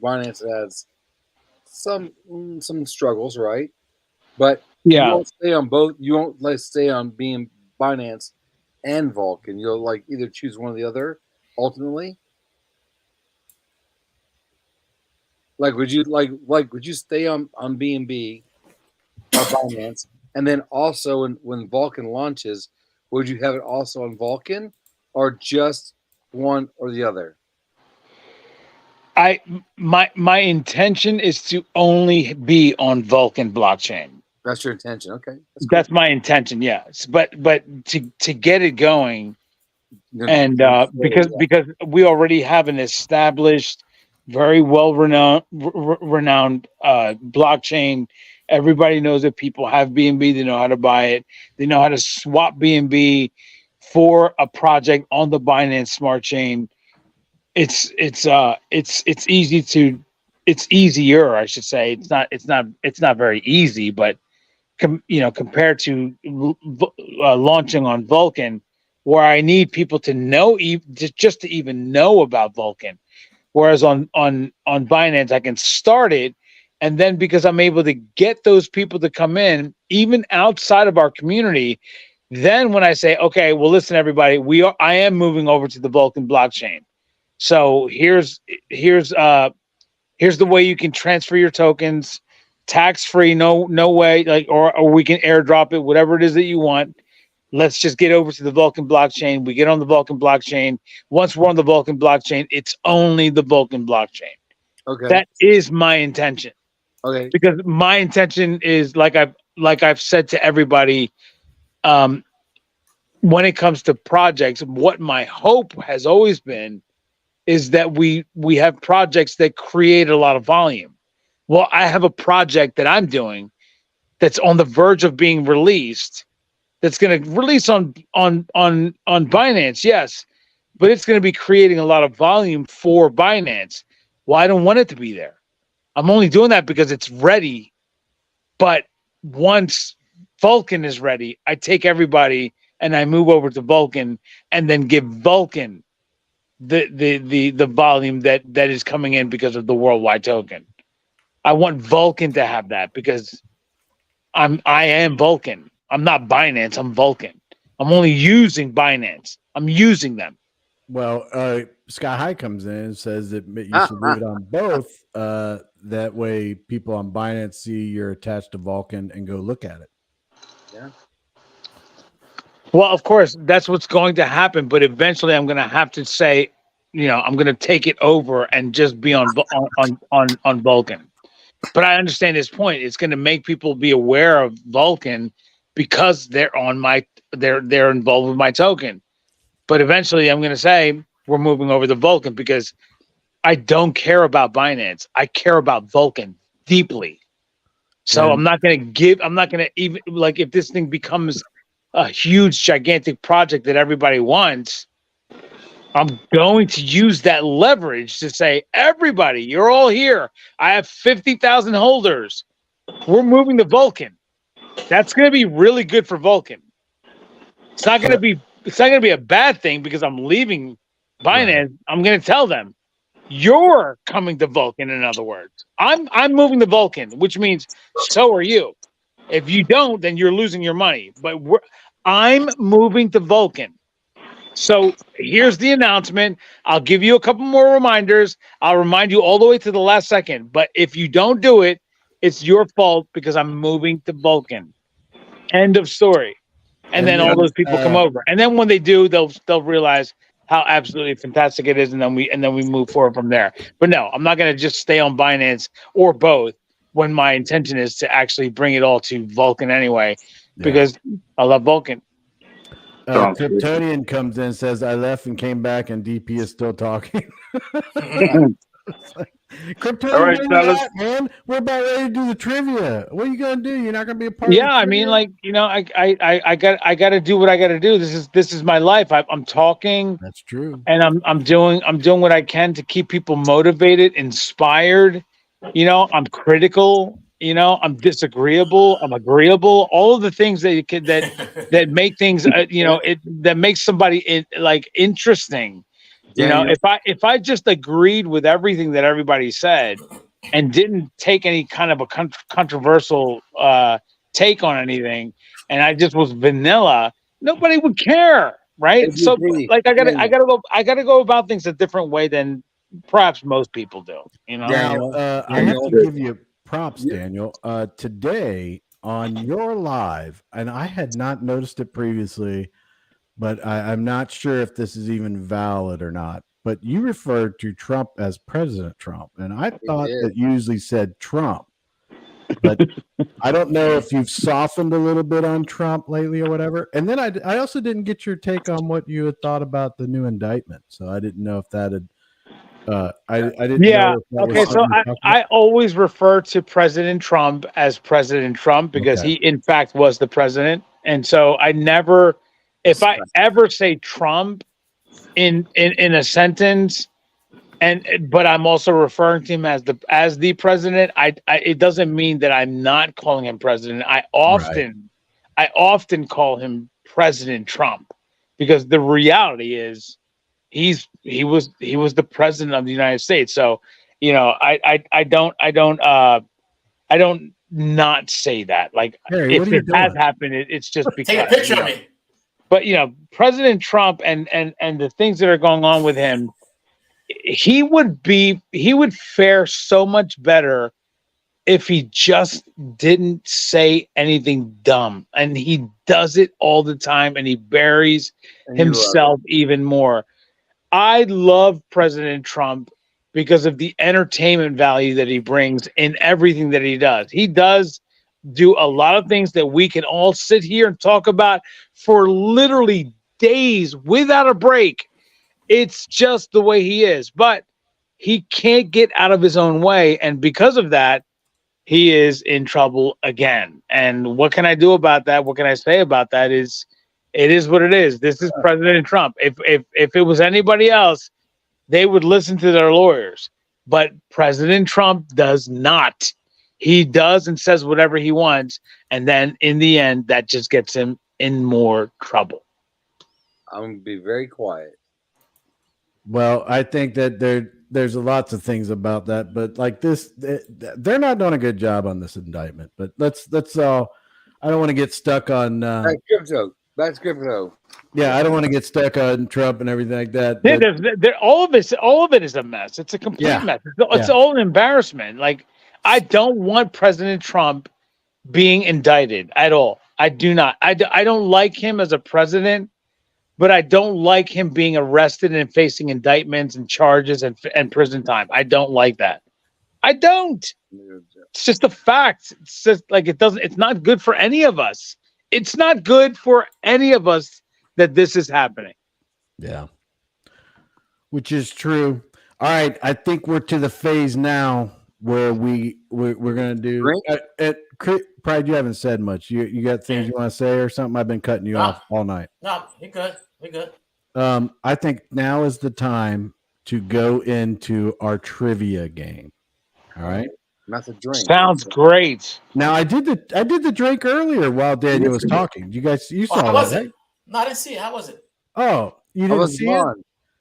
Binance has some struggles, right? But yeah, you won't stay on both. You won't stay on being Binance and Vulcan. You'll like either choose one or the other ultimately. Like, would you would you stay on BNB or Binance, and then also when Vulcan launches, would you have it also on Vulcan, or just one or the other? My intention is to only be on Vulcan blockchain. That's your intention. Okay, that's my intention. Yes, but to get it going, and because we already have an established, very well renowned blockchain. Everybody knows that people have BNB. They know how to buy it. They know how to swap BNB for a project on the Binance Smart Chain. It's easier, I should say. It's not very easy, but compared to launching on Vulcan, where I need people to know, just to even know about Vulcan. Whereas on Binance, I can start it, and then because I'm able to get those people to come in, even outside of our community, then when I say, okay, well, listen, everybody, I am moving over to the Vulcan blockchain. So here's the way you can transfer your tokens, tax free, no way, like, or we can airdrop it, whatever it is that you want. Let's just get over to the Vulcan blockchain. We get on the Vulcan blockchain. Once we're on the Vulcan blockchain, it's only the Vulcan blockchain. Okay. That is my intention. Okay. Because my intention is, like I've said to everybody, when it comes to projects, what my hope has always been is that we have projects that create a lot of volume. Well, I have a project that I'm doing that's on the verge of being released. That's going to release on Binance, yes, but it's going to be creating a lot of volume for Binance. Well, I don't want it to be there. I'm only doing that because it's ready. But once Vulcan is ready, I take everybody and I move over to Vulcan, and then give Vulcan the volume that is coming in because of the worldwide token. I want Vulcan to have that because I am Vulcan. I'm not Binance. I'm Vulcan. I'm only using Binance. I'm using them. Well, Sky High comes in and says that you should leave it on both. That way, people on Binance see you're attached to Vulcan and go look at it. Yeah. Well, of course, that's what's going to happen. But eventually, I'm going to have to say, I'm going to take it over and just be on Vulcan. But I understand his point. It's going to make people be aware of Vulcan because they're involved with my token. But eventually, I'm going to say we're moving over to Vulcan because I don't care about Binance. I care about Vulcan deeply. So I'm not going to even, like, if this thing becomes a huge, gigantic project that everybody wants, I'm going to use that leverage to say, everybody, you're all here. I have 50,000 holders. We're moving to Vulcan. That's going to be really good for Vulcan. It's not going to be a bad thing because I'm leaving Binance. Right. I'm going to tell them, you're coming to Vulcan. In other words, I'm moving to Vulcan, which means so are you. If you don't, then you're losing your money. But I'm moving to Vulcan. So here's the announcement. I'll give you a couple more reminders. I'll remind you all the way to the last second. But if you don't do it, it's your fault because I'm moving to Vulcan. End of story. And then all those people come over. And then when they do, they'll realize how absolutely fantastic it is, and then we move forward from there. But no, I'm not going to just stay on Binance or both when my intention is to actually bring it all to Vulcan anyway, because I love Vulcan. Kryptonian comes in and says, I left and came back, and DP is still talking. Kryptonian, all right, fellas, man, we're about ready to do the trivia. What are you gonna do? You're not gonna be a part of the trivia? I mean, like, I got to do what I got to do. This is my life. I'm talking. That's true. And I'm doing what I can to keep people motivated, inspired. I'm critical. I'm disagreeable. I'm agreeable. All of the things that make things, that makes somebody interesting. If I just agreed with everything that everybody said and didn't take any kind of a controversial take on anything, and I just was vanilla, nobody would care, right? So, like, I gotta go about things a different way than perhaps most people do. Now, I have to give you props, Daniel. Today on your live, and I had not noticed it previously, but I'm not sure if this is even valid or not. But you referred to Trump as President Trump, and I thought that usually said Trump. But I don't know if you've softened a little bit on Trump lately or whatever. And then I also didn't get your take on what you had thought about the new indictment, so I didn't know if that had. I didn't. Yeah. Okay. So I always refer to President Trump as President Trump because he, in fact, was the president, and so I never. If I ever say Trump in a sentence, but I'm also referring to him as the president, it doesn't mean that I'm not calling him president. I often call him President Trump because the reality is he was the president of the United States. So I don't not say that. Like, Harry, if it has happened, it's just because. Take a picture of me. But President Trump and the things that are going on with him, he would fare so much better if he just didn't say anything dumb. And he does it all the time, and he buries himself even more. I love President Trump because of the entertainment value that he brings in everything that he does. He does do a lot of things that we can all sit here and talk about for literally days without a break. It's just the way he is, but he can't get out of his own way. And because of that, he is in trouble again. And what can I do about that? What can I say about that? It is what it is. This is President Trump. If it was anybody else, they would listen to their lawyers. But President Trump does not. He does and says whatever he wants, and then in the end, that just gets him in more trouble. I'm going to be very quiet. Well, I think that there's lots of things about that, but like this, they're not doing a good job on this indictment. But let's I don't want to get stuck on That's crypto. Yeah, I don't want to get stuck on Trump and everything like that. Yeah, all of it is a mess. It's a complete mess. It's all an embarrassment. Like, I don't want President Trump being indicted at all. I do not. I don't like him as a president, but I don't like him being arrested and facing indictments and charges and prison time. I don't like that. I don't. It's just a fact. It's just like it's not good for any of us. It's not good for any of us that this is happening. Yeah. Which is true. All right. I think we're to the phase now where we're gonna do Pride, you haven't said much. You got things you want to say or something? I've been cutting you off all night. No, you're good. We're good. I think now is the time to go into our trivia game. All right. Not the drink. Sounds great. Now I did the drink earlier while Daniel was talking. You saw that, right? No, I didn't see it. How was it? Oh, you didn't see it?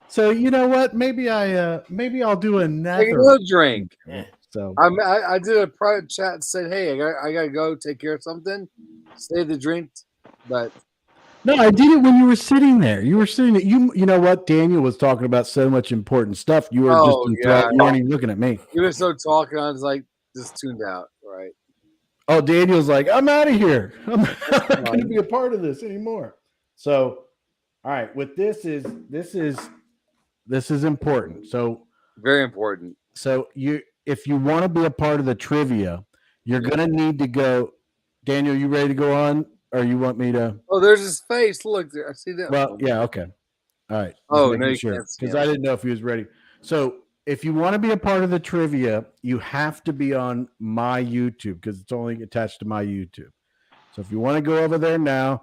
So you know what? Maybe I'll do another drink. Yeah. So I did a private chat and said, "Hey, I gotta go take care of something. Save the drink." But no, I did it when you were sitting there. You were sitting there. You know what? Daniel was talking about so much important stuff. You were you weren't even looking at me. You were so talking. I was like just tuned out. Right. Oh, Daniel's like, I'm out of here. I'm not going to be a part of this anymore. So, all right. With this is important. So very important. So if you want to be a part of the trivia, you're going to need to go. Daniel, you ready to go on, or you want me to? Oh, there's his face. Look there. I see that. Well, yeah. Okay. All right. Oh, no, you can't see because I didn't know if he was ready. So if you want to be a part of the trivia, you have to be on my YouTube because it's only attached to my YouTube. So if you want to go over there now,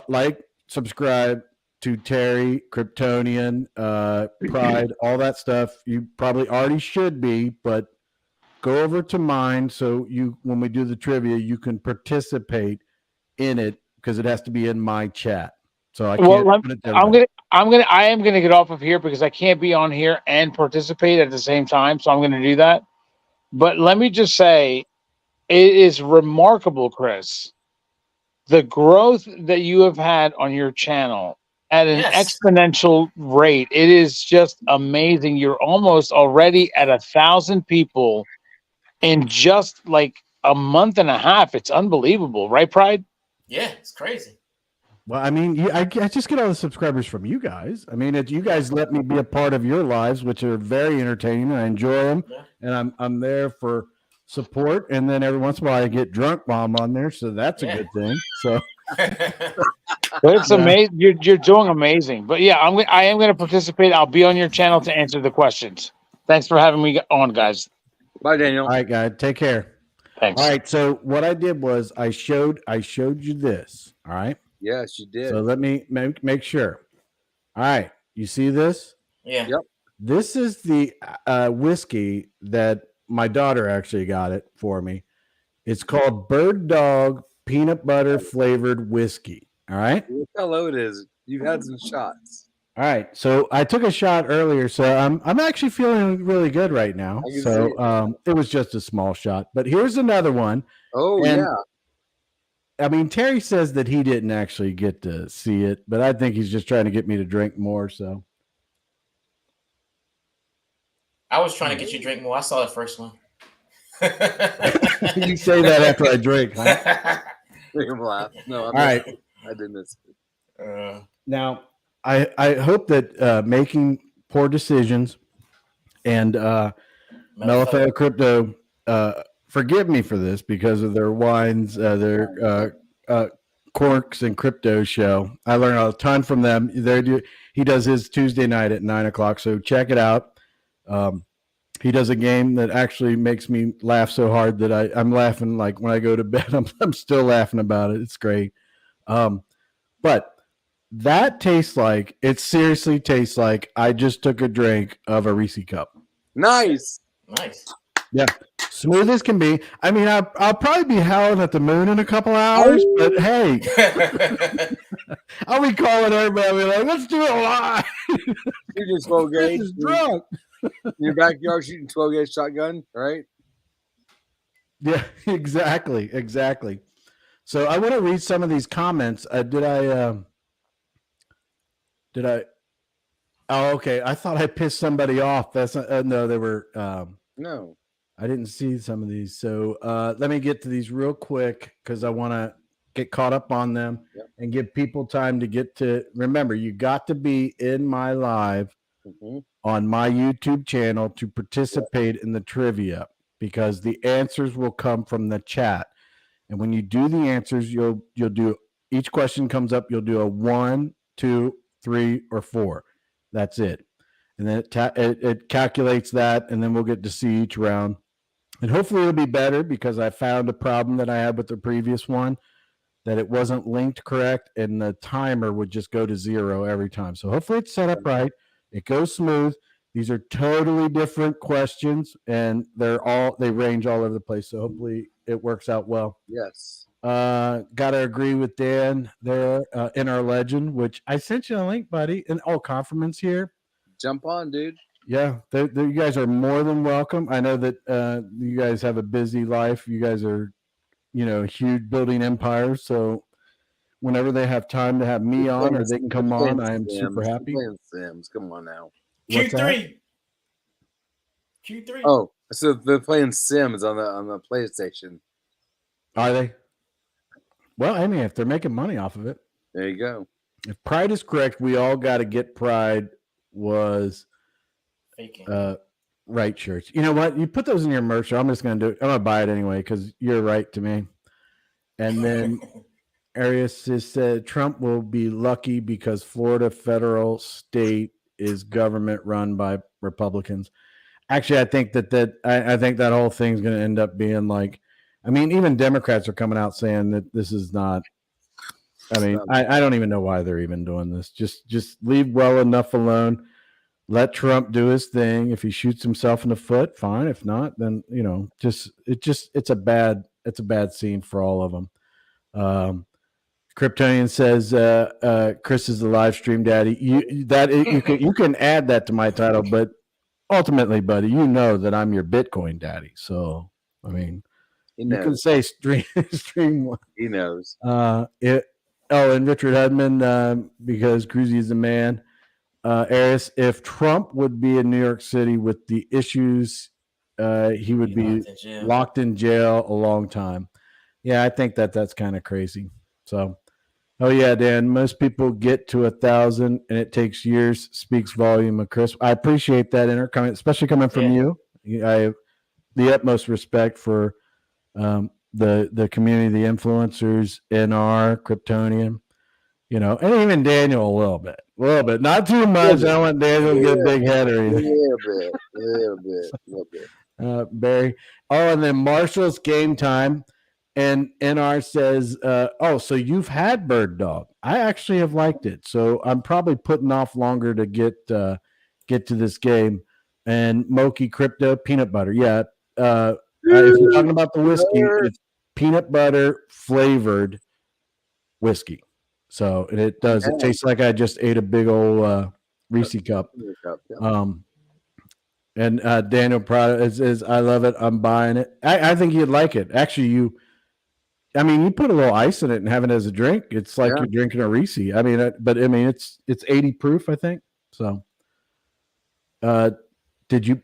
like, subscribe to Terry, Kryptonian, Pride, all that stuff. You probably already should be, but go over to mine so when we do the trivia, you can participate in it because it has to be in my chat. So I am gonna get off of here because I can't be on here and participate at the same time. So I'm gonna do that. But let me just say, it is remarkable, Chris, the growth that you have had on your channel at an exponential rate. It is just amazing. You're almost already at 1,000 people in just like a month and a half. It's unbelievable, right, Pride? Yeah, it's crazy. Well, I mean, I just get all the subscribers from you guys. I mean, you guys let me be a part of your lives, which are very entertaining. I enjoy them, and I'm there for support. And then every once in a while, I get drunk while I'm on there, so that's a good thing. So, but it's amazing. You're doing amazing. But yeah, I am going to participate. I'll be on your channel to answer the questions. Thanks for having me on, guys. Bye, Daniel. All right, guys, take care. Thanks. All right. So what I did was I showed you this. All right. Yes, you did. So let me make sure. All right. You see this? Yeah. Yep. This is the whiskey that my daughter actually got it for me. It's called Bird Dog Peanut Butter Flavored Whiskey. All right. Look how low it is. You've had some shots. All right. So I took a shot earlier. So I'm actually feeling really good right now. So it was just a small shot. But here's another one. Oh, yeah. I mean, Terry says that he didn't actually get to see it, but I think he's just trying to get me to drink more. So I was trying to get you to drink more. I saw the first one. You say that after I drink, huh? Make him laugh. No, all right. I did miss it. Now, I hope that making poor decisions and Melifeo Crypto forgive me for this because of their wines, their Corks and Crypto show. I learned a ton from them. He does his Tuesday night at 9:00, so check it out. He does a game that actually makes me laugh so hard that I'm laughing like when I go to bed. I'm still laughing about it. It's great. But that it seriously tastes like I just took a drink of a Reese cup. Nice. Yeah. Smooth as can be. I mean, I'll probably be howling at the moon in a couple hours, but hey, I'll be calling everybody. I'll be like, let's do it live. You just 12 gauge. This is drunk. In your backyard shooting 12 gauge shotgun, right? Yeah, exactly. So I want to read some of these comments. Did I? Oh, okay. I thought I pissed somebody off. That's not, no. They were. No. I didn't see some of these. So let me get to these real quick because I want to get caught up on them, and give people time to get to. Remember, you got to be in my live on my YouTube channel to participate in the trivia, because the answers will come from the chat. And when you do the answers, you'll do, each question comes up, you'll do a 1, 2, 3, or 4. That's it. And then it calculates that, and then we'll get to see each round. And hopefully it'll be better, because I found a problem that I had with the previous one, that it wasn't linked correct, and the timer would just go to 0 every time. So hopefully it's set up right. It goes smooth. These are totally different questions, and they range all over the place. So hopefully it works out well. Yes. Got to agree with Dan there in our legend, which I sent you a link, buddy. And Confirmance here. Jump on, dude. Yeah, you guys are more than welcome. I know that you guys have a busy life. You guys are, huge, building empires. So whenever they have time to have me on, or they can come on, I am super happy. Playing Sims. Come on now. Q3. Oh, so they're playing Sims on the PlayStation. Are they? Well, I mean, if they're making money off of it. There you go. If Pride is correct, we all got to get Pride was right shirts. You know what? You put those in your merch. I'm just going to do it. I'm going to buy it anyway, because you're right to me. And then Arius said Trump will be lucky because Florida federal state is government run by Republicans. Actually, I think I think that whole thing's going to end up being like, I mean, even Democrats are coming out saying that this is not. I mean, I don't even know why they're even doing this. Just leave well enough alone. Let Trump do his thing. If he shoots himself in the foot, fine. If not, then it's a bad scene for all of them. Kryptonian says Chris is the live stream daddy. You can add that to my title, but ultimately, buddy, you know that I'm your Bitcoin daddy. So I mean, you can say stream one. He knows. And Richard Hudman, because Cruzy is the man. Aris, if Trump would be in New York City with the issues, he would be locked in jail a long time. Yeah, I think that's kind of crazy. So, oh yeah, Dan, most people get to 1,000 and it takes years. Speaks volume of Chris. I appreciate that comment, especially coming from you. I have the utmost respect for the community, the influencers, NR, Kryptonian, and even Daniel a little bit, not too much. I don't want Daniel to get a big head or anything. A little bit. Barry. Oh, and then Marshall's Game Time, and NR says, so you've had Bird Dog. I actually have liked it, so I'm probably putting off longer to get to this game. And Moki Crypto Peanut Butter, yeah. If you're talking about the whiskey, it's peanut butter flavored whiskey. So it tastes like I just ate a big old Reese cup. And Daniel Prado is I love it. I'm buying it. I think you'd like it. Actually, you put a little ice in it and have it as a drink. It's like you're drinking a Reese. It's 80 proof, I think. So, did you?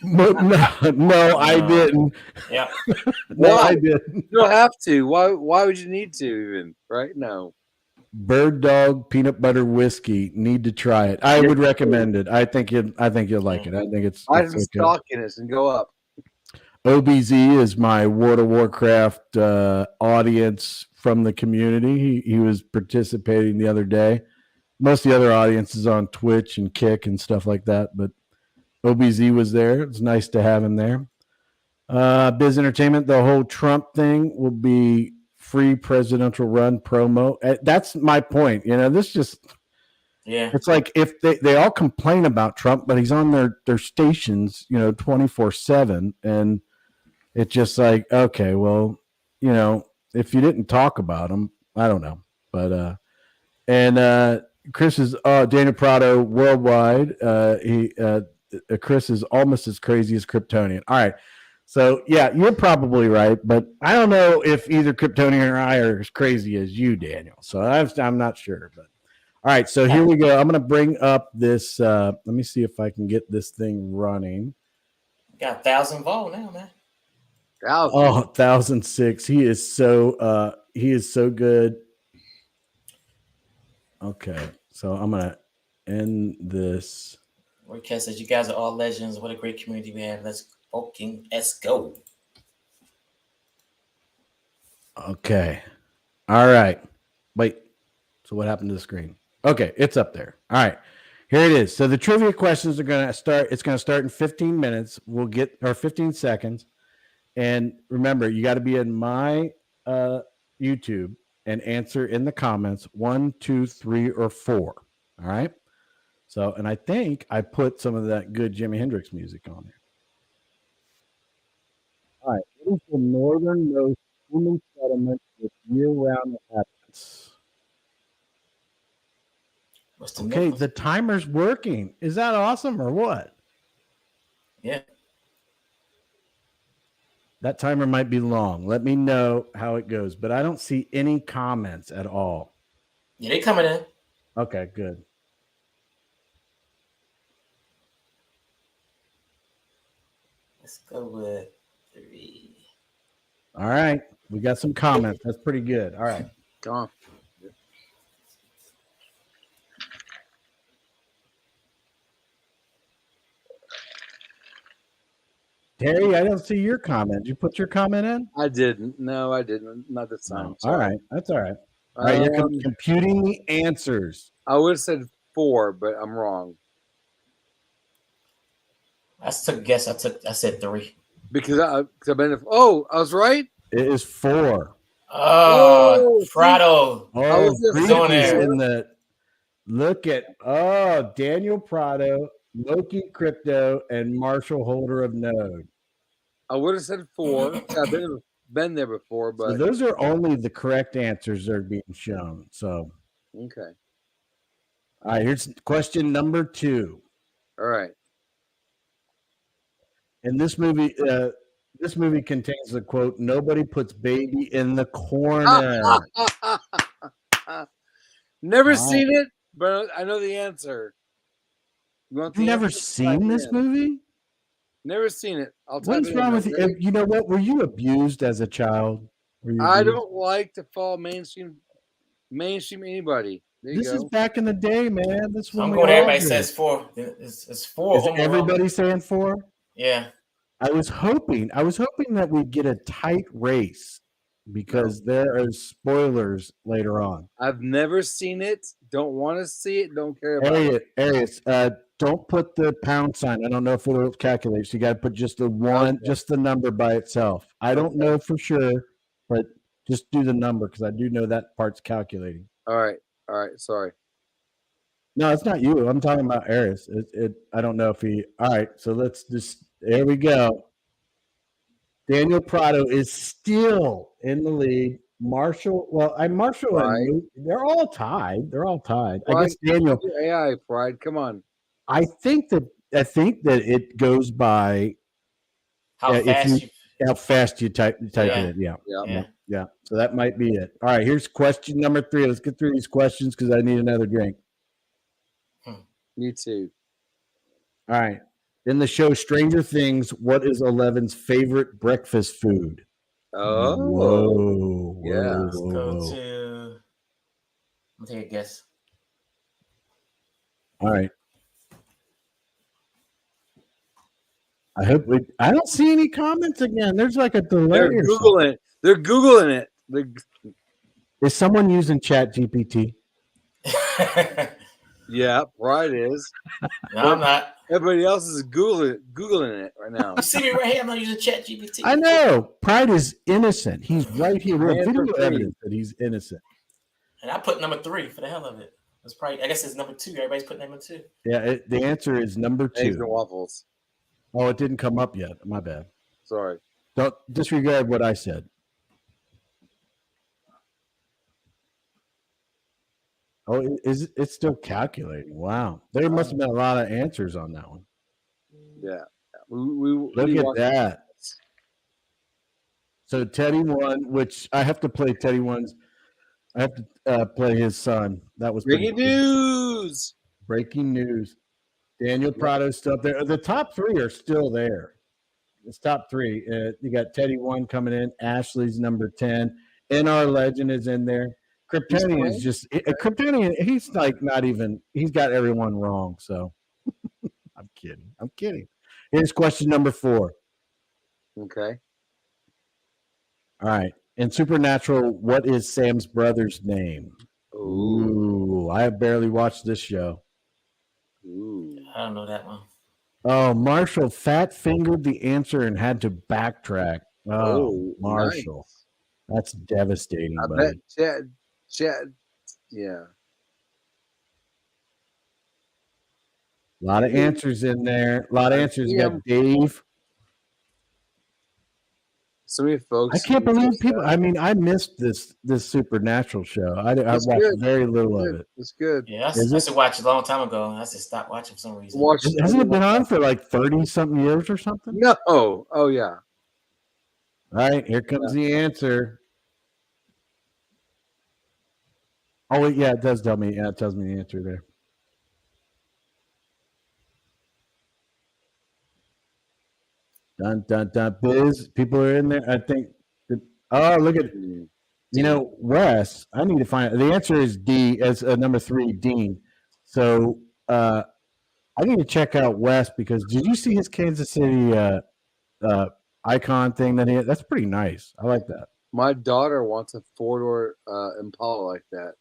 No, I didn't. Yeah. No, I didn't. You don't have to. Why would you need to even? Right? No. Bird Dog peanut butter whiskey. Need to try it. I would recommend it. I think you'll like it. I think it's. I have stock in it and go up. OBZ is my World of Warcraft audience from the community. He was participating the other day. Most of the other audience is on Twitch and Kick and stuff like that, but OBZ was there. It's nice to have him there. Biz Entertainment, the whole Trump thing will be free presidential run promo. That's my point. This just, it's like if they all complain about Trump, but he's on their stations, 24/7. And it's just like, okay, well, if you didn't talk about him, I don't know. But, Chris is Daniel Prado worldwide. Chris is almost as crazy as Kryptonian. All right. So, yeah, you're probably right, but I don't know if either Kryptonian or I are as crazy as you, Daniel. So I'm not sure. But all right, so here we go. I'm going to bring up this. Let me see if I can get this thing running. Got 1,000 volt now, man. Oh, 1006. He is so good. Okay, so I'm gonna end this. Cat says, "You guys are all legends. What a great community we have. Let's go." Okay. All right. Wait. So what happened to the screen? Okay, it's up there. All right. Here it is. So the trivia questions are going to start. It's going to start in 15 minutes. We'll get, or 15 seconds. And remember, you got to be in my YouTube and answer in the comments 1, 2, 3, or 4. All right. So, and I think I put some of that good Jimi Hendrix music on there. All right. What is the northernmost human settlement with year-round inhabitants? Okay, the timer's working. Is that awesome or what? Yeah. That timer might be long. Let me know how it goes, but I don't see any comments at all. Yeah, they coming in. Okay, good. Let's go with 3. All right, we got some comments. That's pretty good. All right. Go on. Terry, I don't see your comment. Did you put your comment in? I didn't. No, I didn't. Not this time. No. All right, that's all right. All right, you're computing the answers. I would have said 4, but I'm wrong. I took a guess. I said 3. Because I've been. Oh, I was right. It is 4. Oh, Prado. Oh, in the look at Daniel Prado, Loki Crypto, and Marshall Holder of Node. I would have said 4. I've been there before, but so those are only the correct answers that are being shown. So okay. All right, here's question number 2. All right. In this movie contains the quote, "Nobody puts baby in the corner." Never seen it, but I know the answer. You've never seen this movie? Never seen it. What's wrong with you? You know what? Were you abused as a child? I don't like to follow mainstream anybody. This is back in the day, man. This I'm going. Everybody says 4. It's 4. Is everybody saying 4? Yeah. I was hoping that we'd get a tight race because there are spoilers later on. I've never seen it. Don't want to see it. Don't care about it. Arius, don't put the pound sign. I don't know if it'll calculate. So you got to put just the one, just the number by itself. I don't know for sure, but just do the number because I do know that part's calculating. All right. Sorry. No, it's not you. I'm talking about Arius. I don't know if he. All right. So let's just. There we go. Daniel Prado is still in the lead. Marshall and they're all tied. Pride, I guess Daniel. AI Pride. Come on. I think that it goes by how fast you type it in. Yeah. So that might be it. All right. Here's question number 3. Let's get through these questions because I need another drink. Me too. All right. In the show Stranger Things, what is 11's favorite breakfast food? Oh, whoa. Yeah. Let's go to. I'm gonna take a guess. All right. I hope I don't see any comments again. There's like a delay. They're Googling it. Is someone using Chat GPT? Yeah, Pride is. No, I'm not. Everybody else is Googling it right now. You see me right here. I'm not using Chat GPT. I know. Pride is innocent. He's right here. We have video evidence that he's innocent. And I put number 3 for the hell of it. It's probably. I guess it's number 2. Everybody's putting number 2. Yeah, the answer is number 2. Eggs and waffles. Oh, it didn't come up yet. My bad. Sorry. Don't disregard what I said. Oh, it's still calculating. Wow. There must have been a lot of answers on that one. Yeah. Look at that. So Teddy won, which I have to play Teddy one's. I have to play his son. That was breaking news. Breaking news. Daniel Prado's still up there. The top 3 are still there. It's top three. You got Teddy 1 coming in. Ashley's number 10. NR Legend is in there. Kryptonian is just Kryptonian. He's like not even. He's got everyone wrong. So I'm kidding. Here's question number 4. Okay. All right. In Supernatural, what is Sam's brother's name? Ooh, I have barely watched this show. Ooh. I don't know that one. Oh, Marshall fat fingered the answer and had to backtrack. Oh, Marshall. Nice. That's devastating, I buddy. bet Chad, yeah. A lot of answers in there. A lot of answers. You got Dave. So many folks. I can't believe people. I mean, I missed this Supernatural show. I watched very little of it. It's good. Yeah, I used to watch it a long time ago. I just stopped watching for some reason. Hasn't it been on for like 30-something years or something? No. Oh, yeah. All right, here comes the answer. Oh, yeah, it does tell me. Yeah, it tells me the answer there. Dun, dun, dun. Biz, people are in there. I think. Oh, look at Wes. I need to find the answer is D as number 3, Dean. So I need to check out Wes because did you see his Kansas City icon thing that he had? That's pretty nice. I like that. My daughter wants a 4-door Impala like that.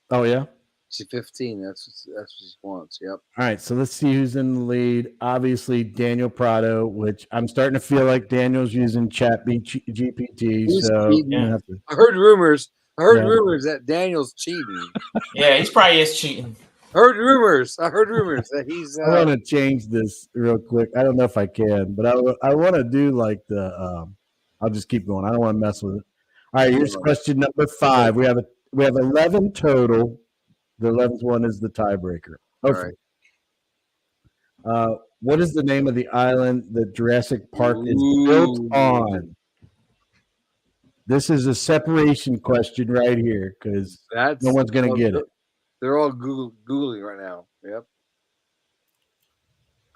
Oh yeah. She's 15. That's what she wants. Yep. All right, so let's see who's in the lead. Obviously, Daniel Prado, which I'm starting to feel like Daniel's using Chat GPT. So yeah. I heard rumors. Rumors that Daniel's cheating. Yeah, he's probably cheating. I heard rumors that he's. I want to change this real quick. I don't know if I can, but I want to do like the. I'll just keep going. I don't want to mess with it. All right, here's question number 5. We have 11 total. The 11th one is the tiebreaker. Okay. Right. What is the name of the island that Jurassic Park is built on? This is a separation question right here because no one's going to get it. They're all Googling right now. Yep.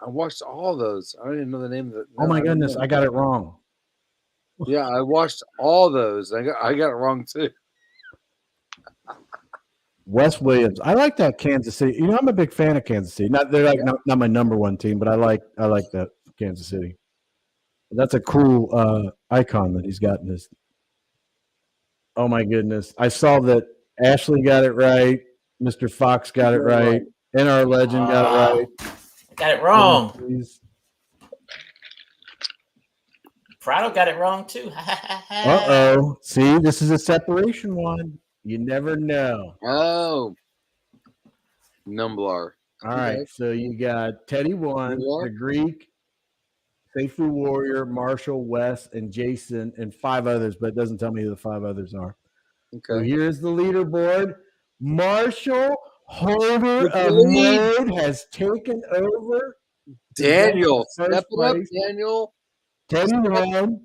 I watched all those. I don't even know the name of it. Oh, my goodness. I got it wrong. Yeah, I watched all those. I got it wrong, too. Wes Williams. I like that Kansas City. You know, I'm a big fan of Kansas City. They're like not my number one team, but I like that Kansas City. That's a cool icon that he's got in this. Oh my goodness! I saw that Ashley got it right. Mr. Fox got it right. NR Legend got it right. Got it wrong. Prado got it wrong too. Uh-oh. See, this is a separation one. You never know. Oh. Numblar. All right. So you got Teddy 1, the Greek, Safu Warrior, Marshall, Wes, and Jason, and 5 others, but it doesn't tell me who the 5 others are. Okay. So here's the leaderboard. Marshall, holder of mode, has taken over. Daniel. Step it up, Daniel. Teddy 1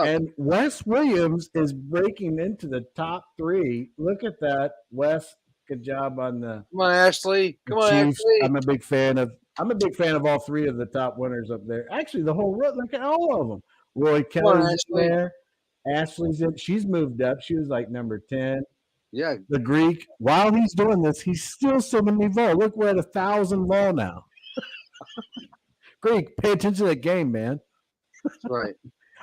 and Wes Williams is breaking into the top 3. Look at that, Wes. Good job on the. Come on, Ashley. Come on, Ashley. I'm a big fan of all 3 of the top winners up there. Actually, the whole road. Look at all of them. Roy Kelly's in there. Ashley's in. She's moved up. She was like number 10. Yeah. The Greek. While he's doing this, he's still sending me vol. Look, we're at 1,000 vol now. Greek, pay attention to the game, man. That's right.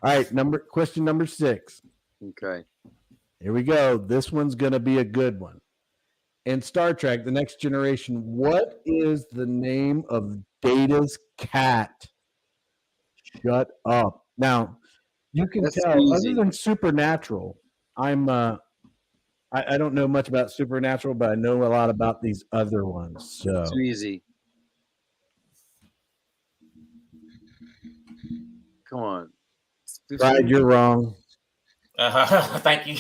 All right, question number 6. Okay. Here we go. This one's going to be a good one. In Star Trek, The Next Generation, what is the name of Data's cat? Shut up. Now, you can tell, easy. Other than Supernatural, I don't know much about Supernatural, but I know a lot about these other ones. So too easy. Come on. Right, you're wrong. Thank you.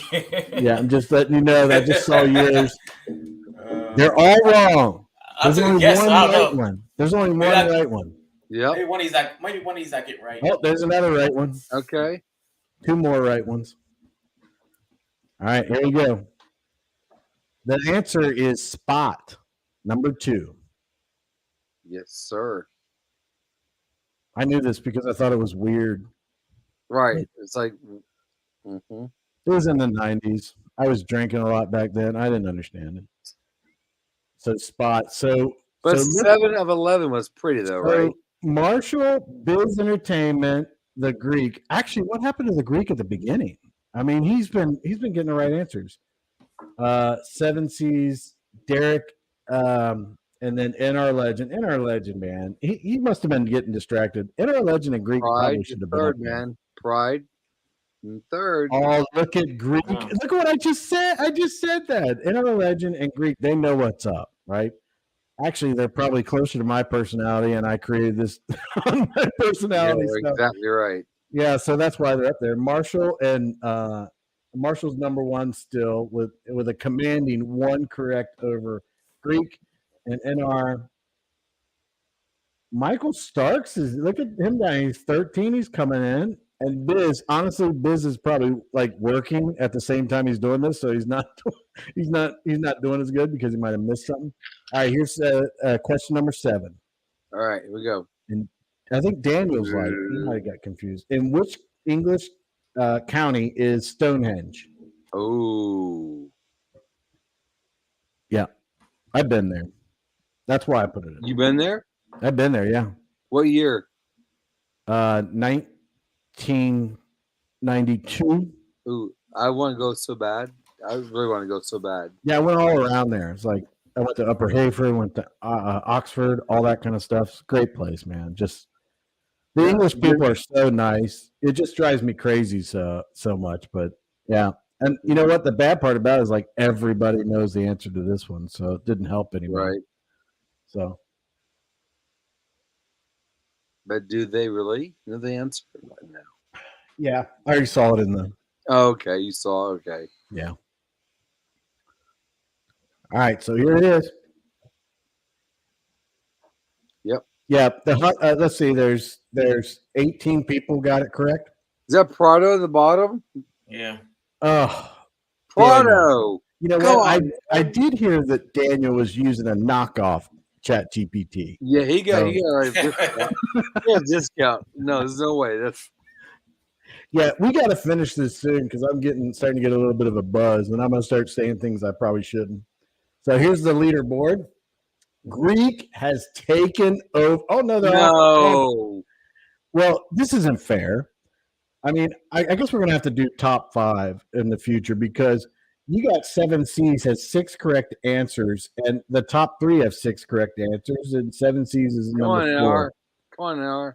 Yeah, I'm just letting you know that I just saw yours. They're all wrong. There's only one right one. There's only one right one. Yeah. Maybe one of these I get right. Oh, there's another right one. Okay. 2 more right ones. All right, here we go. The answer is Spot, number 2. Yes, sir. I knew this because I thought it was weird. Right. It's like, It was in the 90s. I was drinking a lot back then. I didn't understand it. So spot. but so 7 of 11 was pretty though, right? Marshall, Biz Entertainment, the Greek. Actually, what happened to the Greek at the beginning? I mean, he's been getting the right answers. Seven C's, Derek, and then NR Legend, man. He must have been getting distracted. NR Legend and Greek Pride, probably should have been third, up there. man. Pride, in third. Oh, look at Greek. Wow. Look at what I just said. I just said that. NR Legend and Greek, they know what's up, right? Actually, they're probably closer to my personality, and I created this on my personality You're stuff. exactly right. Yeah, so that's why they're up there. Marshall's number one still with a commanding 1 correct over Greek and NR. Michael Starks look at him down. He's 13. He's coming in. And Biz, honestly, Biz is probably like working at the same time he's doing this, so he's not doing as good because he might have missed something. All right, here's question number 7. All right, here we go. And I think Daniel's like he might have got confused. In which English county is Stonehenge? Oh, Yeah, I've been there. That's why I put it in. you been there? I've been there. Yeah, What year? 1992. Ooh, I want to go so bad. I really want to go so bad. Yeah, I went all around there. It's like I went to Upper Hayford, went to Oxford, all that kind of stuff. It's a great place, man. Just the English people are so nice. It just drives me crazy so much. But yeah, and you know what? The bad part about it is like everybody knows the answer to this one, so it didn't help anybody. Right. So But do they really know the answer? No. yeah, I already saw it in the. Oh, okay, you saw. Okay. Yeah. All right, so here it is. Yep. Yeah. Let's see. There's 18 people got it correct. Is that Prado at the bottom? Yeah. Oh, Prado. you know Come what? on, I did hear that Daniel was using a knockoff Chat GPT. Yeah, he got Oh. a discount. He got a discount. No, there's no way. That's Yeah, we got to finish this soon because I'm starting to get a little bit of a buzz, and I'm going to start saying things I probably shouldn't. So here's the leaderboard. Greek has taken over. Oh no, no. Well, this isn't fair. I mean, I guess we're going to have to do top 5 in the future because you got 7 C's has 6 correct answers, and the top 3 have 6 correct answers, and 7 C's is Come on, number 4. NR. Come on, NR.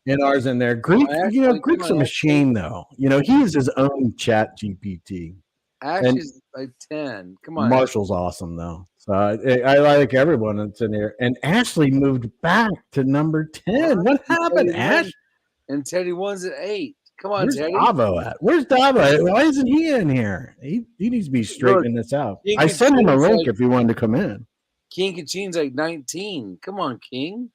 NR's in there. Greek, Ashley, Greek's a come on, machine, though. He is his own Chat GPT. Ashley's like 10. Come on. Marshall's awesome, though. So I like everyone that's in here. And Ashley moved back to number 10. What happened, Ash? And Teddy one's at 8. Come on, Where's Teddy. Davo at? Where's Davo? Why isn't he in here? He needs to be straightening this out. King I sent him a Kaching's link like- if he wanted to come in. King Kaching's like 19. Come on, King.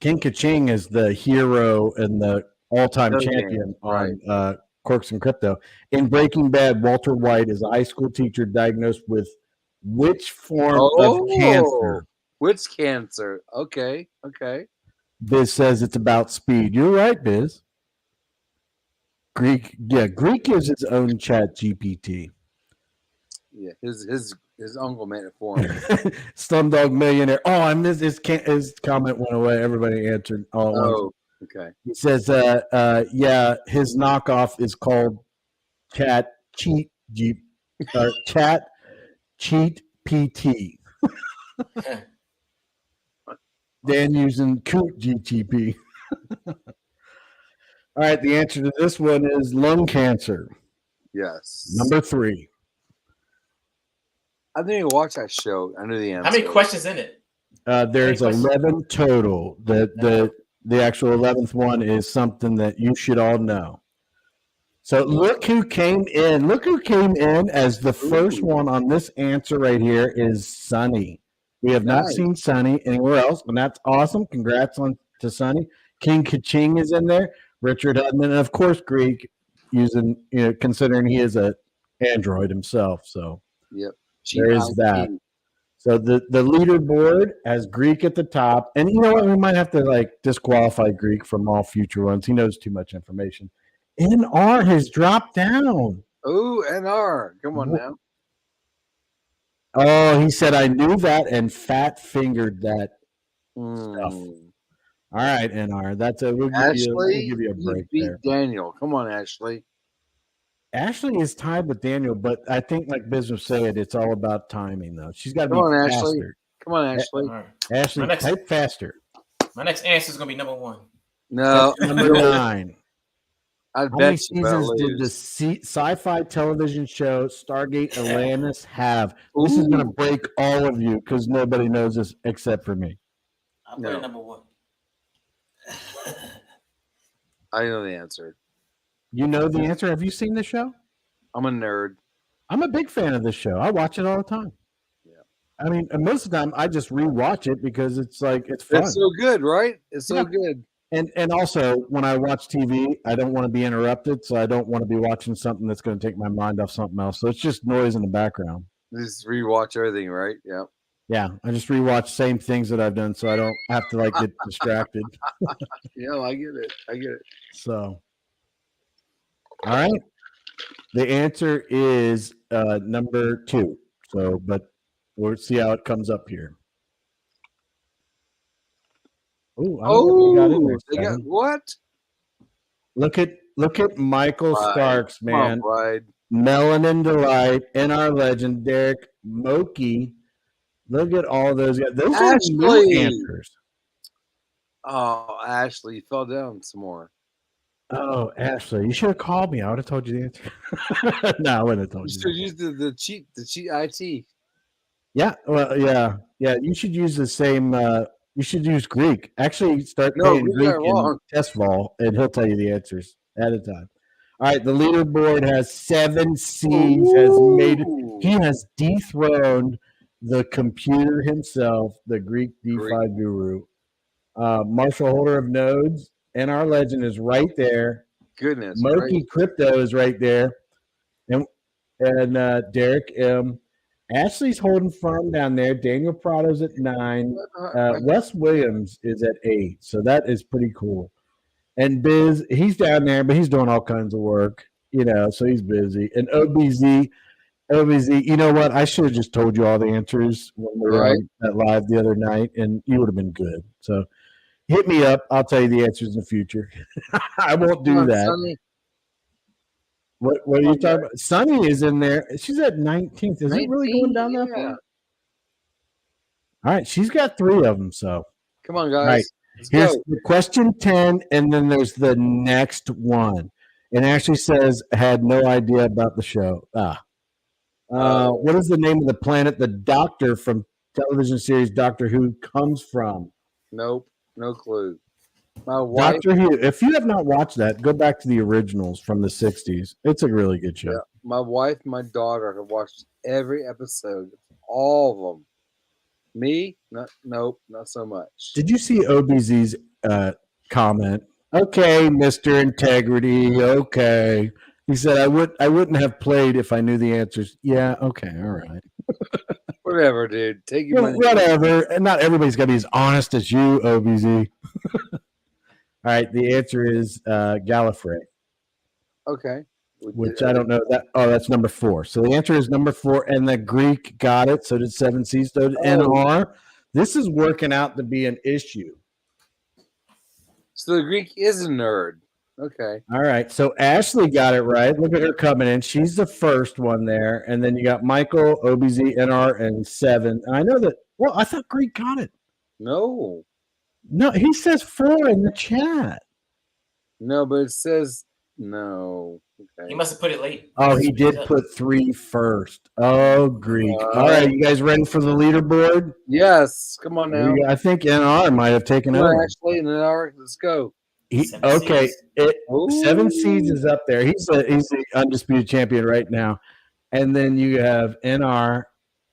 King Kaching is the hero and the all-time Okay, champion right. on Corks and Crypto. In Breaking Bad, Walter White is a high school teacher diagnosed with which form of cancer? Which cancer? Okay. Biz says it's about speed. You're right, Biz. Greek is its own Chat GPT. Yeah, his uncle made it for him. Slumdog Millionaire. Oh, I missed his comment went away. Everybody answered all at once. Oh, okay. He says, yeah, his knockoff is called Chat Cheat PT. Dan using Coot GTP. All right, the answer to this one is lung cancer. Yes. Number 3. I didn't even watch that show. I knew the answer. How many questions in it? There's Any questions? 11 total. The actual 11th one is something that you should all know. So look who came in. Look who came in as the first one on this answer right here is Sunny. We have not Nice. seen Sunny anywhere else, and that's awesome. Congrats to Sunny. King Kaching is in there. Richard Hudman, and of course Greek, using considering he is a Android himself. So Yep. there is that. So the leaderboard has Greek at the top, and you know what? We might have to disqualify Greek from all future ones. He knows too much information. NR has dropped down. Ooh, NR. Come on now. Oh, he said, I knew that and fat fingered that stuff. Mm. All right, NR. We'll Ashley, give you a you break beat there. Daniel. Come on, Ashley. Ashley is tied with Daniel, but I think, like Business said, it's all about timing, though. She's got to be Come on, faster. Ashley. Come on, Ashley. All right. Ashley, type faster. My next answer is gonna be number 1. No, Number 9. I How many bet you better seasons did the lose. sci-fi television show Stargate Atlantis have? This is going to break all of you because nobody knows this except for me. I'll put it number 1. I know the answer. You know the answer? Have you seen the show? I'm a nerd. I'm a big fan of this show. I watch it all the time. Yeah. I mean, and most of the time I just rewatch it because it's fun. It's so good, right? It's so good. And also, when I watch TV, I don't want to be interrupted, so I don't want to be watching something that's going to take my mind off something else. So it's just noise in the background. Just rewatch everything, right? Yeah. Yeah, I just rewatch same things that I've done, so I don't have to get distracted. Yeah, I get it. So, all right, the answer is number 2. So, but we'll see how it comes up here. Oh, they got what? Look at Michael Starks, man. Right. Melanin Delight, NR Legend, Derek, Moki. Look at all those guys. Those are new answers. Oh, Ashley, you fell down some more. Oh, Ashley, you should have called me. I would have told you the answer. No, I wouldn't have told you. You should use the cheat IT. Yeah, well, yeah. You should use the same. You should use Greek. Actually, start paying Greek in Testval, and he'll tell you the answers at a time. All right, the leaderboard has 7 C's. Has made it. He has dethroned the computer himself, the Greek DeFi guru. Marshall Holder of Nodes, NR Legend is right there. Goodness, Moki Crypto is right there, and Derek M. Ashley's holding firm down there. Daniel Prado's at 9. Wes Williams is at 8. So that is pretty cool. And Biz, he's down there, but he's doing all kinds of work, so he's busy. And OBZ, you know what? I should have just told you all the answers when we were on that live the other night, and you would have been good. So hit me up. I'll tell you the answers in the future. I won't do that. Sonny. What are you talking about? Sunny is in there. She's at 19th. Is it really going down that far? All right. She's got 3 of them. So come on, guys. All right. Here's the question 10, and then there's the next one. And Ashley says, had no idea about the show. What is the name of the planet the doctor from television series Doctor Who comes from? Nope. No clue. My wife, Doctor Who. If you have not watched that, go back to the originals from the 60s. It's a really good show. Yeah, my wife, my daughter have watched every episode, all of them. Me, nope, not so much. Did you see OBZ's comment? Okay, Mr. Integrity. Okay, he said I wouldn't have played if I knew the answers. Yeah. Okay. All right. Whatever, dude. Take your money. Whatever. And not everybody's got to be as honest as you, OBZ. All right, the answer is Gallifrey. Okay. Which I don't know that. Oh, that's number 4. So the answer is number 4, and the Greek got it. So did 7 C's. So did NR. This is working out to be an issue. So the Greek is a nerd. Okay. All right. So Ashley got it right. Look at her coming in. She's the first one there, and then you got Michael, OBZ, NR, and 7. And I know that. Well, I thought Greek got it. No, he says 4 in the chat. No, but it says no. Okay. He must have put it late. Oh, he did put 3 first. Oh, Greek. All right, you guys ready for the leaderboard? Yes. Come on now. I think NR might have taken over. Actually, NR, let's go. 7 Seeds is up there. He's the undisputed champion right now. And then you have NR,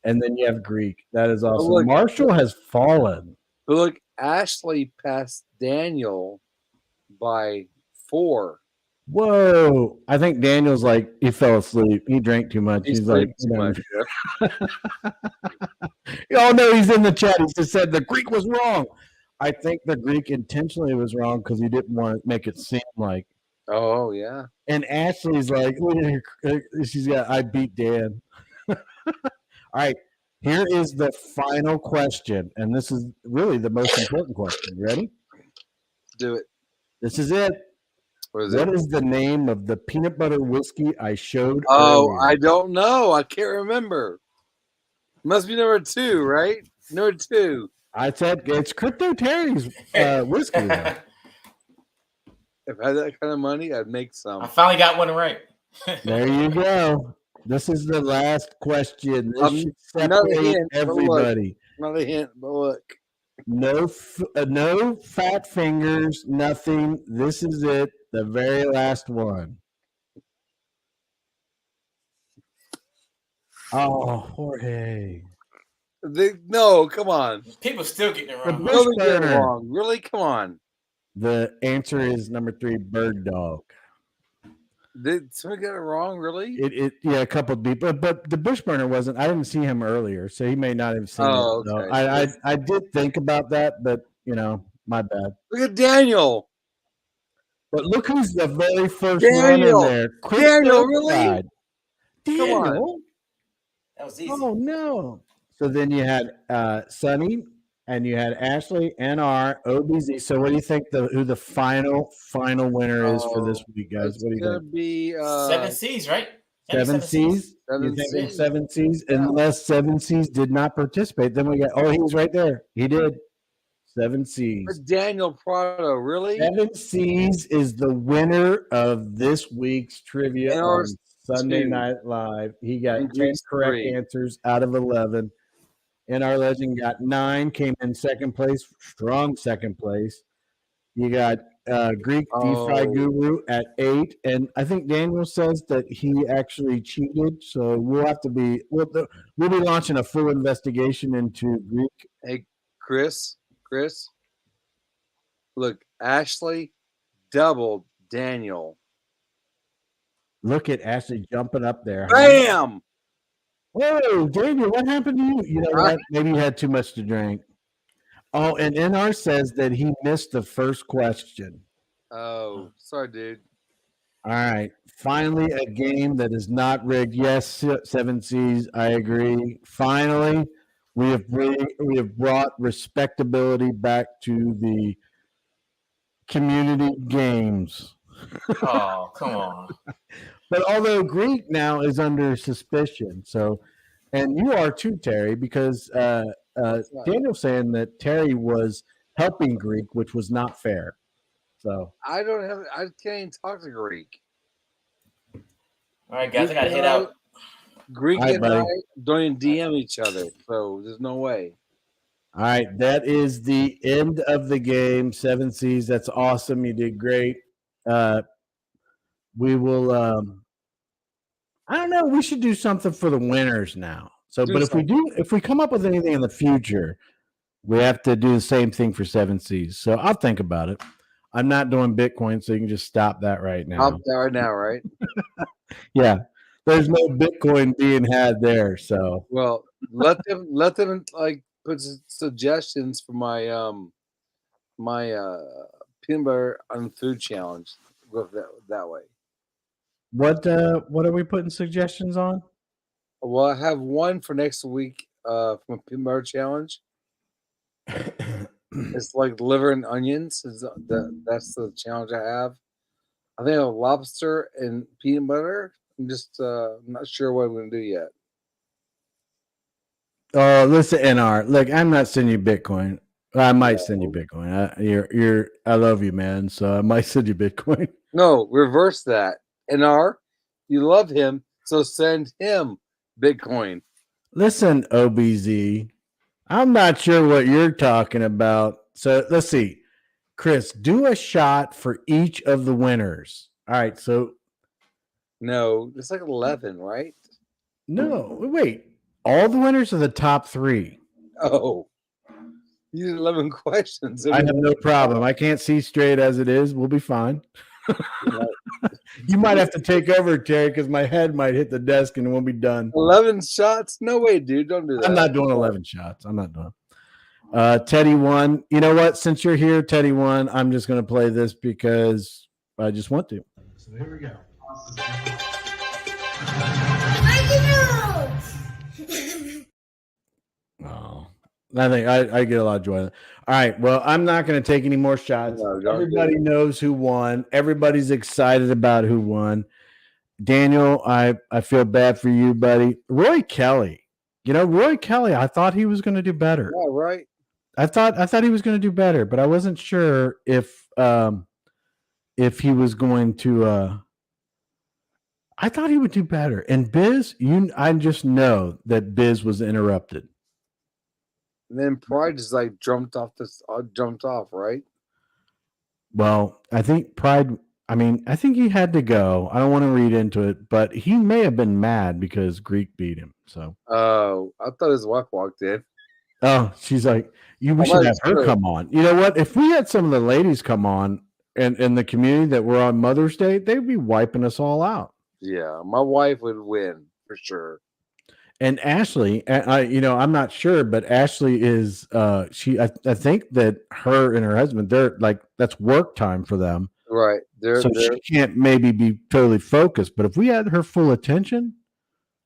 and then you have Greek. That is awesome. Look, Marshall has fallen. But look, Ashley passed Daniel by 4. Whoa. I think Daniel's like, he fell asleep. He drank too much. He's like, too much. Oh, no, he's in the chat. He just said the Greek was wrong. I think the Greek intentionally was wrong because he didn't want to make it seem like Oh yeah. And Ashley's like, look at her. She's got, I beat Dan. All right. Here is the final question. And this is really the most important question. You ready? Do it. This is it. What What is the name of the peanut butter whiskey I showed Oh, earlier? I don't know. I can't remember. Must be number 2, right? Number 2. I said it's Crypto Terry's whiskey. Though. If I had that kind of money, I'd make some. I finally got one right. There you go. This is the last question. This should another separate hint, but everybody. Not a hint, but look. No fat fingers, nothing. This is it. The very last one. Oh, Jorge. No, come on. People still getting it The wrong. bush Really get it burner. wrong. Really? Come on. The answer is number 3, bird dog. Did someone get it wrong? Really? Yeah, a couple of people, but the bush burner wasn't. I didn't see him earlier, so he may not have seen it. So Okay. I did think about that, but my bad. Look at Daniel. But look who's the very first Daniel. one in there. Daniel, really? Pride. Come on. Daniel? That was easy. Oh no! So then you had Sunny, and you had Ashley, NR, OBZ. So what do you think who the final winner is for this week, guys? It's What do you gonna think? be 7 C's, right? Seven C's? Seven You think Cs. 7 C's? Yeah. Unless 7 C's did not participate, then we got. Oh, he was right there. He did. 7 C's. But Daniel Prado, really? 7 C's is the winner of this week's trivia on Sunday Night Live. He got 10 correct answers out of 11. And our legend got 9, came in second place, strong second place. You got Greek DeFi Guru at 8, and I think Daniel says that he actually cheated. So we'll be launching a full investigation into Greek. Hey, Chris, look, Ashley doubled Daniel. Look at Ashley jumping up there. Bam! Whoa, Daniel, what happened to you? You know what? Maybe you had too much to drink. Oh, and NR says that he missed the first question. Oh, sorry, dude. All right. Finally, a game that is not rigged. Yes, 7 C's. I agree. Finally, we have brought respectability back to the community games. Oh, come on. But although Greek now is under suspicion, and you are too, Terry, because Daniel's saying that Terry was helping Greek, which was not fair. So I can't even talk to Greek. All right, guys, I gotta head out. Greek Right, and buddy. I don't even DM each other, so there's no way. all right, that is the end of the game. 7 C's. That's awesome. You did great. We will. I don't know. We should do something for the winners now. So, if we come up with anything in the future, we have to do the same thing for 7 C's. So I'll think about it. I'm not doing Bitcoin, so you can just stop that right now. Stop that right now, right? Yeah, there's no Bitcoin being had there. So Well, let them like put suggestions for my peanut butter on food challenge. Go that way. what are we putting suggestions on? Well, I have one for next week from a peanut butter challenge. It's like liver and onions. That's the challenge I have. I think I have lobster and peanut butter. I'm just not sure what I'm going to do yet. Oh, listen, NR. Look, I'm not sending you Bitcoin. I might send you Bitcoin. I love you, man. So I might send you Bitcoin. No, reverse that. NR, you love him, so send him Bitcoin. Listen, OBZ. I'm not sure what you're talking about. So let's see. Chris, do a shot for each of the winners. All right. So No, it's like 11, right? no, wait. All the winners are the top 3. Oh, you did 11 questions. I have no problem. I can't see straight as it is. We'll be fine. You might have to take over, Terry, because my head might hit the desk and it won't be done. 11 shots? No way, dude. Don't do that. I'm not doing 11 shots. I'm not doing. Teddy won. You know what? Since you're here, Teddy won. I'm just going to play this because I just want to. So here we go. Oh, I think I get a lot of joy. All right. Well, I'm not going to take any more shots. No, don't Everybody knows who won. Everybody's excited about who won. Daniel, I feel bad for you, buddy. Roy Kelly. Roy Kelly, I thought he was going to do better. Yeah, right. I thought he was going to do better, but I wasn't sure if he was going to I thought he would do better. And Biz, I just know that Biz was interrupted. And then Pride just like jumped off, right? Well, I think Pride, I think he had to go. I don't want to read into it, but he may have been mad because Greek beat him. So, Oh, I thought his wife walked in. oh, she's like, we should have her come on. You know what? If we had some of the ladies come on in the community that were on Mother's Day, they'd be wiping us all out. Yeah, my wife would win for sure. And Ashley, I'm not sure, but Ashley is I think that her and her husband, they're like, that's work time for them. Right. She can't maybe be totally focused. But if we had her full attention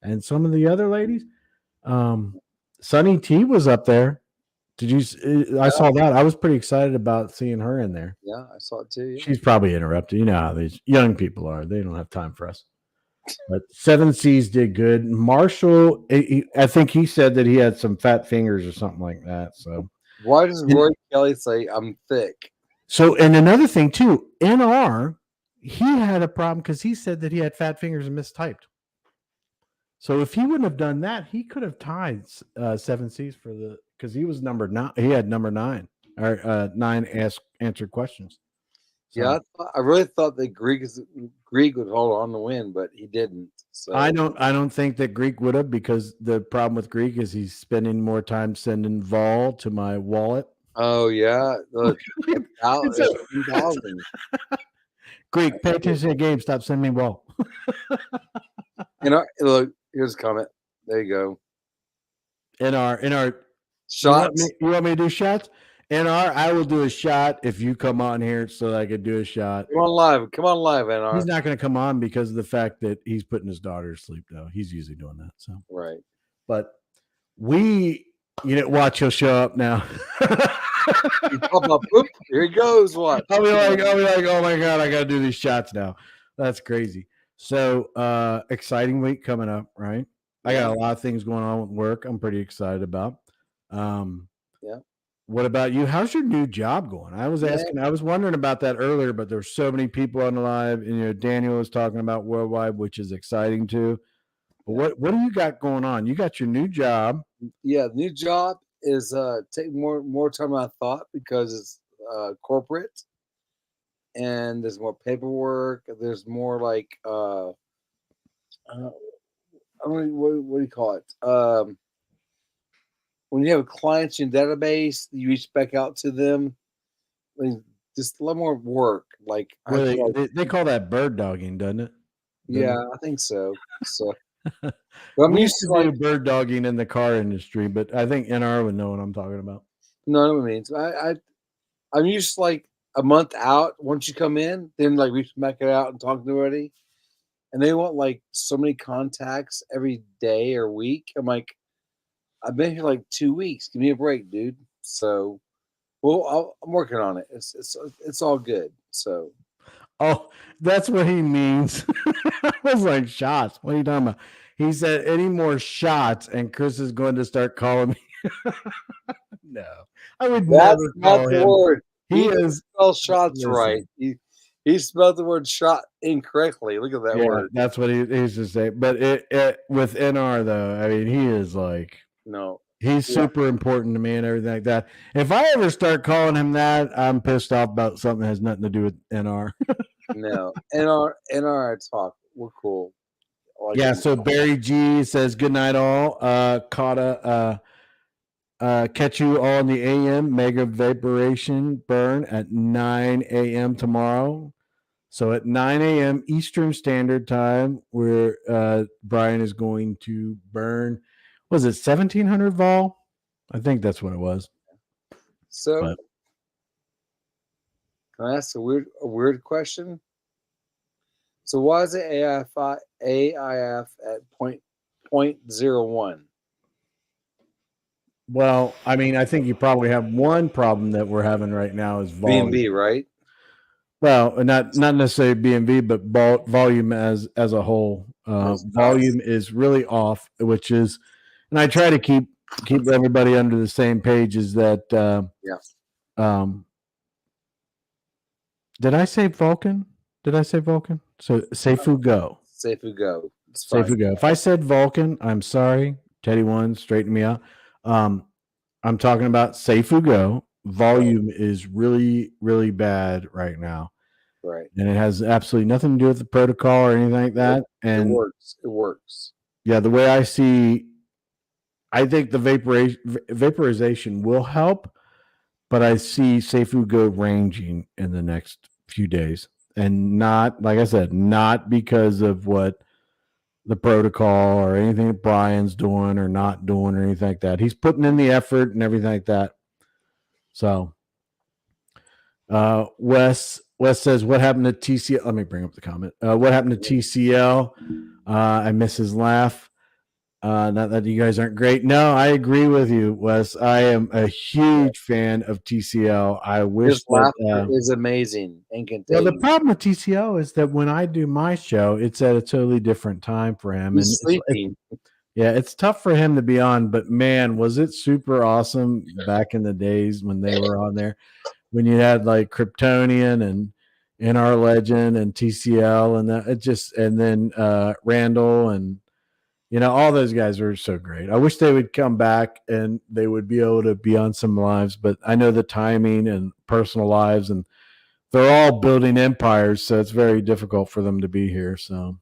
and some of the other ladies, Sunny T was up there. Did you? I saw that. I was pretty excited about seeing her in there. Yeah, I saw it too. Yeah. She's probably interrupted. You know how these young people are. They don't have time for us. But 7 C's did good. Marshall, I think he said that he had some fat fingers or something like that. So why does Roy Kelly say I'm thick? So, and another thing too, NR, he had a problem because he said that he had fat fingers and mistyped. So if he wouldn't have done that, he could have tied 7 C's because he was number 9. He had number 9 or 9 answered questions. So, yeah, I really thought that Greek would hold on to win, but he didn't. So I don't think that Greek would have, because the problem with Greek is he's spending more time sending vol to my wallet. Oh yeah, look, Greek, pay attention to the game. Stop sending me vol. Look, here's a comment. There you go. NR shots. You want me to do shots? NR, I will do a shot if you come on here so that I could do a shot. Come on live, NR. He's not going to come on because of the fact that he's putting his daughter to sleep, though. He's usually doing that. So right. But watch, he'll show up now. Oop, here he goes. What? I'll be like, oh my God, I got to do these shots now. That's crazy. So exciting week coming up, right? I got a lot of things going on with work I'm pretty excited about. Yeah. What about you? How's your new job going? I was wondering about that earlier, but there's so many people on the live, and Daniel was talking about worldwide, which is exciting too. But what do you got going on? You got your new job. Yeah, the new job is taking more time than I thought because it's corporate, and there's more paperwork. There's more like what do you call it? When you have clients in your database, you reach back out to them. Just a lot more work. Like they call that bird dogging, doesn't it? Yeah, I think so. So I'm used to do bird dogging in the car industry, but I think NR would know what I'm talking about. No, I know what it means. I'm used to like a month out. Once you come in, then like reach back out and talk to everybody, and they want like so many contacts every day or week. I'm like, I've been here like 2 weeks. Give me a break, dude. So, well, I'm working on it. It's all good. So, oh, that's what he means. I was like, shots. What are you talking about? He said, any more shots, and Chris is going to start calling me. No, I would never call him. Word. He is spelled shots right. He spelled the word shot incorrectly. Look at that word. That's what he's to say. But with NR though, I mean, he is like. No, he's super important to me and everything like that. If I ever start calling him that, I'm pissed off about something that has nothing to do with NR. No, NR talk. We're cool. So Barry G says good night all. Kata, catch you all in the AM mega vaporation burn at 9 a.m. tomorrow. So at 9 a.m. Eastern Standard Time, where Brian is going to burn. Was it 1700 vol? I think that's what it was. So, can I ask a weird question? So why is it AIF at 0.01? Well, I mean, I think you probably have one problem that we're having right now is volume. BNB, right? Well, not necessarily BNB, but volume as a whole. Volume is really off, which is, and I try to keep everybody under the same page. Is that did I say Vulcan? Did I say Vulcan? So Safugo. Safugo. Safugo. If I said Vulcan, I'm sorry. Teddy One, straighten me out. I'm talking about Safugo. Volume is really, really bad right now. Right. And it has absolutely nothing to do with the protocol or anything like that. And it works. It works. Yeah, the way I see, I think the vaporization will help, but I see Safugo ranging in the next few days. And not, like I said, not because of what the protocol or anything that Brian's doing or not doing or anything like that. He's putting in the effort and everything like that. So Wes says, what happened to TCL? Let me bring up the comment. What happened to TCL? I miss his laugh. Not that you guys aren't great. No, I agree with you, Wes. I am a huge fan of TCL. I wish His laughter is amazing and contagious. Well, the problem with TCL is that when I do my show, it's at a totally different time for him. He's sleeping. It's tough for him to be on, but man, was it super awesome back in the days when they were on there, when you had like Kryptonian and NR Legend and TCL and then Randall and all those guys were so great. I wish they would come back and they would be able to be on some lives, but I know the timing and personal lives, and they're all building empires, so it's very difficult for them to be here. So,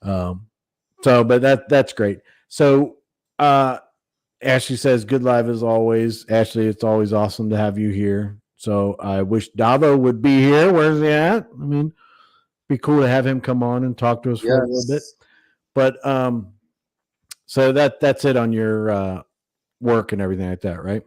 but that's great. So, Ashley says, good live as always. Ashley, it's always awesome to have you here. So I wish Davo would be here. Where's he at? I mean, be cool to have him come on and talk to us for a little bit. But so that's it on your work and everything like that, right?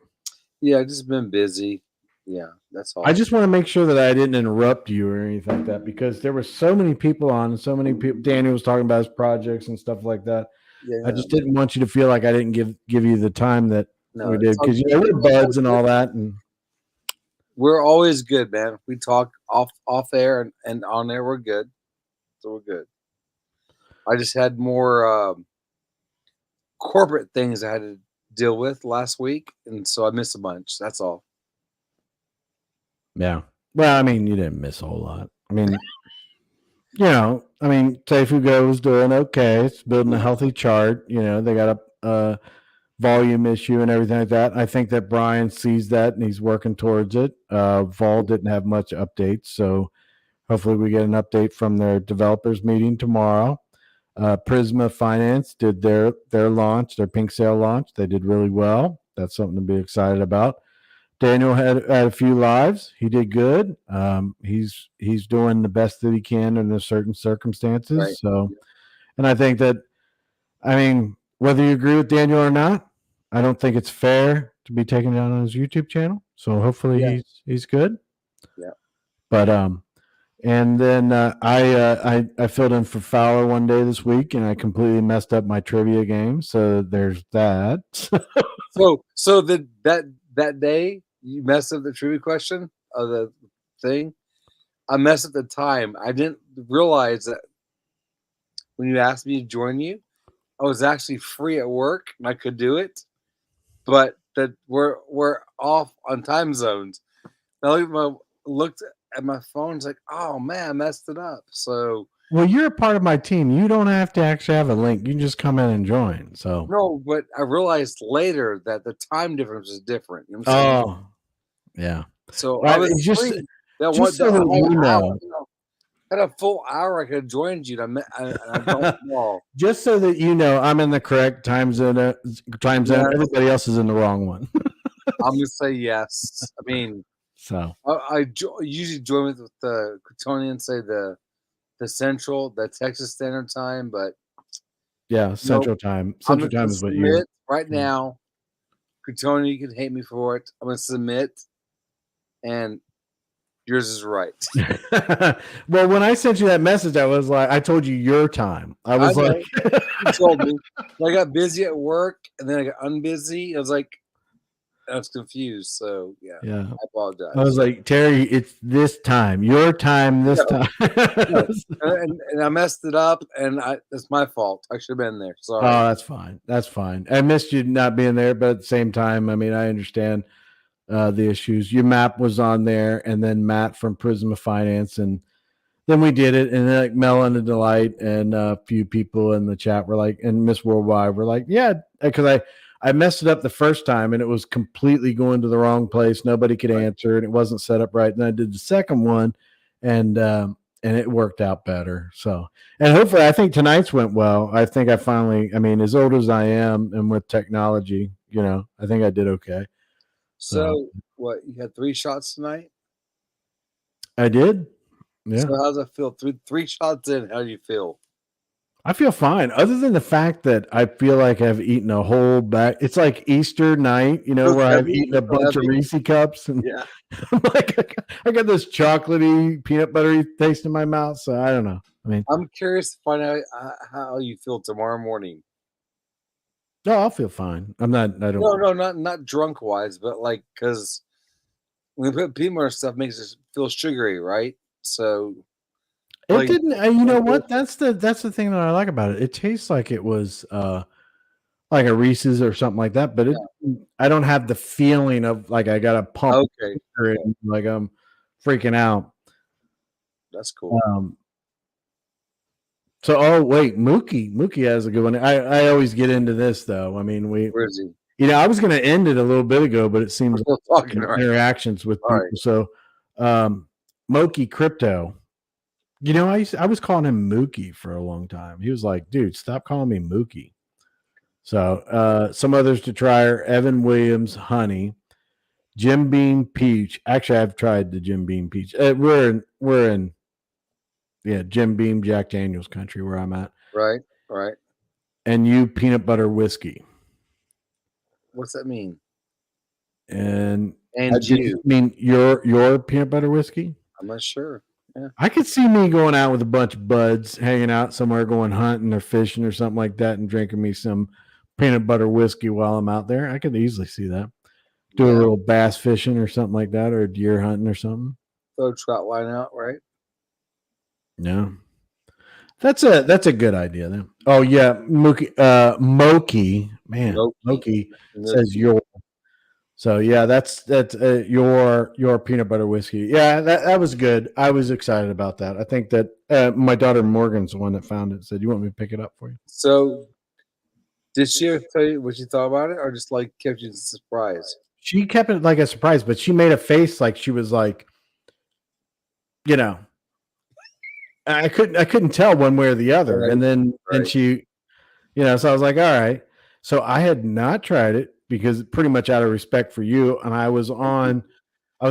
Yeah, I've just been busy. Yeah, that's all. I just want to make sure that I didn't interrupt you or anything like that, because there were so many people on and so many people. Daniel was talking about his projects and stuff like that. Yeah, I just didn't want you to feel like I didn't give you the time that we did, because we're buds and all that. And we're always good, man. We talk off air and on air. We're good, so we're good. I just had more corporate things I had to deal with last week, and so I missed a bunch. That's all. Yeah. Well, I mean, you didn't miss a whole lot. I mean, Safugo was doing okay. It's building a healthy chart. They got a volume issue and everything like that. I think that Brian sees that and he's working towards it. Vol didn't have much updates, so hopefully we get an update from their developers meeting tomorrow. Prisma Finance did their launch, their pink sale launch. They did really well. That's something to be excited about. Daniel had a few lives. He did good. He's doing the best that he can under certain circumstances. Right. So, and I think that, whether you agree with Daniel or not, I don't think it's fair to be taken down on his YouTube channel. So hopefully he's good. Yeah. But and then I filled in for Fowler one day this week, and I completely messed up my trivia game. So there's that. so that day you messed up the trivia question of the thing. I messed up the time. I didn't realize that when you asked me to join you, I was actually free at work and I could do it, but that we're off on time zones. I looked at my phone. It's like, oh man, I messed it up. So, well, you're a part of my team. You don't have to actually have a link. You can just come in and join. So no, but I realized later that the time difference is different. You know what I'm saying? Yeah. So I was just free. so that you know. Had a full hour I could have joined you. I don't know. Just so that you know, I'm in the correct time zone. Yes. Everybody else is in the wrong one. I'm gonna say yes. So I usually join with the Kryptonian, say the Central, the Texas Standard Time, but yeah, Central Time. Central Time is what you're right now. Kryptonian, you can hate me for it. I'm gonna submit, and Yours is right. Well, when I sent you that message, I was like, I told you your time. I was know. like, You told me. I got busy at work, and then I got unbusy. I was like, I was confused. So yeah, yeah. I apologize. I was like, Terry, it's this time, your time, this time. No. And I messed it up, and it's my fault. I should have been there. Sorry. Oh, that's fine. That's fine. I missed you not being there, but at the same time, I mean, I understand the issues. Your map was on there, and then Matt from Prism of Finance, and then we did it, and then like Mel and the Delight and a few people in the chat were like, and Miss Worldwide were like, yeah, because I messed it up the first time, and it was completely going to the wrong place. Nobody could answer, and it wasn't set up right. And I did the second one, and it worked out better. So, and hopefully, I think tonight's went well. I think I finally, I mean, as old as I am, and with technology, you know, I think I did okay. So what? You had 3 shots tonight. I did. Yeah. So how's that feel? Three shots in. How do you feel? I feel fine, other than the fact that I feel like I've eaten a whole bag. It's like Easter night, you know, where I've eaten a bunch of Reese cups, and Yeah. I'm like, I got this chocolatey, peanut buttery taste in my mouth. So I don't know. I mean, I'm curious to find out how you feel tomorrow morning. no, I'll feel fine. I'm not. I don't. No, not drunk wise, but like because when we put peanut butter stuff, makes it feel sugary, right? So It like, didn't. You know what? That's the thing that I like about it. It tastes like it was like a Reese's or something like that. But I don't have the feeling of like I got to pump it, like I'm freaking out. That's cool. So, oh wait, Mookie has a good one. I always get into this though. I mean, Where is he? You know, I was going to end it a little bit ago, but it seems we're still talking, right? Interactions with people. Right. So, Mookie Crypto. You know, I was calling him Mookie for a long time. He was like, "Dude, stop calling me Mookie." So, some others to try are Evan Williams, Honey, Jim Beam Peach. Actually, I've tried the Jim Beam Peach. We're in Jim Beam Jack Daniels country where I'm at. Right. And you peanut butter whiskey. What's that mean? And you mean your peanut butter whiskey? I'm not sure. Yeah. I could see me going out with a bunch of buds, hanging out somewhere, going hunting or fishing or something like that, and drinking me some peanut butter whiskey while I'm out there. I could easily see that. Do a little bass fishing or something like that, or deer hunting or something. Throw trout line out, right? Yeah. That's a good idea then. Oh yeah, Mookie, man, Mookie says your. So yeah, that's your peanut butter whiskey. Yeah, that was good. I was excited about that. I think that my daughter Morgan's the one that found it. Said, "You want me to pick it up for you?" So, did she ever tell you what she thought about it, or just like kept you a surprise? She kept it like a surprise, but she made a face like she was like, you know, I couldn't tell one way or the other. Right. And then and she, you know, so I was like, all right. So I had not tried it because pretty much out of respect for you. And I was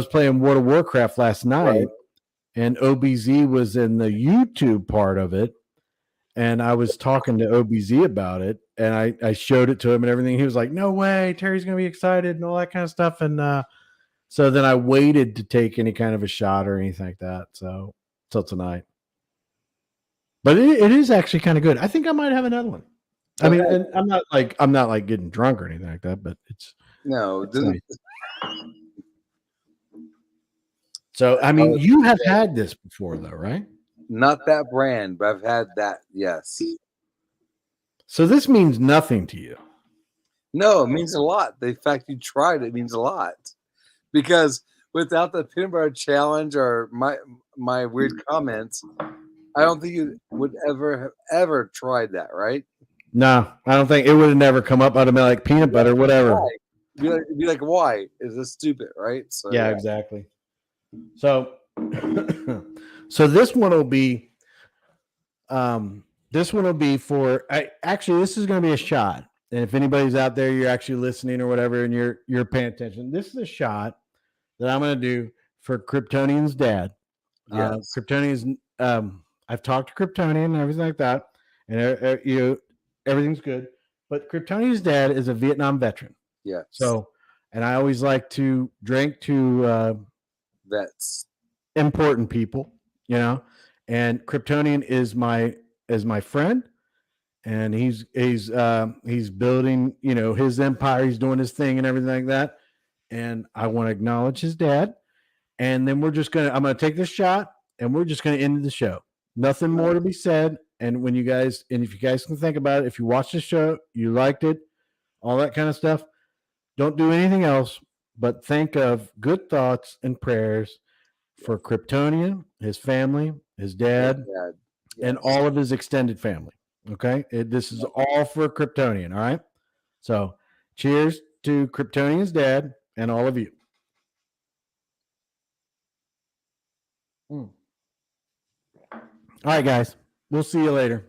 playing World of Warcraft last night, and OBZ was in the YouTube part of it. And I was talking to OBZ about it, and I showed it to him and everything. He was like, no way, Terry's going to be excited and all that kind of stuff. And so then I waited to take any kind of a shot or anything like that. So till tonight. But it is actually kind of good. I think I might have another one. I mean, and I'm not like getting drunk or anything like that, but it's nice. So I mean, you have had this before, though, right? Not that brand, but I've had that. Yes. So this means nothing to you. No, it means a lot. The fact you tried it means a lot, because without the peanut butter challenge or my weird comments, I don't think you would ever tried that, right? No, I don't think it would have never come up. I'd have been like peanut butter, whatever. Be like, why is this stupid, right? So yeah, exactly. So, so this one will be, for. Actually, this is going to be a shot. And if anybody's out there, you're actually listening or whatever, and you're paying attention, this is a shot that I'm going to do for Kryptonian's dad. Yes. Kryptonian's. I've talked to Kryptonian and everything like that, and everything's good. But Kryptonian's dad is a Vietnam veteran. Yeah. So, and I always like to drink to vets. important people, you know, and Kryptonian is my friend, and he's building, you know, his empire. He's doing his thing and everything like that. And I want to acknowledge his dad. And then I'm gonna take this shot, and we're just gonna end the show. Nothing more to be said. And if you guys can think about it, if you watched the show, you liked it, all that kind of stuff, don't do anything else but think of good thoughts and prayers for Kryptonian, his family, his dad, and all of his extended family. Okay, this is all for Kryptonian. All right, so cheers to Kryptonian's dad and all of you. All right, guys, we'll see you later.